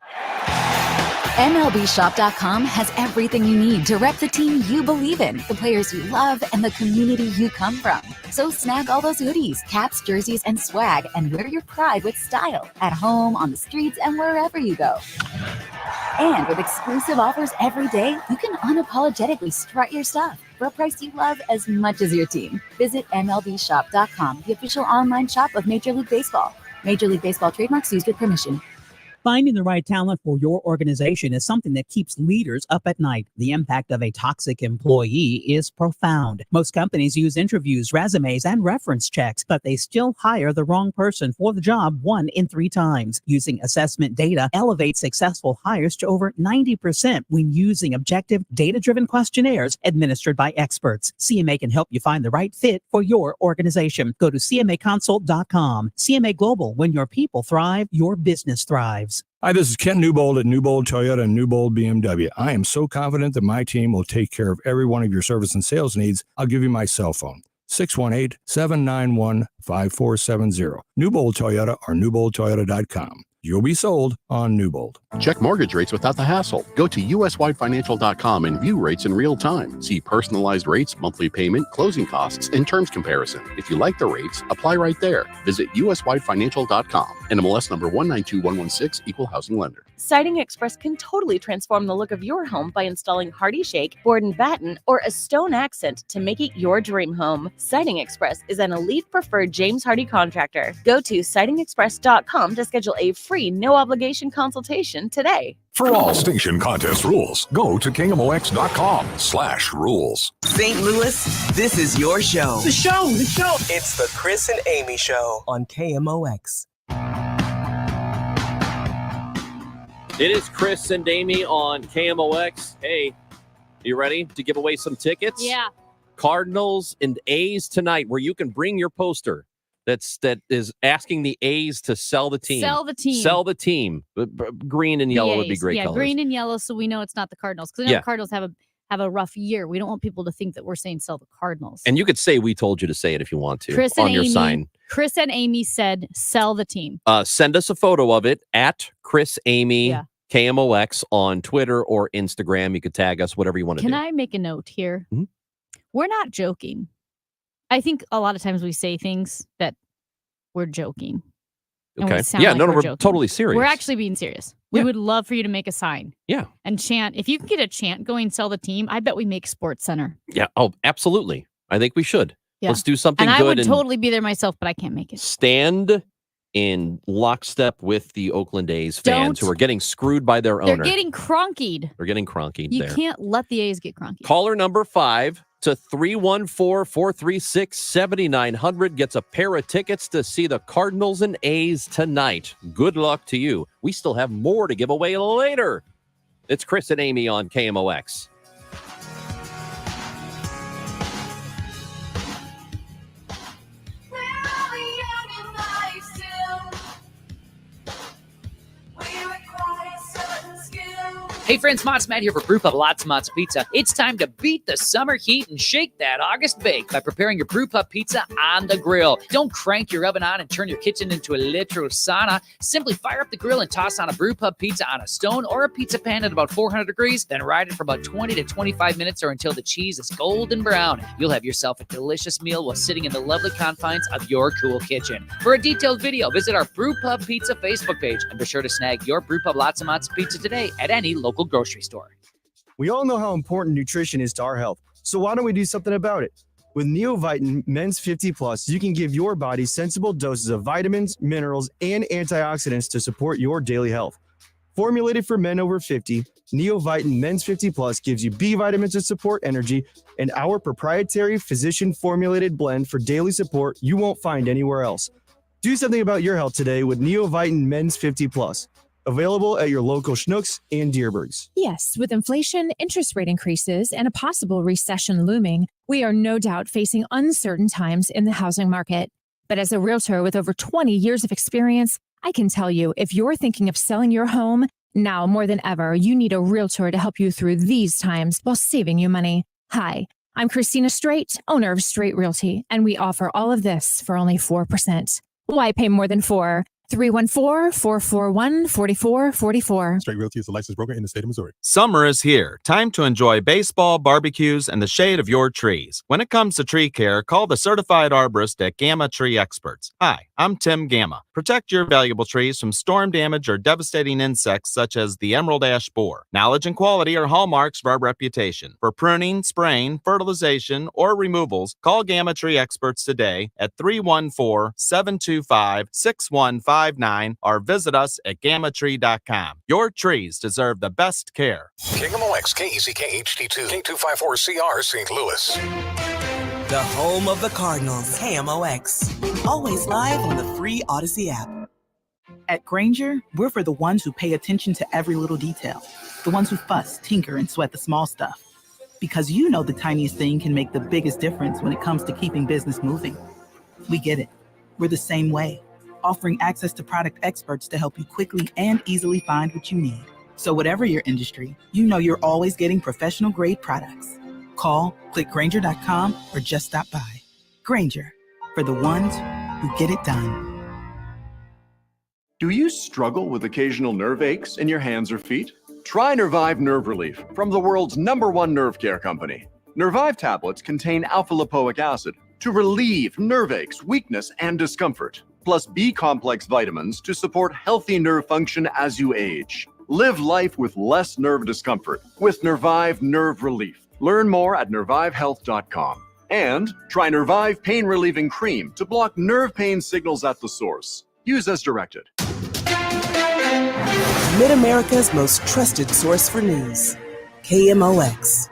MLBshop.com has everything you need to rep the team you believe in, the players you love, and the community you come from. So snag all those hoodies, caps, jerseys, and swag, and wear your pride with style at home, on the streets, and wherever you go. And with exclusive offers every day, you can unapologetically strut your stuff for a price you love as much as your team. Visit MLBshop.com, the official online shop of Major League Baseball. Major League Baseball trademarks used with permission. Finding the right talent for your organization is something that keeps leaders up at night. The impact of a toxic employee is profound. Most companies use interviews, resumes, and reference checks, but they still hire the wrong person for the job 1 in 3 times. Using assessment data elevates successful hires to over 90% when using objective, data-driven questionnaires administered by experts. CMA can help you find the right fit for your organization. Go to CMAconsult.com. CMA Global. When your people thrive, your business thrives. Hi, this is Ken Newbold at Newbold Toyota and Newbold BMW. I am so confident that my team will take care of every one of your service and sales needs. I'll give you my cell phone, 618-791-5470. Newbold Toyota or newboldtoyota.com. You'll be sold on Newbold. Check mortgage rates without the hassle. Go to uswidefinancial.com and view rates in real time. See personalized rates, monthly payment, closing costs, and terms comparison. If you like the rates, apply right there. Visit uswidefinancial.com. NMLS number 192116, equal housing lender. Siding Express can totally transform the look of your home by installing Hardy Shake, board and batten, or a stone accent to make it your dream home. Siding Express is an elite preferred James Hardy contractor. Go to sidingexpress.com to schedule a free no-obligation consultation today. For all station contest rules, go to KMOX.com/rules. St. Louis, this is your show. The show. It's the Chris and Amy Show on KMOX. It is Chris and Amy on KMOX. Hey, you ready to give away some tickets? Yeah. Cardinals and A's tonight, where you can bring your poster that is asking the A's to sell the team. Sell the team. Sell the team. Green and yellow would be great Yeah, colors. green and yellow, so we know it's not the Cardinals. Because the Cardinals have a rough year. We don't want people to think that we're saying sell the Cardinals. And you could say we told you to say it if you want to Chris on and your Amy, sign. Chris and Amy said sell the team. Send us a photo of it at Chris Amy KMOX on Twitter or Instagram. You could tag us, whatever you want to do. Can I make a note here? Mm-hmm. We're not joking. I think a lot of times we say things that we're joking. And we Okay. sound Yeah, like no, we're we're joking. totally serious. We're actually being serious. We would love for you to make a sign. Yeah. And chant. If you can get a chant going, sell the team, I bet we make Sports Center. Yeah. Oh, absolutely. I think we should. Yeah. Let's do something and good I would and totally be there myself, but I can't make it. stand in lockstep with the Oakland A's fans who are getting screwed by their They're owner. getting cronkied. They're getting cronkied You there. can't let the A's get cronkied. Caller number 5 to 314-436-7900 gets a pair of tickets to see the Cardinals and A's tonight. Good luck to you. We still have more to give away later. It's Chris and Amy on KMOX. Hey friends, Mott's Matt here for Brewpub Lots of Mott's Pizza. It's time to beat the summer heat and shake that August bake by preparing your Brewpub pizza on the grill. Don't crank your oven on and turn your kitchen into a literal sauna. Simply fire up the grill and toss on a Brewpub pizza on a stone or a pizza pan at about 400 degrees, then ride it for about 20 to 25 minutes or until the cheese is golden brown. You'll have yourself a delicious meal while sitting in the lovely confines of your cool kitchen. For a detailed video, visit our Brewpub Pizza Facebook page and be sure to snag your Brewpub Lots of Mott's Pizza today at any local grocery store. We all know how important nutrition is to our health, so why don't we do something about it? With Neovitin Men's 50 Plus, you can give your body sensible doses of vitamins, minerals, and antioxidants to support your daily health. Formulated for men over 50, Neovitin Men's 50 Plus gives you B vitamins to support energy and our proprietary physician-formulated blend for daily support you won't find anywhere else. Do something about your health today with Neovitin Men's 50 Plus. Available at your local Schnucks and Dierbergs. Yes, with inflation, interest rate increases, and a possible recession looming, we are no doubt facing uncertain times in the housing market. But as a realtor with over 20 years of experience, I can tell you, if you're thinking of selling your home, now more than ever, you need a realtor to help you through these times while saving you money. Hi, I'm Christina Straight, owner of Straight Realty, and we offer all of this for only 4%. Why pay more than 4? 314-441-4444. Straight Realty is a licensed broker in the state of Missouri. Summer is here. Time to enjoy baseball, barbecues, and the shade of your trees. When it comes to tree care, call the certified arborist at Gamma Tree Experts. Hi, I'm Tim Gamma. Protect your valuable trees from storm damage or devastating insects such as the emerald ash borer. Knowledge and quality are hallmarks of our reputation. For pruning, spraying, fertilization, or removals, call Gamma Tree Experts today at 314-725-6159 or visit us at gammatree.com. Your trees deserve the best care. KMOX, KECK HD2, K254CR, St. Louis. The home of the Cardinals, KMOX. Always live on the free Odyssey app. At Grainger, we're for the ones who pay attention to every little detail. The ones who fuss, tinker, and sweat the small stuff. Because you know the tiniest thing can make the biggest difference when it comes to keeping business moving. We get it. We're the same way, offering access to product experts to help you quickly and easily find what you need. So whatever your industry, you know you're always getting professional grade products. Call, click Grainger.com, or just stop by. Grainger, for the ones who get it done. Do you struggle with occasional nerve aches in your hands or feet? Try Nervive Nerve Relief from the world's #1 nerve care company. Nervive tablets contain alpha-lipoic acid to relieve nerve aches, weakness, and discomfort, plus B-complex vitamins to support healthy nerve function as you age. Live life with less nerve discomfort with Nervive Nerve Relief. Learn more at nervivehealth.com. And try Nervive Pain Relieving Cream to block nerve pain signals at the source. Use as directed. Mid-America's most trusted source for news. KMOX.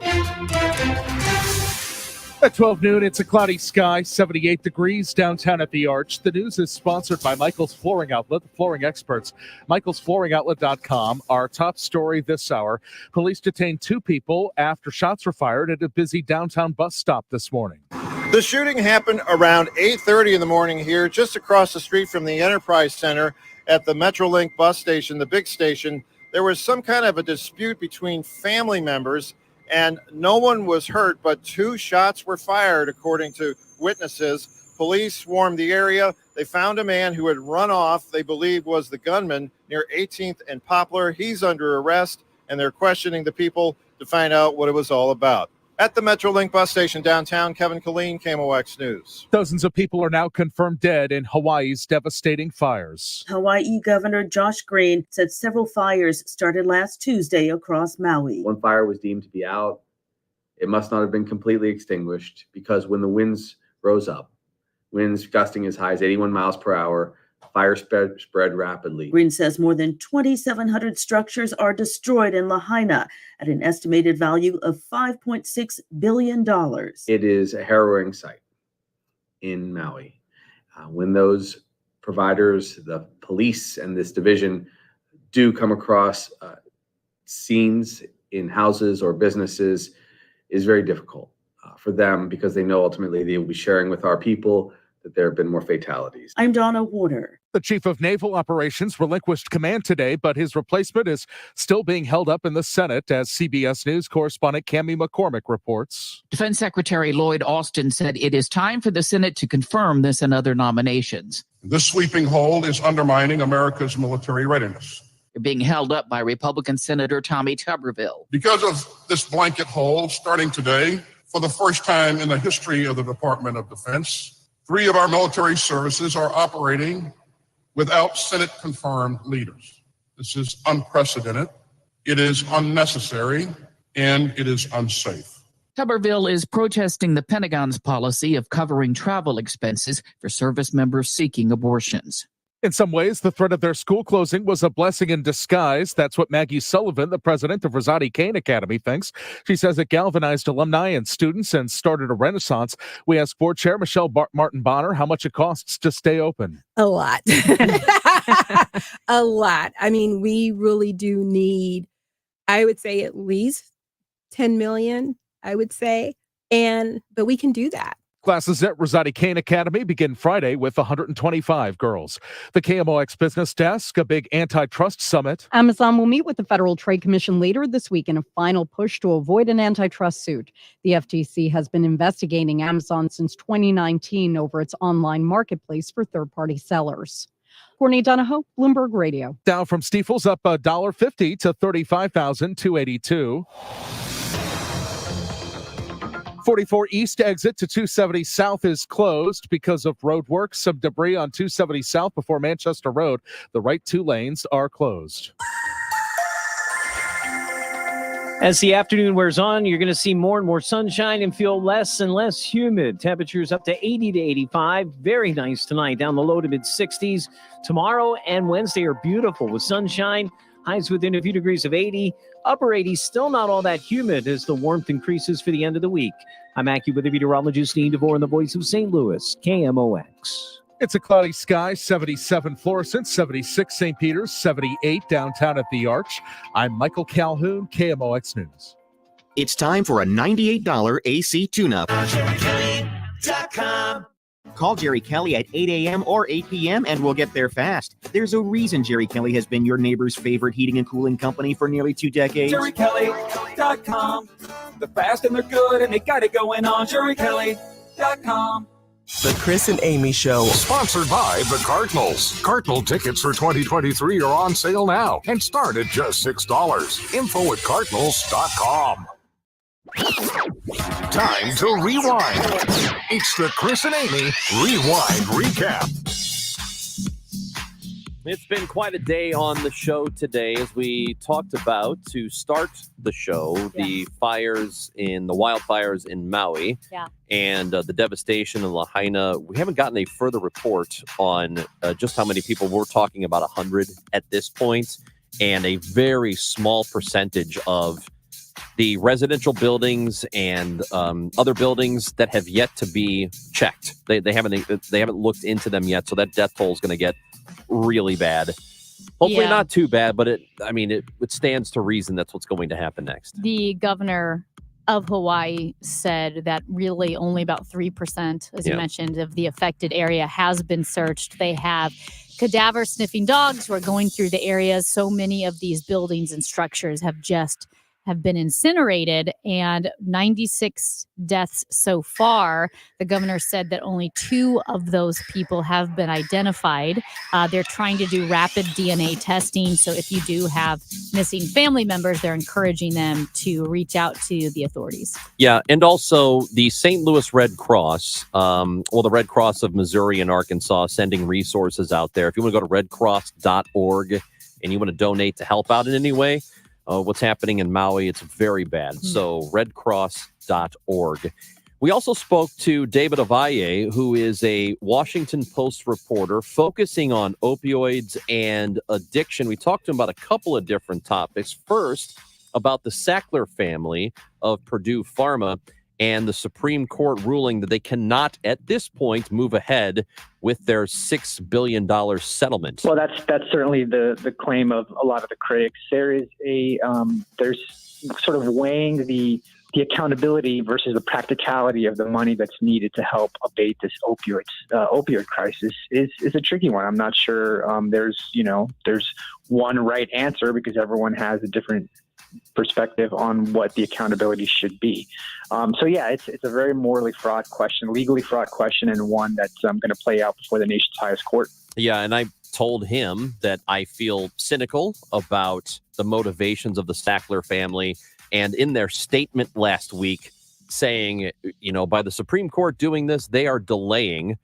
At 12 noon, it's a cloudy sky, 78 degrees downtown at the Arch. The news is sponsored by Michael's Flooring Outlet, the flooring experts. michaelsflooringoutlet.com. Our top story this hour. Police detained 2 people after shots were fired at a busy downtown bus stop this morning. The shooting happened around 8:30 in the morning here, just across the street from the Enterprise Center at the Metrolink bus station, the big station. There was some kind of a dispute between family members, and no one was hurt, but 2 shots were fired, according to witnesses. Police swarmed the area. They found a man who had run off, they believe was the gunman, near 18th and Poplar. He's under arrest, and they're questioning the people to find out what it was all about. At the Metrolink bus station downtown, Kevin Killeen, KMOX News. Dozens of people are now confirmed dead in Hawaii's devastating fires. Hawaii Governor Josh Green said several fires started last Tuesday across Maui. One fire was deemed to be out. It must not have been completely extinguished because when the winds rose up, winds gusting as high as 81 miles per hour, fire spread rapidly. Green says more than 2,700 structures are destroyed in Lahaina at an estimated value of $5.6 billion. It is a harrowing sight in Maui. When those providers, the police and this division, do come across scenes in houses or businesses, is very difficult for them because they know ultimately they will be sharing with our people that there have been more fatalities. I'm Donna Warner. The chief of naval operations relinquished command today, but his replacement is still being held up in the Senate, as CBS News correspondent Cammie McCormick reports. Defense Secretary Lloyd Austin said it is time for the Senate to confirm this and other nominations. This sweeping hold is undermining America's military readiness. They're being held up by Republican Senator Tommy Tuberville. Because of this blanket hold, starting today, for the first time in the history of the Department of Defense, 3 of our military services are operating without Senate-confirmed leaders. This is unprecedented, it is unnecessary, and it is unsafe. Tuberville is protesting the Pentagon's policy of covering travel expenses for service members seeking abortions. In some ways, the threat of their school closing was a blessing in disguise. That's what Maggie Sullivan, the president of Rosati Kane Academy, thinks. She says it galvanized alumni and students and started a renaissance. We asked board chair Michelle Martin Bonner how much it costs to stay open. A lot. A lot. I mean, we really do need, I would say, at least 10 million, I would say. But we can do that. Classes at Rosati Kane Academy begin Friday with 125 girls. The KMOX Business Desk, a big antitrust summit. Amazon will meet with the Federal Trade Commission later this week in a final push to avoid an antitrust suit. The FTC has been investigating Amazon since 2019 over its online marketplace for third-party sellers. Courtney Donahoe, Bloomberg Radio. Dow from Stifel's up $1.50 to $35,282. 44 East exit to 270 South is closed because of road work. Some debris on 270 South before Manchester Road. The right two lanes are closed. As the afternoon wears on, you're going to see more and more sunshine and feel less and less humid. Temperatures up to 80 to 85. Very nice tonight, down the low to mid-60s. Tomorrow and Wednesday are beautiful with sunshine. Highs within a few degrees of 80. Upper 80s, still not all that humid as the warmth increases for the end of the week. I'm AccuWeather-meteorologist Dean DeVore in the voice of St. Louis, KMOX. It's a cloudy sky, 77 Florissant, 76 St. Peter's, 78 downtown at the Arch. I'm Michael Calhoun, KMOX News. It's time for a $98 AC tune-up. Call Jerry Kelly at 8 a.m. or 8 p.m. and we'll get there fast. There's a reason Jerry Kelly has been your neighbor's favorite heating and cooling company for nearly 2 decades. JerryKelly.com. They're fast and they're good and they got it going on. JerryKelly.com. The Chris and Amy Show. Sponsored by the Cardinals. Cardinal tickets for 2023 are on sale now and start at just $6. Info@cardinals.com. Time to rewind. It's the Chris and Amy Rewind Recap. It's been quite a day on the show today as we talked about, to start the show, the fires in the wildfires in Maui and the devastation in Lahaina. We haven't gotten a further report on just how many people. We're talking about 100 at this point, and a very small percentage of the residential buildings and other buildings that have yet to be checked. They haven't looked into them yet, so that death toll is going to get really bad. Hopefully not too bad, but it stands to reason that's what's going to happen next. The governor of Hawaii said that really only about 3%, as you mentioned, of the affected area has been searched. They have cadaver sniffing dogs who are going through the areas. So many of these buildings and structures have been incinerated, and 96 deaths so far. The governor said that only 2 of those people have been identified. They're trying to do rapid DNA testing. So if you do have missing family members, they're encouraging them to reach out to the authorities. Yeah. And also the St. Louis Red Cross, the Red Cross of Missouri and Arkansas, sending resources out there. If you want to go to redcross.org and you want to donate to help out in any way, what's happening in Maui, it's very bad. So redcross.org. We also spoke to David Avaye, who is a Washington Post reporter focusing on opioids and addiction. We talked to him about a couple of different topics. First, about the Sackler family of Purdue Pharma and the Supreme Court ruling that they cannot, at this point, move ahead with their $6 billion settlement. Well, that's certainly the claim of a lot of the critics. There is there's sort of weighing the accountability versus the practicality of the money that's needed to help abate this opioid crisis is a tricky one. I'm not sure there's one right answer, because everyone has a different perspective on what the accountability should be. It's a very morally fraught question, legally fraught question, and one that's going to play out before the nation's highest court. Yeah, and I told him that I feel cynical about the motivations of the Sackler family, and in their statement last week saying, by the Supreme Court doing this, they are delaying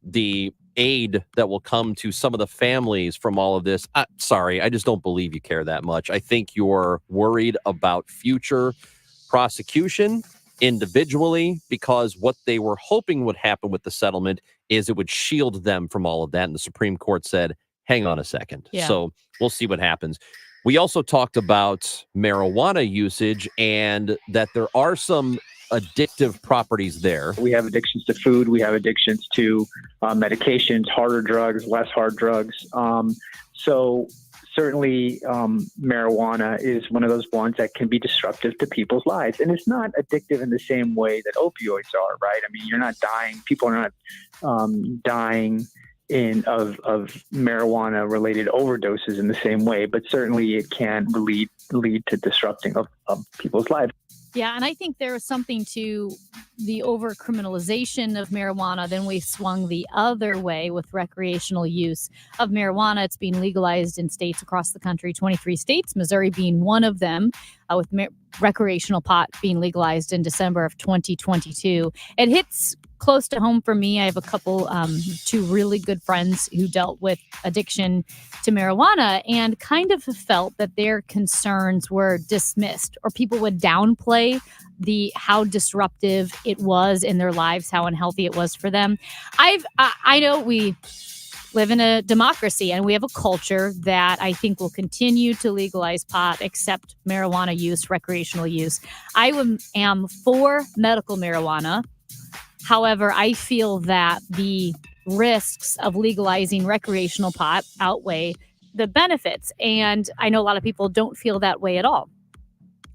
the aid that will come to some of the families from all of this. Sorry, I just don't believe you care that much. I think you're worried about future prosecution individually, because what they were hoping would happen with the settlement is it would shield them from all of that. And the Supreme Court said, hang on a second. Yeah. So we'll see what happens. We also talked about marijuana usage and that there are some addictive properties there. We have addictions to food. We have addictions to medications, harder drugs, less hard drugs. So certainly marijuana is one of those ones that can be disruptive to people's lives. And it's not addictive in the same way that opioids are, right? I mean, you're not dying. People are not dying of marijuana related overdoses in the same way, but certainly it can lead to disrupting of people's lives. Yeah, and I think there is something to the over-criminalization of marijuana. Then we swung the other way with recreational use of marijuana. It's being legalized in states across the country, 23 states, Missouri being one of them, with recreational pot being legalized in December of 2022. It hits close to home for me. I have a couple, two really good friends who dealt with addiction to marijuana and kind of felt that their concerns were dismissed, or people would downplay how disruptive it was in their lives, how unhealthy it was for them. I know we live in a democracy and we have a culture that I think will continue to legalize pot, accept marijuana use, recreational use. I am for medical marijuana. However, I feel that the risks of legalizing recreational pot outweigh the benefits. And I know a lot of people don't feel that way at all.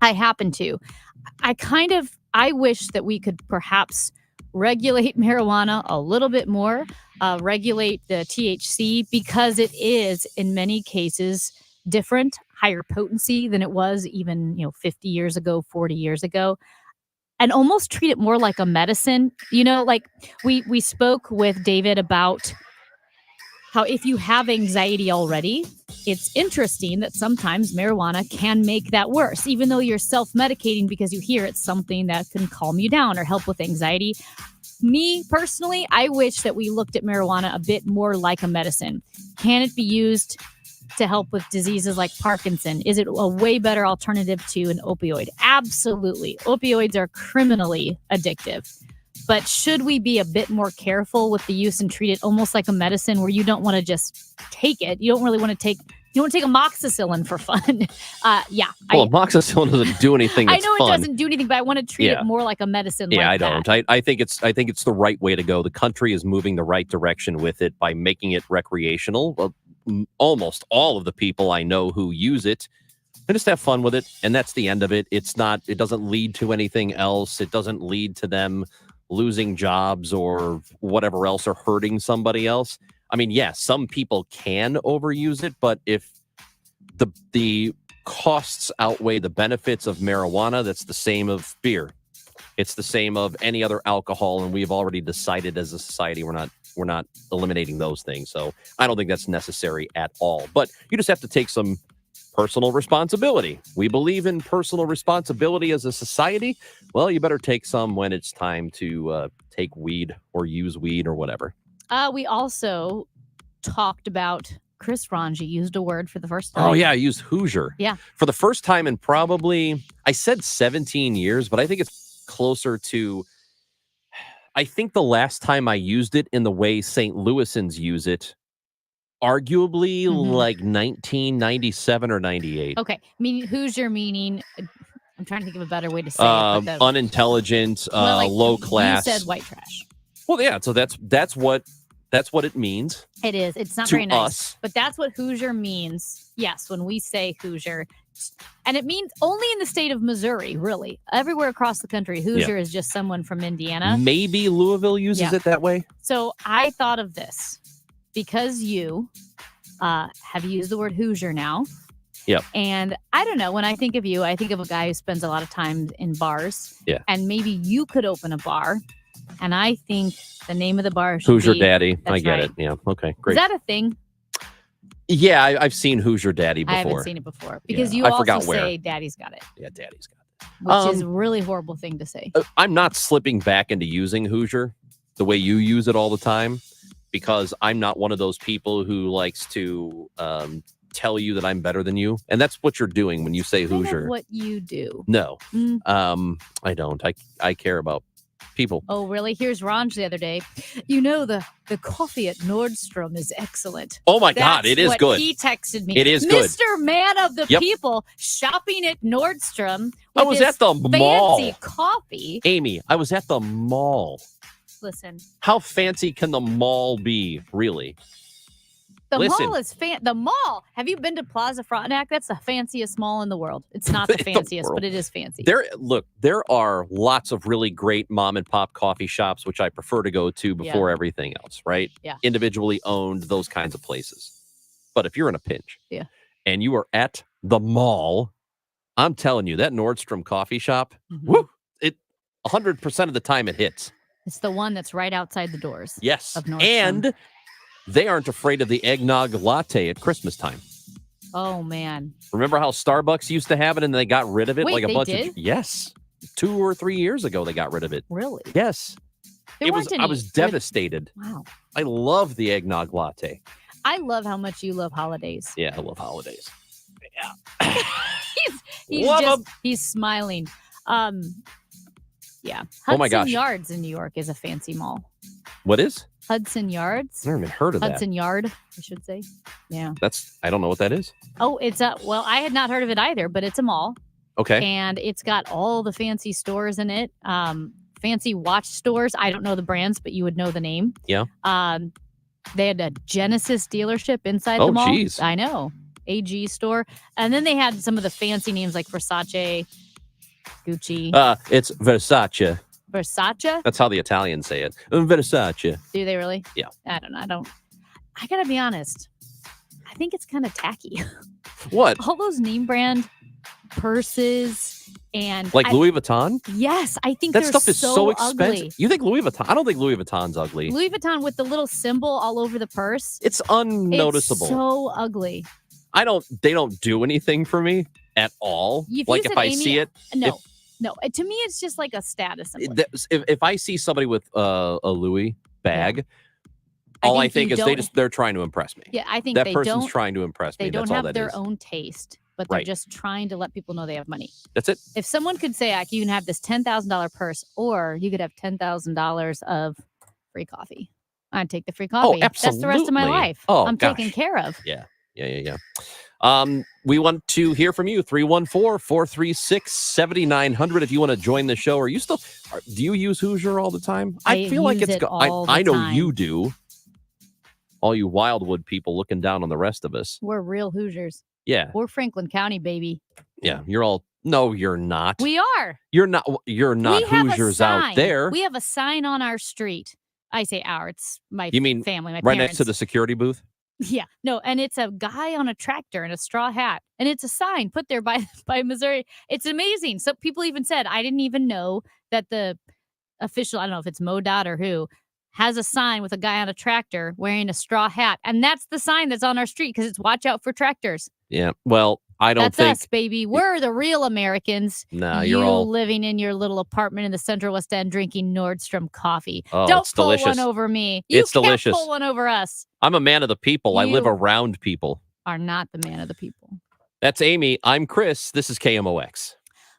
I happen to. I wish that we could perhaps regulate marijuana a little bit more, regulate the THC, because it is in many cases different, higher potency than it was even 50 years ago, 40 years ago. And almost treat it more like a medicine. Like we spoke with David about how if you have anxiety already, it's interesting that sometimes marijuana can make that worse, even though you're self-medicating because you hear it's something that can calm you down or help with anxiety. Me personally, I wish that we looked at marijuana a bit more like a medicine. Can it be used to help with diseases like Parkinson? Is it a way better alternative to an opioid? Absolutely. Opioids are criminally addictive. But should we be a bit more careful with the use and treat it almost like a medicine where you don't want to just take it? You don't really want to take amoxicillin for fun. Amoxicillin doesn't do anything that's I know fun. it doesn't do anything, but I want to treat it more like a medicine. Yeah, like I don't. that. I think it's the right way to go. The country is moving the right direction with it by making it recreational. Well, almost all of the people I know who use it, they just have fun with it, and that's the end of it. It doesn't lead to anything else. It doesn't lead to them losing jobs or whatever else, or hurting somebody else. I mean, yeah, some people can overuse it, but if the costs outweigh the benefits of marijuana, that's the same of beer. It's the same of any other alcohol, and we've already decided as a society we're not eliminating those things. So I don't think that's necessary at all. But you just have to take some personal responsibility. We believe in personal responsibility as a society. Well, you better take some when it's time to take weed or use weed or whatever. We also talked about Chris Ranji used a word for the first time. Oh, yeah, I used Hoosier. Yeah. For the first time in probably, I said 17 years, but I think it's closer to, I think the last time I used it in the way St. Louisans use it, arguably like 1997 or 98. Okay. Hoosier meaning, I'm trying to think of a better way to say it. Unintelligent, low class. You said white trash. Well, yeah, so that's what it means. It is. It's not to very nice. Us. But that's what Hoosier means. Yes, when we say Hoosier. And it means only in the state of Missouri, really. Everywhere across the country, Hoosier is just someone from Indiana. Maybe Louisville uses it that way. So I thought of this because you have used the word Hoosier now. Yep. And I don't know, when I think of you, I think of a guy who spends a lot of time in bars. Yeah. And maybe you could open a bar. And I think the name of the bar should Hoosier be, Daddy. I That's get right. it. Yeah. Okay. Great. Is that a thing? Yeah, I've seen Hoosier Daddy before. I haven't seen it before because you I also forgot where. say Daddy's got it, Yeah, Daddy's got it. which is a really horrible thing to say. I'm not slipping back into using Hoosier the way you use it all the time, because I'm not one of those people who likes to tell you that I'm better than you. And that's what you're doing when you say Kind of Hoosier. what you do. No. Mm. I don't. I care about people. Oh, really? Here's Ranj the other day. You know, the coffee at Nordstrom is excellent. Oh my God, That's it is what good. He texted me. It is good. Mr. Man of the Yep. People shopping at Nordstrom. I with was his at the mall. fancy coffee. Amy, I was at the mall. Listen, How fancy can the mall be, really? the Listen. mall is the mall. Have you been to Plaza Frontenac? That's the fanciest mall in the world. It's not the In the fanciest, world. but it is fancy. There are lots of really great mom and pop coffee shops, which I prefer to go to before everything else, right? Yeah. Individually owned, those kinds of places. But if you're in a pinch Yeah. and you are at the mall, I'm telling you, that Nordstrom coffee shop, Mm-hmm. woo, it 100% of the time it hits. It's the one that's right outside the doors. Yes. Of Nordstrom. And they aren't afraid of the eggnog latte at Christmas time. Oh, man. Remember how Starbucks used to have it and they got rid of it? Wait, like a they bunch did? of Yes. 2 or 3 years ago they got rid of it. Really? Yes. There I weren't any was good- devastated. Wow. I love the eggnog latte. I love how much you love holidays. Yeah, I love holidays. He's Love just 'em. he's smiling. Yeah. Hudson Oh my gosh. Yards in New York is a fancy mall. What is? Hudson Yards. I've never even heard of Hudson that. Yard, I should say. Yeah. I don't know what that is. Oh, it's well, I had not heard of it either, but it's a mall. Okay. And it's got all the fancy stores in it. Fancy watch stores. I don't know the brands, but you would know the name. Yeah. They had a Genesis dealership inside Oh, the mall. geez. I know. AG store. And then they had some of the fancy names like Versace, Gucci. It's Versace. Versace? That's how the Italians say it. Versace. Do they really? Yeah. I don't know. I gotta be honest. I think it's kind of tacky. What? All those name brand purses and Like Louis Vuitton? Yes, I think That they're stuff is so expensive. ugly. You think Louis Vuitton? I don't think Louis Vuitton's ugly. Louis Vuitton with the little symbol all over the purse. It's unnoticeable. It's so ugly. They don't do anything for me at all. If Like you if said I Amy- see it, No. To me, it's just like a status symbol. if I see somebody with a Louis bag, all I think think you is don't- they're trying to impress me. Yeah, I think that they person's don't- trying to impress me. They don't That's all have that their is. own taste, but they're Right. just trying to let people know they have money. That's it. If someone could say, you can have this $10,000 purse, or you could have $10,000 of free coffee, I'd take the free coffee. That's the rest of my absolutely. life. Oh, I'm taken gosh. care of. Yeah. We want to hear from you. 314-436-7900. If you want to join the show, do you use Hoosier all the time? I feel like use it's it all the I know time. you do. All you Wildwood people looking down on the rest of us. We're real Hoosiers. Yeah. We're Franklin County, baby. Yeah. You're all no, you're not. We are. You're not We have a Hoosiers out sign. there. We have a sign on our street. I say our, it's my You mean family, my right parents. next to the security booth? Yeah, no, and it's a guy on a tractor in a straw hat, and it's a sign put there by Missouri. It's amazing. So people even said, I didn't even know that the official, I don't know if it's MoDOT or who, has a sign with a guy on a tractor wearing a straw hat, and that's the sign that's on our street because it's watch out for tractors. Yeah. Well, I don't That's think us, baby. We're the real Americans. Nah, you you're all living in your little apartment in the Central West End drinking Nordstrom coffee. Oh, Don't it's pull delicious. one over me. You It's can't delicious. pull one over us. I'm a man of the people. I live You- around people. Are not the man of the people. That's Amy. I'm Chris. This is KMOX.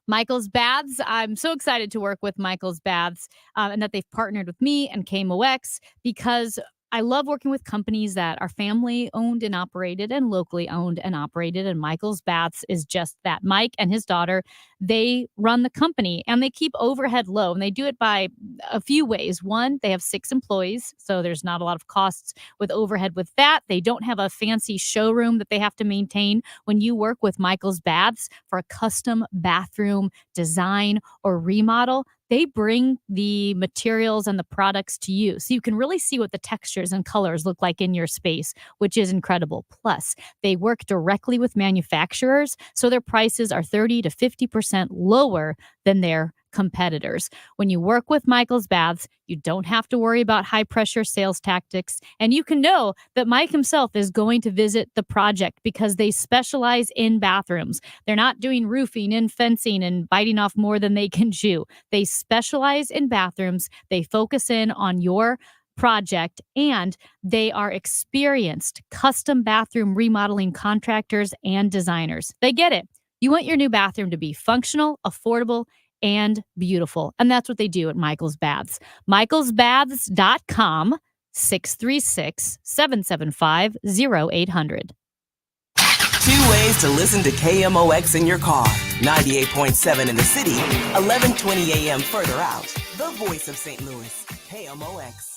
Michael's Baths. I'm so excited to work with Michael's Baths and that they've partnered with me and KMOX because I love working with companies that are family owned and operated and locally owned and operated. And Michael's Baths is just that. Mike and his daughter, they run the company and they keep overhead low, and they do it by a few ways. One, they have 6 employees, so there's not a lot of costs with overhead with that. They don't have a fancy showroom that they have to maintain. When you work with Michael's Baths for a custom bathroom design or remodel, they bring the materials and the products to you. So you can really see what the textures and colors look like in your space, which is incredible. Plus, they work directly with manufacturers, so their prices are 30 to 50% lower than their competitors. When you work with Michael's Baths, you don't have to worry about high pressure sales tactics. And you can know that Mike himself is going to visit the project because they specialize in bathrooms. They're not doing roofing and fencing and biting off more than they can chew. They specialize in bathrooms. They focus in on your project, and they are experienced custom bathroom remodeling contractors and designers. They get it. You want your new bathroom to be functional, affordable, and beautiful. And that's what they do at Michael's Baths. michaelsbaths.com, 636-775-0800. 2 ways to listen to KMOX in your car. 98.7 in the city, 1120 a.m. further out. The voice of St. Louis, KMOX.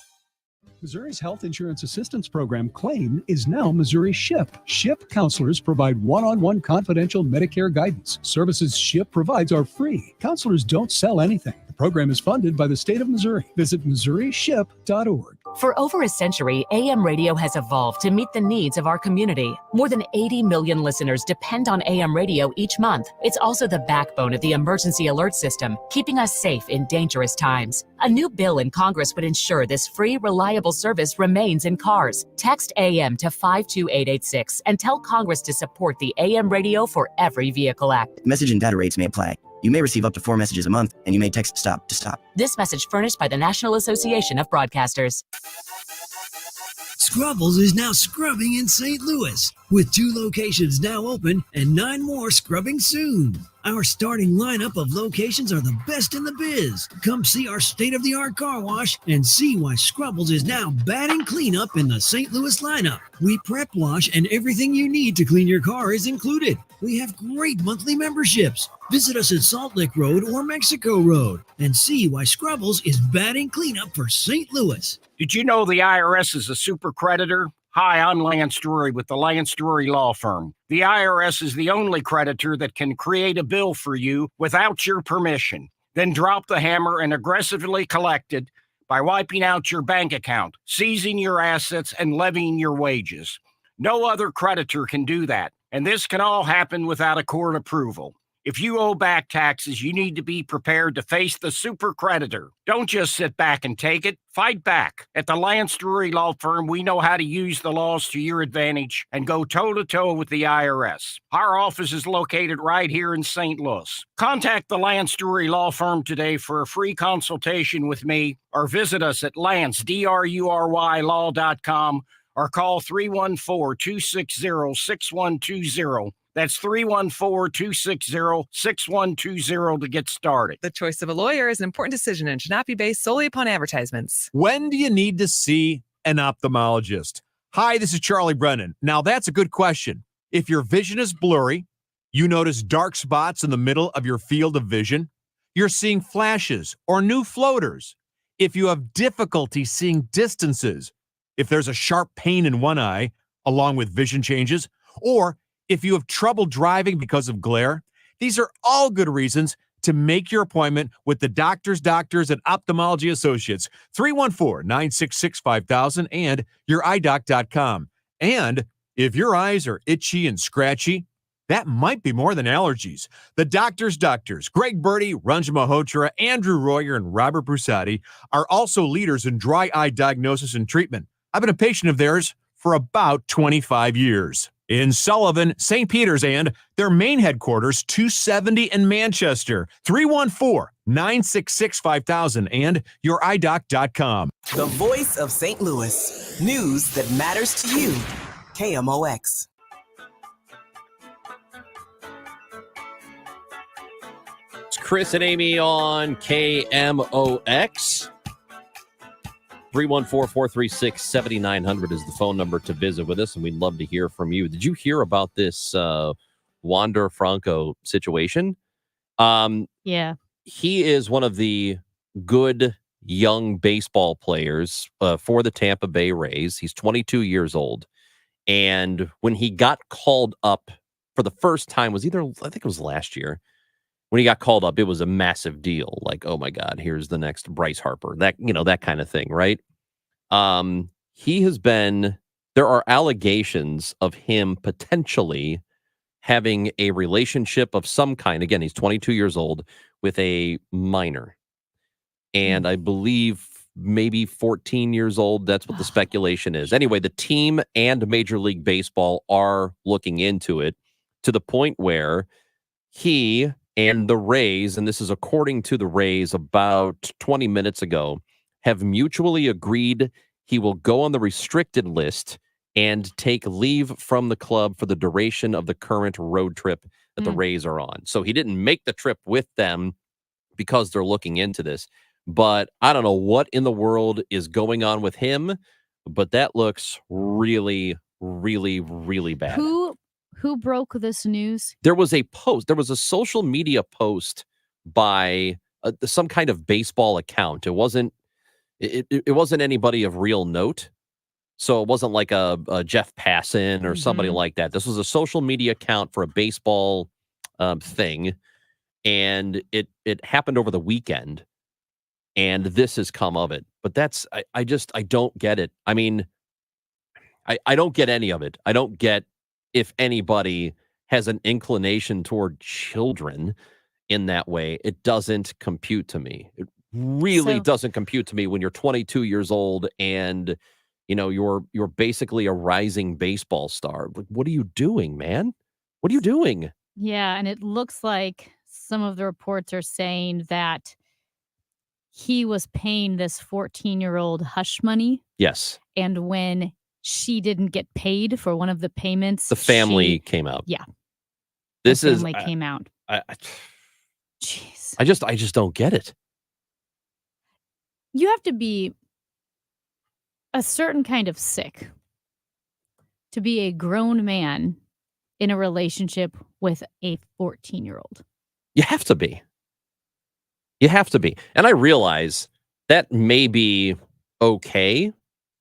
Missouri's Health Insurance Assistance Program, CLAIM, is now Missouri SHIP. SHIP counselors provide one-on-one confidential Medicare guidance. Services SHIP provides are free. Counselors don't sell anything. The program is funded by the state of Missouri. Visit MissouriShip.org. For over a century, AM radio has evolved to meet the needs of our community. More than 80 million listeners depend on AM radio each month. It's also the backbone of the emergency alert system, keeping us safe in dangerous times. A new bill in Congress would ensure this free, reliable service remains in cars. Text AM to 52886 and tell Congress to support the AM radio for every vehicle act. Message and data rates may apply. You may receive up to 4 messages a month, and you may text STOP to stop. This message furnished by the National Association of Broadcasters. Scrubbles is now scrubbing in St. Louis, with 2 locations now open and 9 more scrubbing soon. Our starting lineup of locations are the best in the biz. Come see our state-of-the-art car wash and see why Scrubbles is now batting cleanup in the St. Louis lineup. We prep wash and everything you need to clean your car is included. We have great monthly memberships. Visit us at Salt Lick Road or Mexico Road and see why Scrubbles is batting cleanup for St. Louis. Did you know the IRS is a super creditor? Hi, I'm Lance Drury with the Lance Drury Law Firm. The IRS is the only creditor that can create a bill for you without your permission, then drop the hammer and aggressively collect it by wiping out your bank account, seizing your assets, and levying your wages. No other creditor can do that, and this can all happen without a court approval. If you owe back taxes, you need to be prepared to face the super creditor. Don't just sit back and take it. Fight back. At the Lance Drury Law Firm, we know how to use the laws to your advantage and go toe-to-toe with the IRS. Our office is located right here in St. Louis. Contact the Lance Drury Law Firm today for a free consultation with me, or visit us at lancedrurylaw.com or call 314-260-6120. That's 314-260-6120 to get started. The choice of a lawyer is an important decision and should not be based solely upon advertisements. When do you need to see an ophthalmologist? Hi, this is Charlie Brennan. Now, that's a good question. If your vision is blurry, you notice dark spots in the middle of your field of vision, you're seeing flashes or new floaters, if you have difficulty seeing distances, if there's a sharp pain in one eye along with vision changes, or if you have trouble driving because of glare, these are all good reasons to make your appointment with the doctors at Ophthalmology Associates, 314-966-5000 and youridoc.com. And if your eyes are itchy and scratchy, that might be more than allergies. The doctors, Greg Birdie, Ranjan Malhotra, Andrew Royer, and Robert Brusati are also leaders in dry eye diagnosis and treatment. I've been a patient of theirs for about 25 years. In Sullivan, St. Peter's, and their main headquarters, 270 in Manchester, 314-966-5000 and youridoc.com. The voice of St. Louis. News that matters to you. KMOX. It's Chris and Amy on KMOX. 314-436-7900 is the phone number to visit with us, and we'd love to hear from you. Did you hear about this Wander Franco situation? Yeah. He is one of the good young baseball players for the Tampa Bay Rays. He's 22 years old. And when he got called up for the first time, I think it was last year. When he got called up, it was a massive deal. Like, oh my God, here's the next Bryce Harper. That kind of thing, right? There are allegations of him potentially having a relationship of some kind. Again, he's 22 years old with a minor. And I believe maybe 14 years old. That's what the speculation is. Anyway, the team and Major League Baseball are looking into it to the point where he and the Rays, and this is according to the Rays about 20 minutes ago, have mutually agreed he will go on the restricted list and take leave from the club for the duration of the current road trip that the Rays are on. So he didn't make the trip with them because they're looking into this. But I don't know what in the world is going on with him, but that looks really, really, really bad. Who broke this news? There was a post. There was a social media post by some kind of baseball account. It wasn't anybody of real note. So it wasn't like a Jeff Passan or somebody like that. This was a social media account for a baseball thing. And it happened over the weekend. And this has come of it. But I don't get it. I mean, I don't get any of it. I don't get if anybody has an inclination toward children in that way. It doesn't compute to me. It really doesn't compute to me when you're 22 years old and you're basically a rising baseball star. Like, what are you doing, man? What are you doing? Yeah, and it looks like some of the reports are saying that he was paying this 14-year-old hush money. Yes. And when she didn't get paid for one of the payments, the family came out. Yeah. The family came out. Jeez. I just don't get it. You have to be a certain kind of sick to be a grown man in a relationship with a 14-year-old. You have to be. You have to be. And I realize that may be okay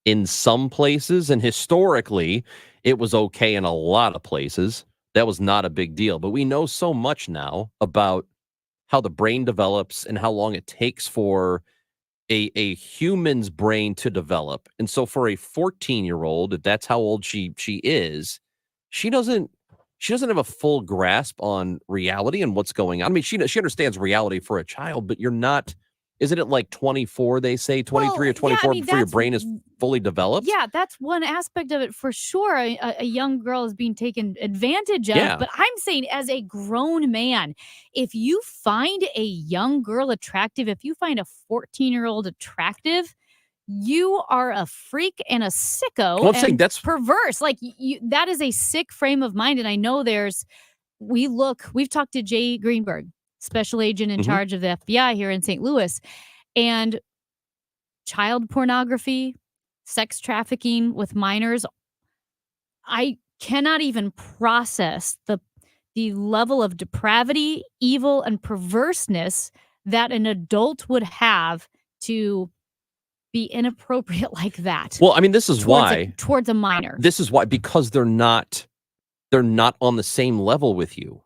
in some places, and historically it was okay in a lot of places. That was not a big deal. But we know so much now about how the brain develops and how long it takes for a human's brain to develop. And so for a 14-year-old, if that's how old she is, she doesn't have a full grasp on reality and what's going on. I mean, she understands reality for a child, but you're not. Isn't it like 24, they say, 23 or 24 before your brain is fully developed? Yeah, that's one aspect of it for sure. A young girl is being taken advantage of. Yeah. But I'm saying as a grown man, if you find a young girl attractive, if you find a 14-year-old attractive, you are a freak and a sicko. Well, I'm saying that's perverse. Like that is a sick frame of mind. And I know we've talked to Jay Greenberg, special agent in charge of the FBI here in St. Louis, and child pornography, sex trafficking with minors. I cannot even process the level of depravity, evil, and perverseness that an adult would have to be inappropriate like that. Well, I mean, this is why towards a minor. This is why, because they're not on the same level with you.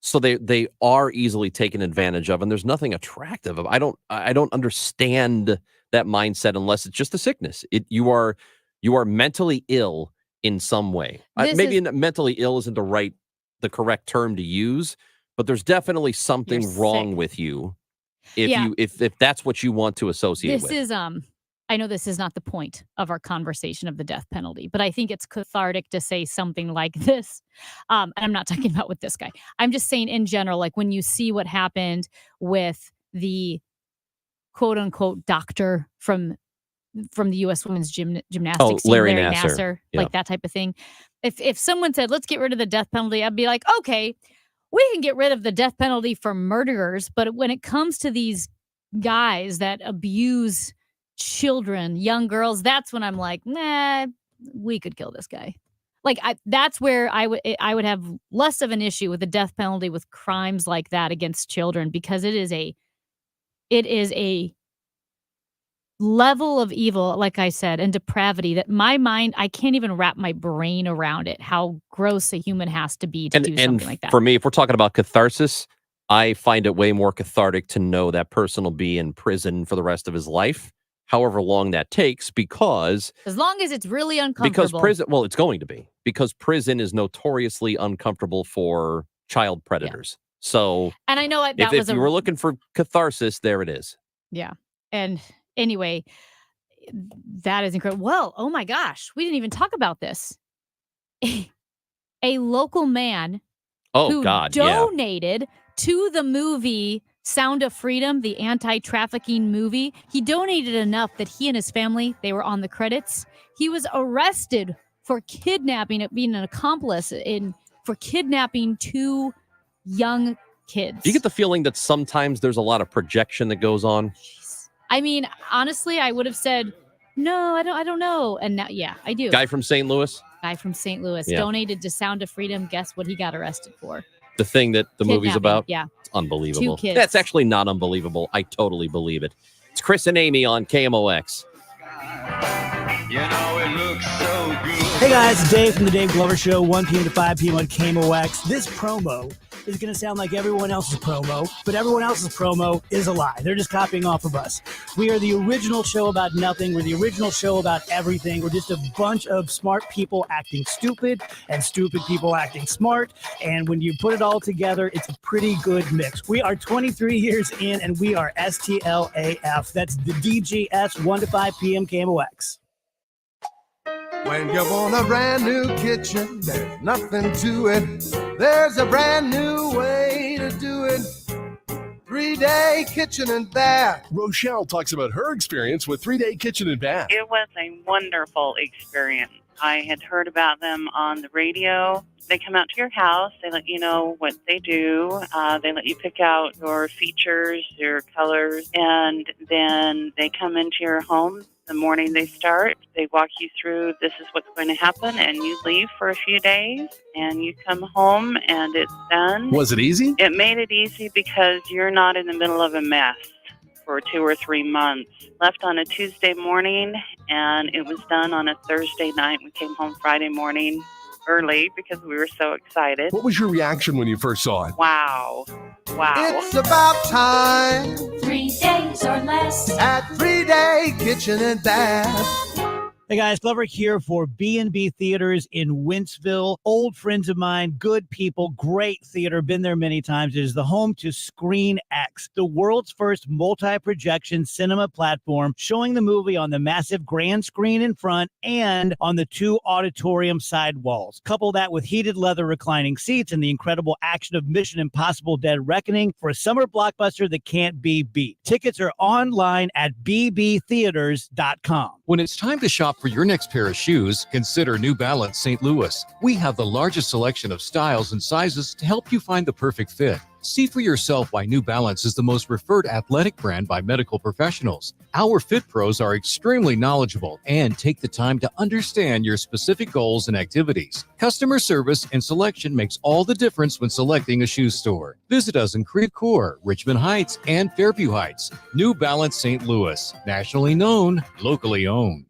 So they are easily taken advantage of, and there's nothing attractive. I don't understand that mindset unless it's just a sickness. You are mentally ill in some way. Mentally ill isn't the correct term to use, but there's definitely something wrong with you if that's what you want to associate with. This is I know this is not the point of our conversation of the death penalty, but I think it's cathartic to say something like this. And I'm not talking about with this guy. I'm just saying in general, like when you see what happened with the quote unquote doctor from the U.S. women's gymnastics team, Larry Nassar. Like that type of thing. If someone said, let's get rid of the death penalty, I'd be like, okay, we can get rid of the death penalty for murderers. But when it comes to these guys that abuse children, young girls, that's when I'm like, nah, we could kill this guy. Like that's where I would have less of an issue with the death penalty with crimes like that against children, because it is a level of evil, like I said, and depravity that my mind, I can't even wrap my brain around it, how gross a human has to be to do something like that. For me, if we're talking about catharsis, I find it way more cathartic to know that person will be in prison for the rest of his life, however long that takes, because as long as it's really uncomfortable. Because prison, well, it's going to be, because prison is notoriously uncomfortable for child predators. Yeah. So, and I know if you were looking for catharsis, there it is. Yeah. And anyway, that is incredible. Well, oh my gosh, we didn't even talk about this. A local man who donated to the movie Sound of Freedom, the anti-trafficking movie. He donated enough that he and his family, they were on the credits. He was arrested for kidnapping, being an accomplice for kidnapping 2 young kids. Do you get the feeling that sometimes there's a lot of projection that goes on? I mean, honestly, I would have said, no, I don't know. And now, yeah, I do. Guy from St. Louis? Guy from St. Louis Yeah. donated to Sound of Freedom. Guess what he got arrested for? The thing that the movie's Kidnapping, about? yeah. It's unbelievable. 2 kids. That's actually not unbelievable. I totally believe it. It's Chris and Amy on KMOX. You know it looks so good. Hey guys, it's Dave from the Dave Glover Show, 1 p.m. to 5 p.m. on KMOX. This promo is going to sound like everyone else's promo, but everyone else's promo is a lie. They're just copying off of us. We are the original show about nothing. We're the original show about everything. We're just a bunch of smart people acting stupid and stupid people acting smart. And when you put it all together, it's a pretty good mix. We are 23 years in, and we are STLAF. That's the DGS, 1 to 5 p.m. KMOX. When you want a brand new kitchen, there's nothing to it. There's a brand new way to do it. 3-day kitchen and bath. Rochelle talks about her experience with 3-day kitchen and bath. It was a wonderful experience. I had heard about them on the radio. They come out to your house. They let you know what they do. They let you pick out your features, your colors, and then they come into your home. The morning they start, they walk you through, this is what's going to happen, and you leave for a few days, and you come home, and it's done. Was it easy? It made it easy because you're not in the middle of a mess for 2 or 3 months. Left on a Tuesday morning, and it was done on a Thursday night. We came home Friday morning early because we were so excited. What was your reaction when you first saw it? Wow. It's about time. 3 days or less. At 3-day kitchen and bath. Hey guys, Glover here for B&B Theaters in Wentzville. Old friends of mine, good people, great theater, been there many times. It is the home to Screen X, the world's first multi-projection cinema platform showing the movie on the massive grand screen in front and on the 2 auditorium side walls. Couple that with heated leather reclining seats and the incredible action of Mission Impossible Dead Reckoning for a summer blockbuster that can't be beat. Tickets are online at bbtheaters.com. When it's time to shop for your next pair of shoes, consider New Balance St. Louis. We have the largest selection of styles and sizes to help you find the perfect fit. See for yourself why New Balance is the most referred athletic brand by medical professionals. Our fit pros are extremely knowledgeable and take the time to understand your specific goals and activities. Customer service and selection makes all the difference when selecting a shoe store. Visit us in Creve Coeur, Richmond Heights, and Fairview Heights. New Balance St. Louis. Nationally known, locally owned.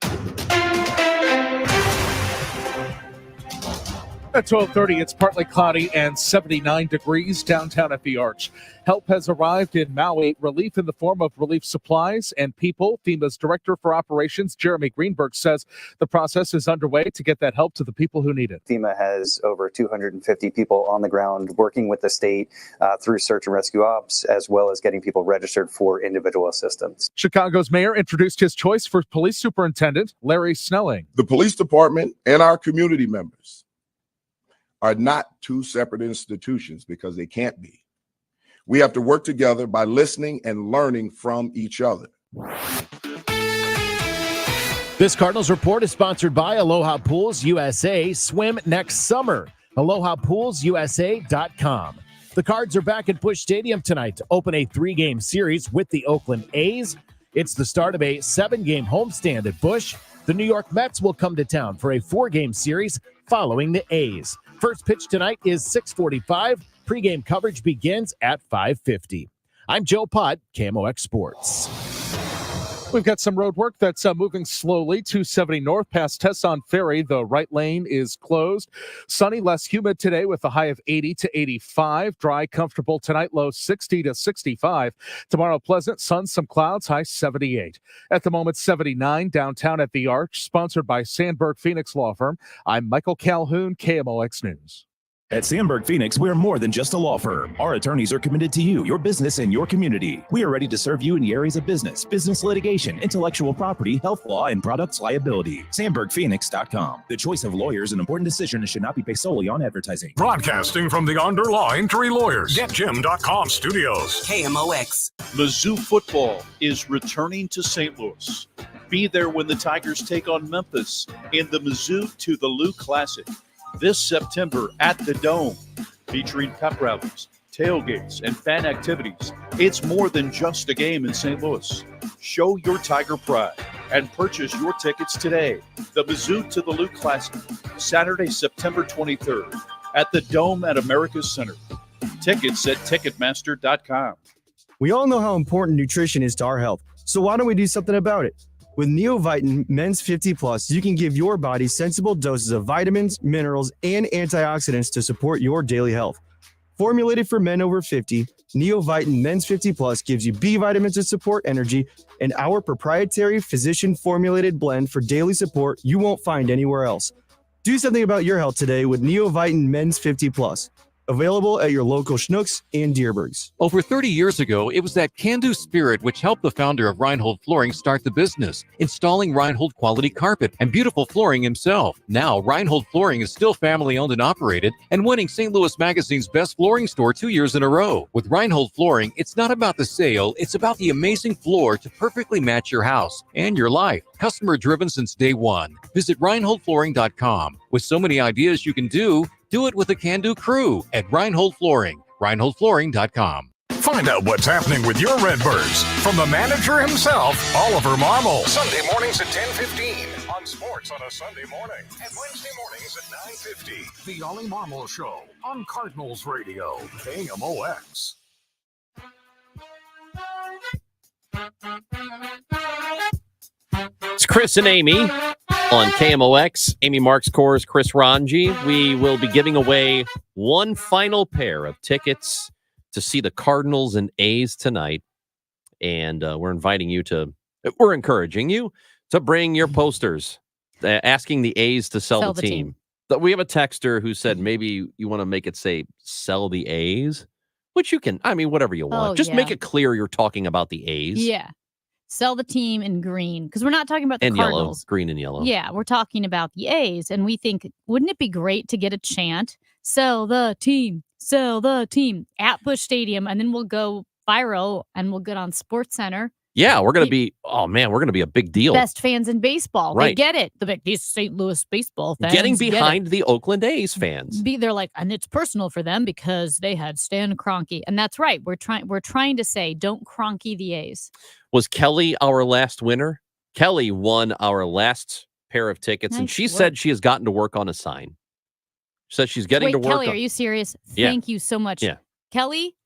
At 12:30, it's partly cloudy and 79 degrees downtown at the Arch. Help has arrived in Maui, relief in the form of relief supplies and people. FEMA's Director for Operations, Jeremy Greenberg, says the process is underway to get that help to the people who need it. FEMA has over 250 people on the ground working with the state through search and rescue ops, as well as getting people registered for individual assistance. Chicago's mayor introduced his choice for police superintendent, Larry Snelling. The police department and our community members are not 2 separate institutions because they can't be. We have to work together by listening and learning from each other. This Cardinals Report is sponsored by Aloha Pools USA. Swim next summer. AlohaPoolsUSA.com. The Cards are back at Busch Stadium tonight to open a 3-game series with the Oakland A's. It's the start of a 7-game homestand at Busch. The New York Mets will come to town for a 4-game series following the A's. First pitch tonight is 6:45. Pre-game coverage begins at 5:50. I'm Joe Pott, KMOX Sports. We've got some road work that's moving slowly. 270 north past Tesson Ferry. The right lane is closed. Sunny, less humid today with a high of 80 to 85. Dry, comfortable tonight, low 60 to 65. Tomorrow, pleasant, sun, some clouds, high 78. At the moment, 79 downtown at the Arch, sponsored by Sandberg Phoenix Law Firm. I'm Michael Calhoun, KMOX News. At Sandberg Phoenix, we're more than just a law firm. Our attorneys are committed to you, your business, and your community. We are ready to serve you in the areas of business litigation, intellectual property, health law, and products liability. SandbergPhoenix.com. The choice of lawyers is an important decision and should not be based solely on advertising. Broadcasting from the Underline Three Lawyers, GetJim.com studios. KMOX. Mizzou football is returning to St. Louis. Be there when the Tigers take on Memphis in the Mizzou to the Lou Classic this September at the Dome, featuring pep rallies, tailgates, and fan activities. It's more than just a game in St. Louis. Show your Tiger pride and purchase your tickets today. The Mizzou to the Lou Classic, Saturday, September 23rd at the Dome at America's Center. Tickets at Ticketmaster.com. We all know how important nutrition is to our health, so why don't we do something about it? With Neovitin Men's 50 Plus, you can give your body sensible doses of vitamins, minerals, and antioxidants to support your daily health. Formulated for men over 50, Neovitin Men's 50 Plus gives you B vitamins to support energy and our proprietary physician-formulated blend for daily support you won't find anywhere else. Do something about your health today with Neovitin Men's 50 Plus. Available at your local Schnucks and Deerbergs. Over 30 years ago, it was that can-do spirit which helped the founder of Reinhold Flooring start the business, installing Reinhold quality carpet and beautiful flooring himself. Now, Reinhold Flooring is still family-owned and operated and winning St. Louis Magazine's best flooring store 2 years in a row. With Reinhold Flooring, it's not about the sale, it's about the amazing floor to perfectly match your house and your life. Customer-driven since day one. Visit ReinholdFlooring.com. With so many ideas you can do it with a can-do crew at Reinhold Flooring. ReinholdFlooring.com. Find out what's happening with your Redbirds from the manager himself, Oliver Marmol. Sunday mornings at 10:15 on Sports on a Sunday morning, and Wednesday mornings at 9:50. The Ollie Marmol Show on Cardinals Radio, KMOX. It's Chris and Amy on KMOX. Amy Marks Kors, Chris Ranji. We will be giving away one final pair of tickets to see the Cardinals and A's tonight. And we're encouraging you to bring your posters, asking the A's to sell the team. We have a texter who said maybe you want to make it say sell the A's, which you can, whatever you want. Just make it clear you're talking about the A's. Yeah. Sell the team in green, because we're not talking about the and Cardinals. Yellow, green and yellow. Yeah, we're talking about the A's, and we think, wouldn't it be great to get a chant, sell the team at Busch Stadium, and then we'll go viral and we'll get on SportsCenter. Yeah, we're going to be, we're going to be a big deal. Best fans in baseball. Right. They get it. These St. Louis baseball fans. Getting behind the Oakland A's fans. They're like, and it's personal for them because they had Stan Kroenke. And that's right. We're trying to say, don't Kroenke the A's. Was Kelly our last winner? Kelly won our last pair of tickets, and she said she has gotten to work on a sign. She said she's getting to work. Kelly, are you serious? Yeah. Thank you so much. Yeah. Kelly,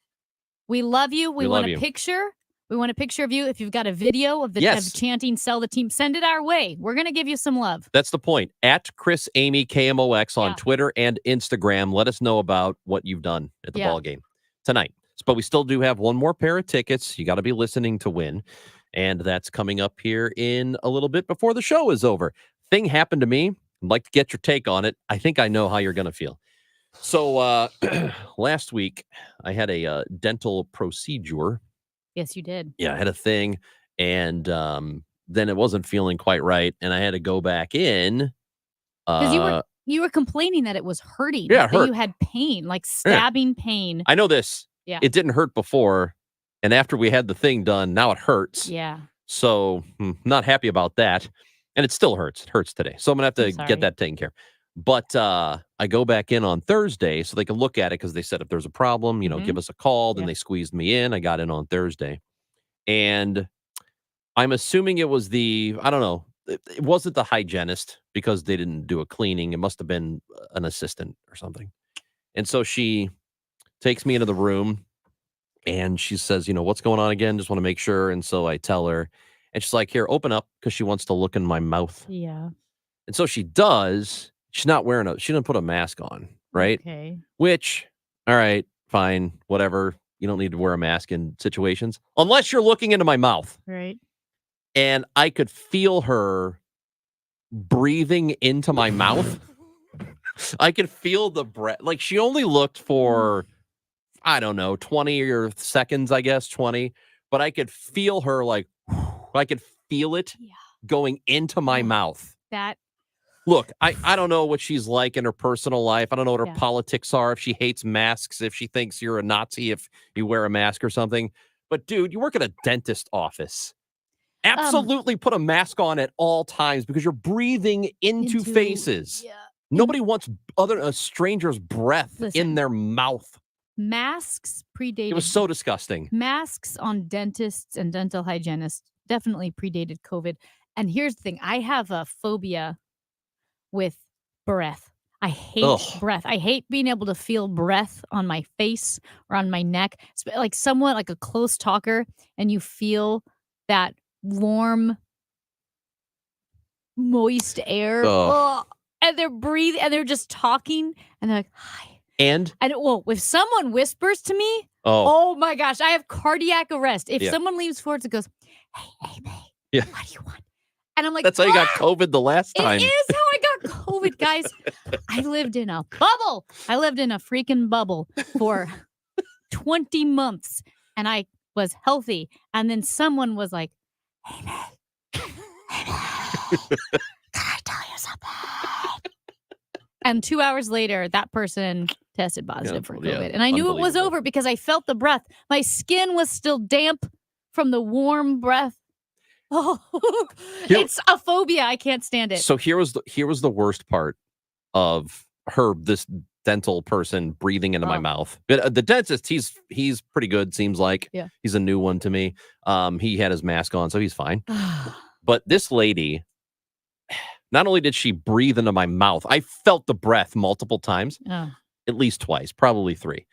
we love you. We want a picture. We want a picture of you. If you've got a video of of chanting, sell the team, send it our way. We're going to give you some love. That's the point. At Chris Amy KMOX on Twitter and Instagram. Let us know about what you've done at the ball game tonight. But we still do have one more pair of tickets. You got to be listening to win. And that's coming up here in a little bit before the show is over. Thing happened to me. I'd like to get your take on it. I think I know how you're going to feel. So last week, I had a dental procedure. Yes, you did. Yeah, I had a thing, and then it wasn't feeling quite right, and I had to go back in. Because you were complaining that it was hurting. Yeah, it hurt. That you had pain, like stabbing pain. I know this. Yeah. It didn't hurt before, and after we had the thing done, now it hurts. Yeah. So not happy about that, and it still hurts. It hurts today, so I'm gonna have to get that taken care of. But I go back in on Thursday so they can look at it, because they said if there's a problem, give us a call. Then they squeezed me in. I got in on Thursday. And I'm assuming it was I don't know, it wasn't the hygienist, because they didn't do a cleaning. It must have been an assistant or something. And so she takes me into the room and she says, what's going on again? Just want to make sure. And so I tell her, and she's like, here, open up, because she wants to look in my mouth. Yeah. And so she does. She's not she didn't put a mask on, right? Okay. Which, all right, fine, whatever. You don't need to wear a mask in situations unless you're looking into my mouth. Right. And I could feel her breathing into my mouth. I could feel the breath. Like she only looked for, I don't know, 20 or seconds, I guess, 20. But I could feel her I could feel it going into my mouth. That Look, I don't know what she's like in her personal life. I don't know what her Yeah. politics are, if she hates masks, if she thinks you're a Nazi, if you wear a mask or something. But dude, you work at a dentist office. Absolutely put a mask on at all times because you're breathing into faces. Nobody wants a stranger's breath in their mouth. masks predated. It was so disgusting. Masks on dentists and dental hygienists definitely predated COVID. And here's the thing: I have a phobia with breath. I hate breath. I hate being able to feel breath on my face or on my neck. Like someone, like a close talker, and you feel that warm, moist air. Ugh. And they're breathing and they're just talking and they're like, hi. And well, if someone whispers to me, Oh. oh my gosh, I have cardiac arrest. If Yeah. someone leans forward and goes, hey, babe, yeah. what do you want? And I'm like, That's how you got "Ah!" COVID the last time. It is how I got COVID, guys. I lived in a bubble. I lived in a freaking bubble for 20 months and I was healthy. And then someone was like, hey, May, can I tell you something? And 2 hours later, that person tested positive for COVID. And I knew it was over because I felt the breath. My skin was still damp from the warm breath. Oh, it's a phobia. I can't stand it. So here was the worst part of this dental person breathing into my mouth. But, the dentist, he's pretty good, seems like. Yeah. He's a new one to me. He had his mask on, so he's fine. But this lady, not only did she breathe into my mouth, I felt the breath multiple times, at least twice, probably 3.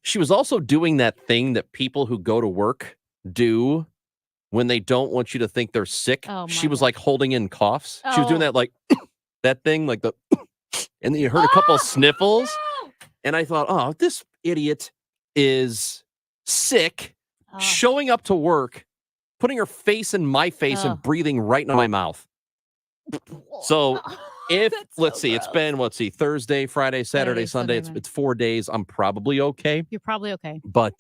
She was also doing that thing that people who go to work do when they don't want you to think they're sick. She was like holding in coughs. She was doing that like that thing, like the and then you heard a couple of sniffles. No! And I thought, oh, this idiot is sick, showing up to work, putting her face in my face and breathing right into my mouth. So let's see, it's been Thursday, Friday, Saturday, Sunday. It's 4 days. I'm probably okay. You're probably okay. But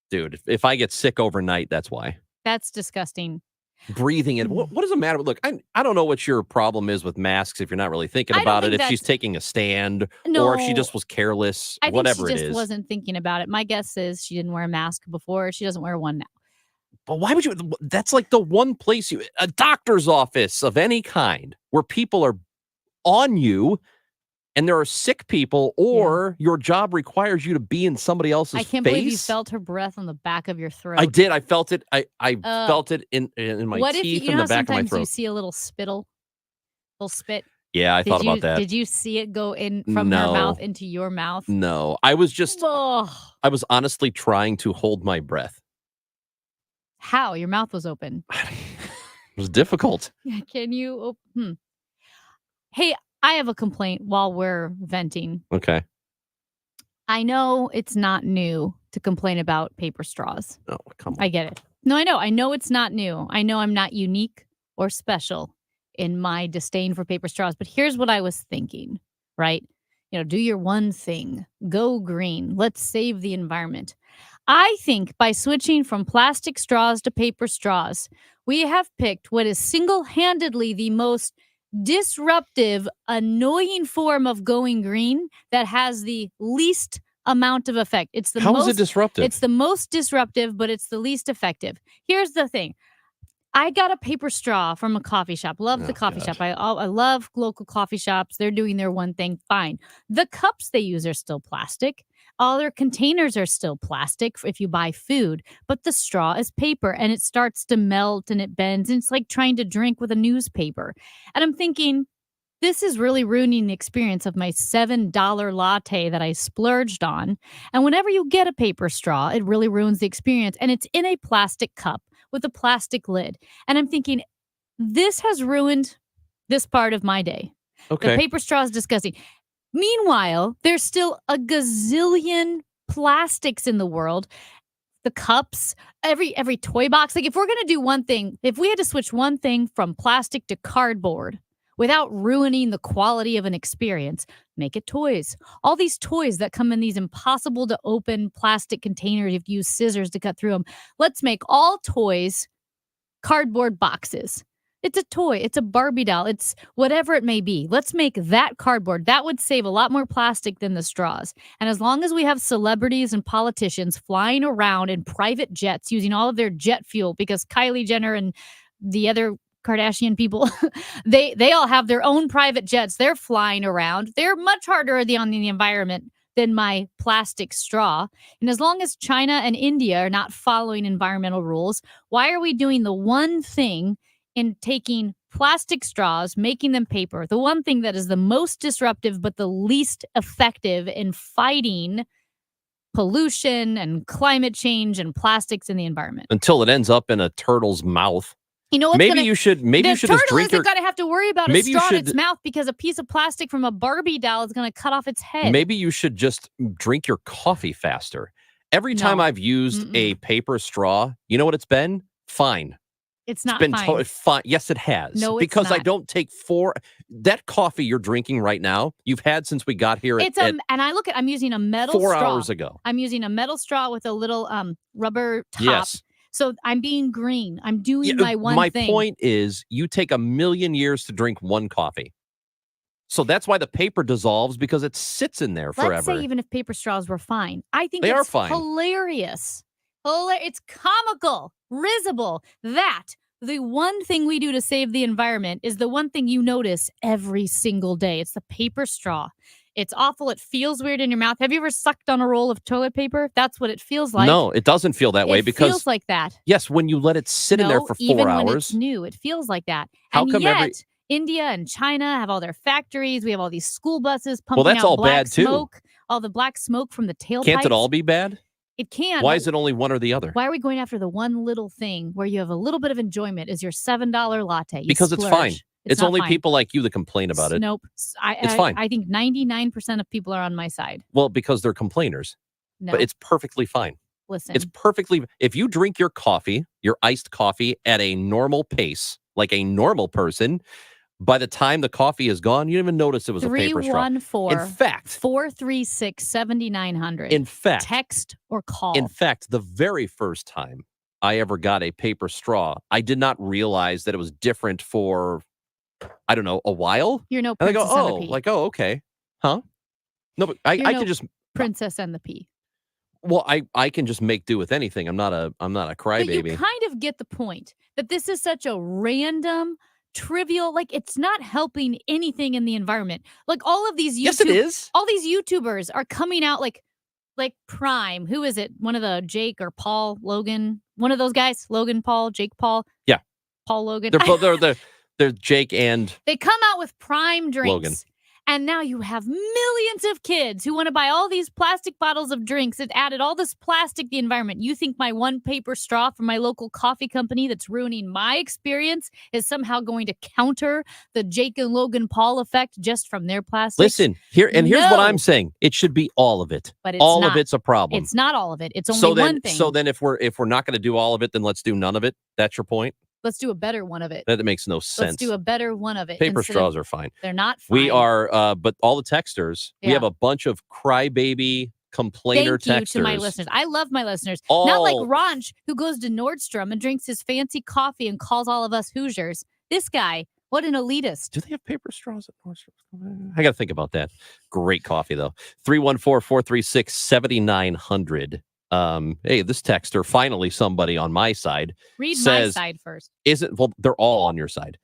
dude, if I get sick overnight, that's why. That's disgusting. Breathing in. What does it matter? Look, I don't know what your problem is with masks if you're not really thinking about it. If she's taking a stand or if she just was careless, I think whatever she it just is. wasn't thinking about it. My guess is she didn't wear a mask before. She doesn't wear one now. But why would you? That's like the one place a doctor's office of any kind where people are on you and there are sick people or your job requires you to be in somebody else's face. I can't believe you felt her breath on the back of your throat. I did. I felt it. I felt it in my what teeth if, and the back of my sometimes throat. you see a little spittle, little spit? Yeah, I thought about that. Did you see it go in from her mouth into your mouth? No, I was just, Ugh. I was honestly trying to hold my breath. How? Your mouth was open. It was difficult. Can you? Hey, I have a complaint while we're venting. Okay. I know it's not new to complain about paper straws. Oh, come on. I get it. No, I know. I know it's not new. I know I'm not unique or special in my disdain for paper straws. But here's what I was thinking, right? Do your one thing. Go green. Let's save the environment. I think by switching from plastic straws to paper straws, we have picked what is single-handedly the most disruptive, annoying form of going green that has the least amount of effect. It's the How most, is it disruptive? It's the most disruptive, but it's the least effective. Here's the thing. I got a paper straw from a coffee shop. Love the coffee shop. I love local coffee shops. They're doing their one thing. Fine. The cups they use are still plastic. All their containers are still plastic if you buy food, but the straw is paper and it starts to melt and it bends. And it's like trying to drink with a newspaper. And I'm thinking, this is really ruining the experience of my $7 latte that I splurged on. And whenever you get a paper straw, it really ruins the experience. And it's in a plastic cup with a plastic lid. And I'm thinking, this has ruined this part of my day. Okay. The paper straw is disgusting. Meanwhile, there's still a gazillion plastics in the world. The cups, every toy box. Like if we're going to do one thing, if we had to switch one thing from plastic to cardboard, without ruining the quality of an experience, make it toys. All these toys that come in these impossible to open plastic containers, you have to use scissors to cut through them. Let's make all toys cardboard boxes. It's a toy. It's a Barbie doll. It's whatever it may be. Let's make that cardboard. That would save a lot more plastic than the straws. And as long as we have celebrities and politicians flying around in private jets using all of their jet fuel, because Kylie Jenner and the other Kardashian people, they all have their own private jets. They're flying around. They're much harder on the environment than my plastic straw. And as long as China and India are not following environmental rules, why are we doing the one thing in taking plastic straws, making them paper, the one thing that is the most disruptive but the least effective in fighting pollution and climate change and plastics in the environment? Until it ends up in a turtle's mouth. You know what's maybe you should the just turtle drink your. isn't going to have to worry about a maybe you straw in should- its mouth because a piece of plastic from a Barbie doll is going to cut off its head. Maybe you should just drink your coffee faster. Every time No. I've used a paper straw, you know what it's been? Fine. It's not been fine. fine. Yes, it has. No, it's because I not. don't take that coffee you're drinking right now. You've had since we got here. It's at and I look at. I'm using a metal 4 straw. hours ago. I'm using a metal straw with a little rubber top. Yes. So I'm being green. I'm doing Yeah, my one my thing. point is, you take 1,000,000 years to drink one coffee. So that's why the paper dissolves, because it sits in there forever. Let's say even if paper straws were fine, I think They it's are fine. hilarious. It's comical, risible that the one thing we do to save the environment is the one thing you notice every single day. It's the paper straw. It's awful. It feels weird in your mouth. Have you ever sucked on a roll of toilet paper? That's what it feels like. No, it doesn't feel that way It because feels like that. yes, when you let it sit in there No, for 4 even when hours. it's new, it feels like that. How and come yet, every- India and China have all their factories. We have all these school buses pumping that's out all black bad, too. smoke. All the black smoke from the tailpipes. Can't it all be bad? It can. Why but is it only one or the other? Why are we going after the one little thing where you have a little bit of enjoyment? Is your $7 latte? You Because it's splurge. fine. It's not only fine. people like you that complain about it. Nope. It's fine. I think 99% of people are on my side. Well, because they're complainers. No. But it's perfectly fine. Listen. It's perfectly. If you drink your coffee, your iced coffee at a normal pace, like a normal person, by the time the coffee is gone, you don't even notice it was a paper straw. 314 In fact, 436 7900. In fact, text or call. in fact, the very first time I ever got a paper straw, I did not realize that it was different for, I don't know, a while. You're no And I go, Princess and the oh, Pea. like, oh, okay. Huh? No, but I You're no could just, Princess and the Pea. well, I can just make do with anything. I'm not a But you crybaby. kind of get the point that this is such a random, trivial, like it's not helping anything in the environment. Like all of these Yes, it is. all these YouTubers are coming out like Prime. Who is it? One of the Jake or Paul Logan, one of those guys, Logan Paul, Jake Paul. Yeah. Paul Logan. They're both they're Jake and They come out with Prime drinks. Logan. And now you have millions of kids who want to buy all these plastic bottles of drinks. It added all this plastic to the environment. You think my one paper straw from my local coffee company that's ruining my experience is somehow going to counter the Jake and Logan Paul effect just from their plastic? Listen, here's what No. I'm saying. It should be all of it. But it's all not. of it's a problem. It's not all of it. It's only so then, one thing. so then if we're not going to do all of it, then let's do none of it. That's your point. Let's do a better one of it. That makes no sense. Let's do a better one of it. Paper instead straws of- are fine. They're not fine. We are, but all the texters, we Yeah. have a bunch of crybaby complainer Thank you texters. to my listeners. I love my listeners. Not like All- Ronch, who goes to Nordstrom and drinks his fancy coffee and calls all of us Hoosiers. This guy, what an elitist. Do they have paper straws at Nordstrom? I got to think about that. Great coffee, though. 314-436-7900. Hey, this texter, finally somebody on my side, Read my says, side first. well, they're all on your side.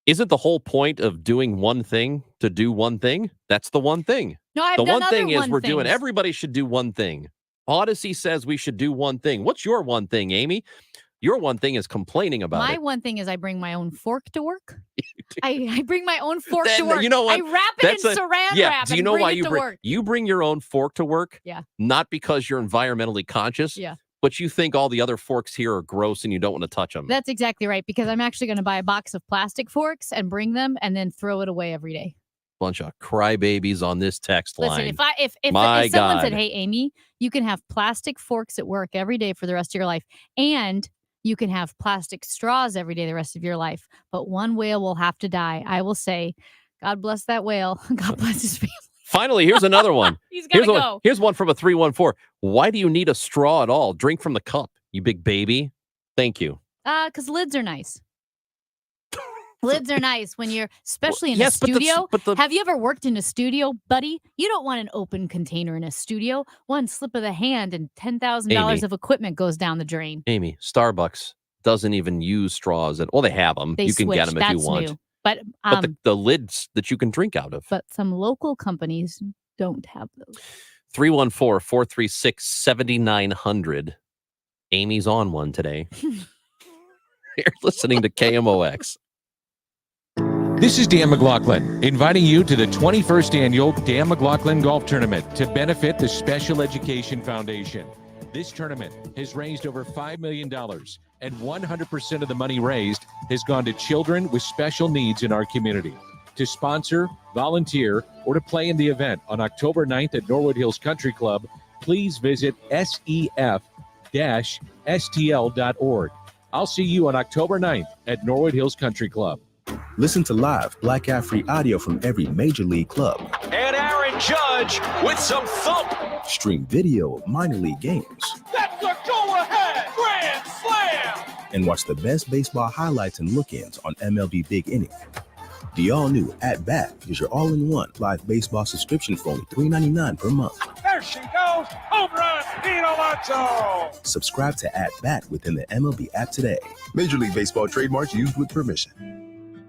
Isn't the whole point of doing one thing to do one thing? That's the one thing. No, I've the done one other thing is one we're doing, things. everybody should do one thing. Odyssey says we should do one thing. What's your one thing, Amy? Your one thing is complaining about My it. one thing is I bring my own fork to work. I bring my own fork to Then, work. you know what? I wrap it That's in a- saran yeah. wrap Do you and know bring why it you to bring work. you bring your own fork to work? Yeah. Not because you're environmentally conscious. Yeah. But you think all the other forks here are gross and you don't want to touch them. That's exactly right, because I'm actually going to buy a box of plastic forks and bring them and then throw it away every day. Bunch of crybabies on this text Listen, line. if My someone said, God. "Hey, Amy, you can have plastic forks at work every day for the rest of your life, and You can have plastic straws every day the rest of your life, but one whale will have to die. I will say, God bless that whale. God bless his family. Finally, here's another one. He's got to go. Here's one from a 314. Why do you need a straw at all? Drink from the cup, you big baby. Thank you. Because lids are nice. Lids are nice when you're, especially in a studio. Have you ever worked in a studio, buddy? You don't want an open container in a studio. One slip of the hand and $10,000 of equipment goes down the drain. Amy, Starbucks doesn't even use straws. They have them. They you can get them if you want. New. But the lids that you can drink out of. But some local companies don't have those. 314-436-7900. Amy's on one today. You're listening to KMOX. This is Dan McLaughlin, inviting you to the 21st Annual Dan McLaughlin Golf Tournament to benefit the Special Education Foundation. This tournament has raised over $5 million, and 100% of the money raised has gone to children with special needs in our community. To sponsor, volunteer, or to play in the event on October 9th at Norwood Hills Country Club, please visit sef-stl.org. I'll see you on October 9th at Norwood Hills Country Club. Listen to live Black Cat Free audio from every major league club. And Aaron Judge with some thump. Stream video of minor league games. That's a go-ahead grand slam. And watch the best baseball highlights and look-ins on MLB Big Inning. The all-new At Bat is your all-in-one live baseball subscription for only $3.99 per month. There she goes. Home run. Pete Alonso. Subscribe to At Bat within the MLB app today. Major League Baseball trademarks used with permission.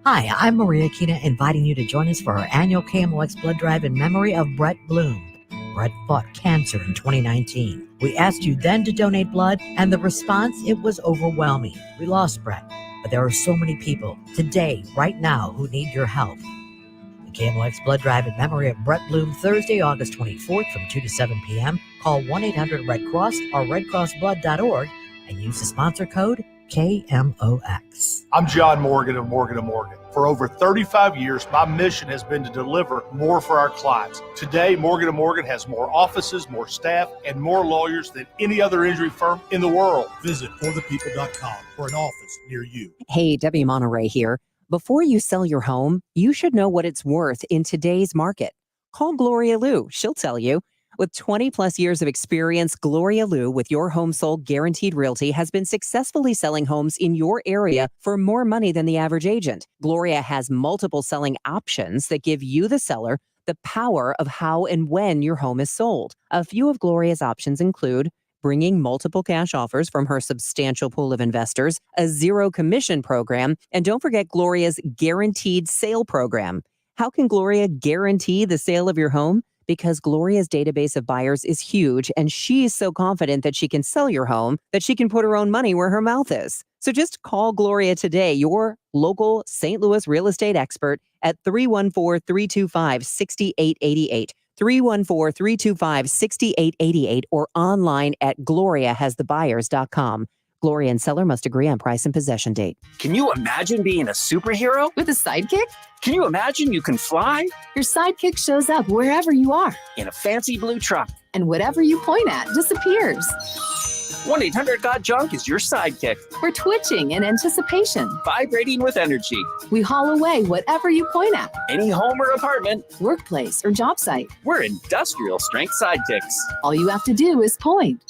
Hi, I'm Maria Kina, inviting you to join us for our annual KMOX blood drive in memory of Brett Bloom. Brett fought cancer in 2019. We asked you then to donate blood, and the response, it was overwhelming. We lost Brett, but there are so many people today, right now, who need your help. The KMOX blood drive in memory of Brett Bloom, Thursday, August 24th from 2 to 7 p.m. Call 1-800-RED-CROSS or redcrossblood.org and use the sponsor code KMOX. I'm John Morgan of Morgan & Morgan. For over 35 years, my mission has been to deliver more for our clients. Today, Morgan & Morgan has more offices, more staff, and more lawyers than any other injury firm in the world. Visit forthepeople.com for an office near you. Hey, Debbie Monterey here. Before you sell your home, you should know what it's worth in today's market. Call Gloria Liu. She'll tell you. With 20 plus years of experience, Gloria Liu with Your Home Sold Guaranteed Realty has been successfully selling homes in your area for more money than the average agent. Gloria has multiple selling options that give you, the seller, the power of how and when your home is sold. A few of Gloria's options include bringing multiple cash offers from her substantial pool of investors, a zero commission program, and don't forget Gloria's Guaranteed Sale program. How can Gloria guarantee the sale of your home? Because Gloria's database of buyers is huge, and she's so confident that she can sell your home that she can put her own money where her mouth is. So just call Gloria today, your local St. Louis real estate expert, at 314-325-6888, 314-325-6888, or online at gloriahasthebuyers.com. Gloria and seller must agree on price and possession date. Can you imagine being a superhero? With a sidekick? Can you imagine you can fly? Your sidekick shows up wherever you are. In a fancy blue truck. And whatever you point at disappears. 1-800-GOT-JUNK is your sidekick. We're twitching in anticipation. Vibrating with energy. We haul away whatever you point at. Any home or apartment. Workplace or job site. We're industrial strength sidekicks. All you have to do is point.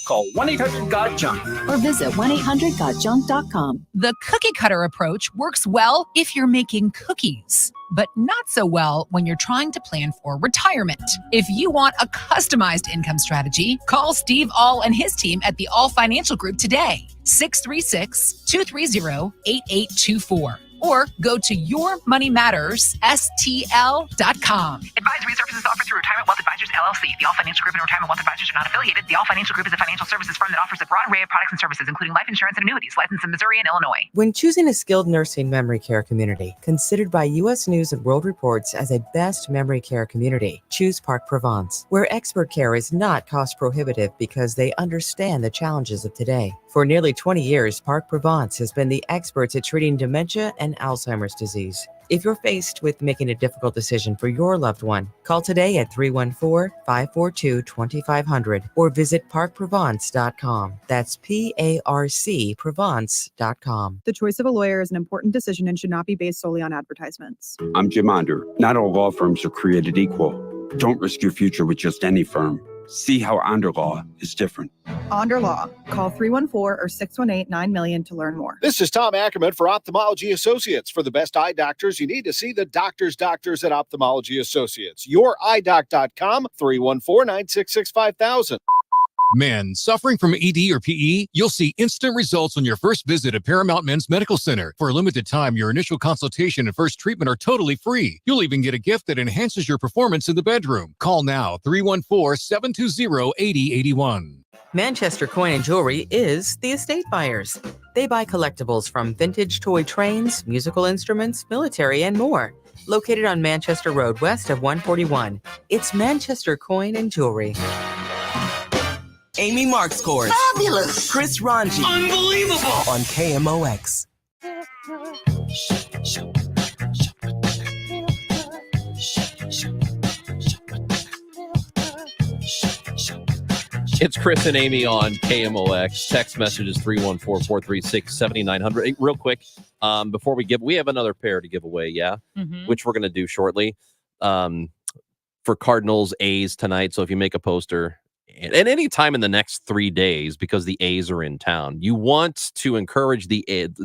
Call 1-800-GOT-JUNK. Or visit 1-800-GOT-JUNK.com. The cookie cutter approach works well if you're making cookies, but not so well when you're trying to plan for retirement. If you want a customized income strategy, call Steve All and his team at the All Financial Group today, 636-230-8824. Or go to yourmoneymattersstl.com. Advisory services offered through Retirement Wealth Advisors, LLC. The All Financial Group and Retirement Wealth Advisors are not affiliated. The All Financial Group is a financial services firm that offers a broad array of products and services, including life insurance and annuities, licensed in Missouri and Illinois. When choosing a skilled nursing memory care community, considered by U.S. News and World Reports as a best memory care community, choose Park Provence, where expert care is not cost prohibitive because they understand the challenges of today. For nearly 20 years, Park Provence has been the experts at treating dementia and Alzheimer's disease. If you're faced with making a difficult decision for your loved one, call today at 314-542-2500 or visit parkprovence.com. That's PARC Provence.com. The choice of a lawyer is an important decision and should not be based solely on advertisements. I'm Jim Onder. Not all law firms are created equal. Don't risk your future with just any firm. See how Onder Law is different. Onder Law. Call 314 or 618-900,000 to learn more. This is Tom Ackerman for Ophthalmology Associates. For the best eye doctors, you need to see the doctors at Ophthalmology Associates. YourEyeDoc.com, 314-966-5000. Men suffering from ED or PE, you'll see instant results on your first visit at Paramount Men's Medical Center. For a limited time, your initial consultation and first treatment are totally free. You'll even get a gift that enhances your performance in the bedroom. Call now, 314-720-8081. Manchester Coin & Jewelry is the estate buyers. They buy collectibles from vintage toy trains, musical instruments, military, and more. Located on Manchester Road west of 141. It's Manchester Coin & Jewelry. Amy Marks scores. Fabulous. Chris Ranji. Unbelievable. On KMOX. It's Chris and Amy on KMOX. Text message is 314-436-7900. Real quick, before we have another pair to give away, which we're going to do shortly for Cardinals A's tonight. So if you make a poster, and any time in the next 3 days, because the A's are in town, you want to encourage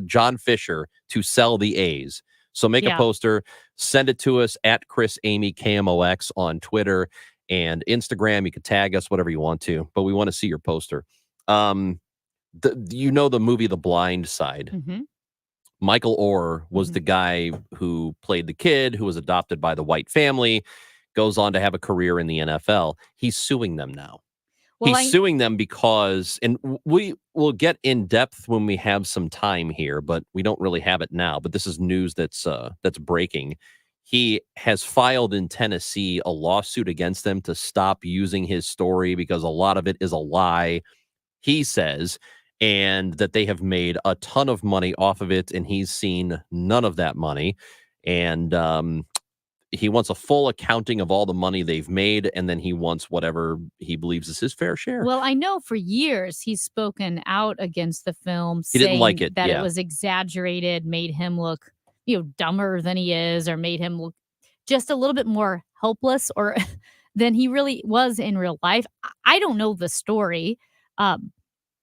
John Fisher to sell the A's. So make a poster, send it to us at Chris Amy KMOX on Twitter and Instagram. You can tag us, whatever you want to, but we want to see your poster. The movie The Blind Side. Mm-hmm. Michael Orr was the guy who played the kid who was adopted by the white family, goes on to have a career in the NFL. He's suing them now. Well, He's suing them because, and we will get in depth when we have some time here, but we don't really have it now. But this is news that's breaking. He has filed in Tennessee a lawsuit against them to stop using his story because a lot of it is a lie, he says, and that they have made a ton of money off of it, and he's seen none of that money. And he wants a full accounting of all the money they've made, and then he wants whatever he believes is his fair share. Well, I know for years he's spoken out against the film, He didn't like it, that yeah. it was exaggerated, made him look, dumber than he is, or made him look just a little bit more helpless or than he really was in real life. I don't know the story.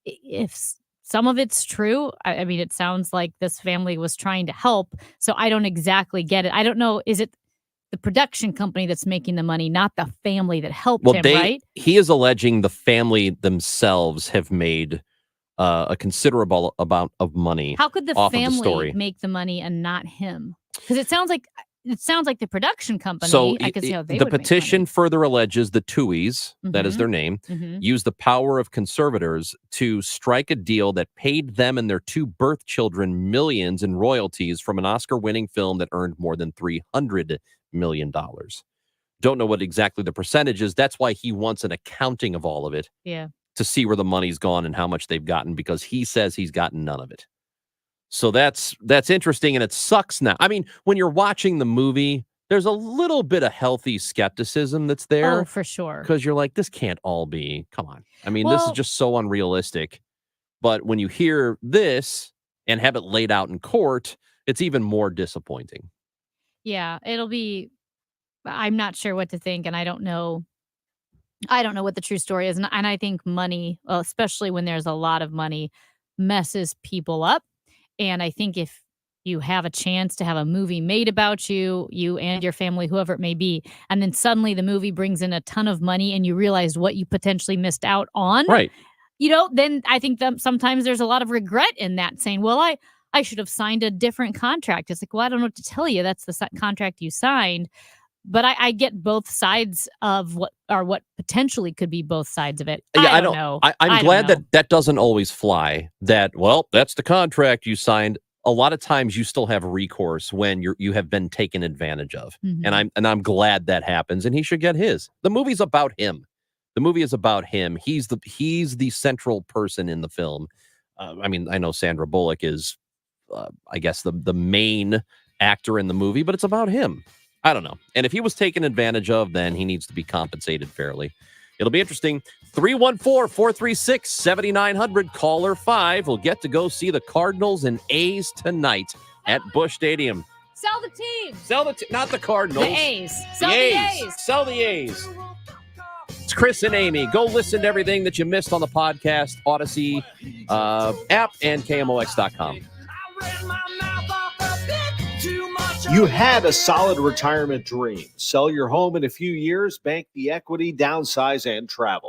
If some of it's true, I mean, it sounds like this family was trying to help, so I don't exactly get it. I don't know. Is it the production company that's making the money, not the family that helped him, right? He is alleging the family themselves have made a considerable amount of money. How could the off of the family story. make the money and not him? Because it sounds like the production company. So I could see how they the would make petition further alleges the Tuohys, that is Mhm. their name, Mhm. used the power of conservators to strike a deal that paid them and their two birth children millions in royalties from an Oscar-winning film that earned more than $300 million. Don't know what exactly the percentage is. That's why he wants an accounting of all of it Yeah. to see where the money's gone and how much they've gotten, because he says he's gotten none of it. So that's interesting, and it sucks now. I mean, when you're watching the movie, there's a little bit of healthy skepticism that's there. Oh, for sure. Because you're like, this can't all be. Come on. I mean, this is Well- just so unrealistic. But when you hear this and have it laid out in court, it's even more disappointing. Yeah, it'll be. I'm not sure what to think, and I don't know what the true story is. And I think money, well, especially when there's a lot of money, messes people up. And I think if you have a chance to have a movie made about you and your family, whoever it may be, and then suddenly the movie brings in a ton of money and you realize what you potentially missed out on, Right. Then I think that sometimes there's a lot of regret in that, saying, well, I should have signed a different contract. It's like, well, I don't know what to tell you. That's the contract you signed. But I get both sides of what potentially could be both sides of it. Yeah, I don't know. I'm glad that doesn't always fly. That's the contract you signed. A lot of times you still have recourse when you have been taken advantage of. Mhm. And I'm glad that happens, and he should get his. The movie's about him. The movie is about him. He's the central person in the film. I mean, I know Sandra Bullock is, I guess, the main actor in the movie, but it's about him. I don't know. And if he was taken advantage of, then he needs to be compensated fairly. It'll be interesting. 314-436-7900. Caller 5 will get to go see the Cardinals and A's tonight at Busch Stadium. Sell the team. Not the Cardinals. The A's. Sell the A's. Sell the A's. It's Chris and Amy. Go listen to everything that you missed on the podcast, Odyssey app, and KMOX.com. You had a solid retirement dream. Sell your home in a few years, bank the equity, downsize, and travel.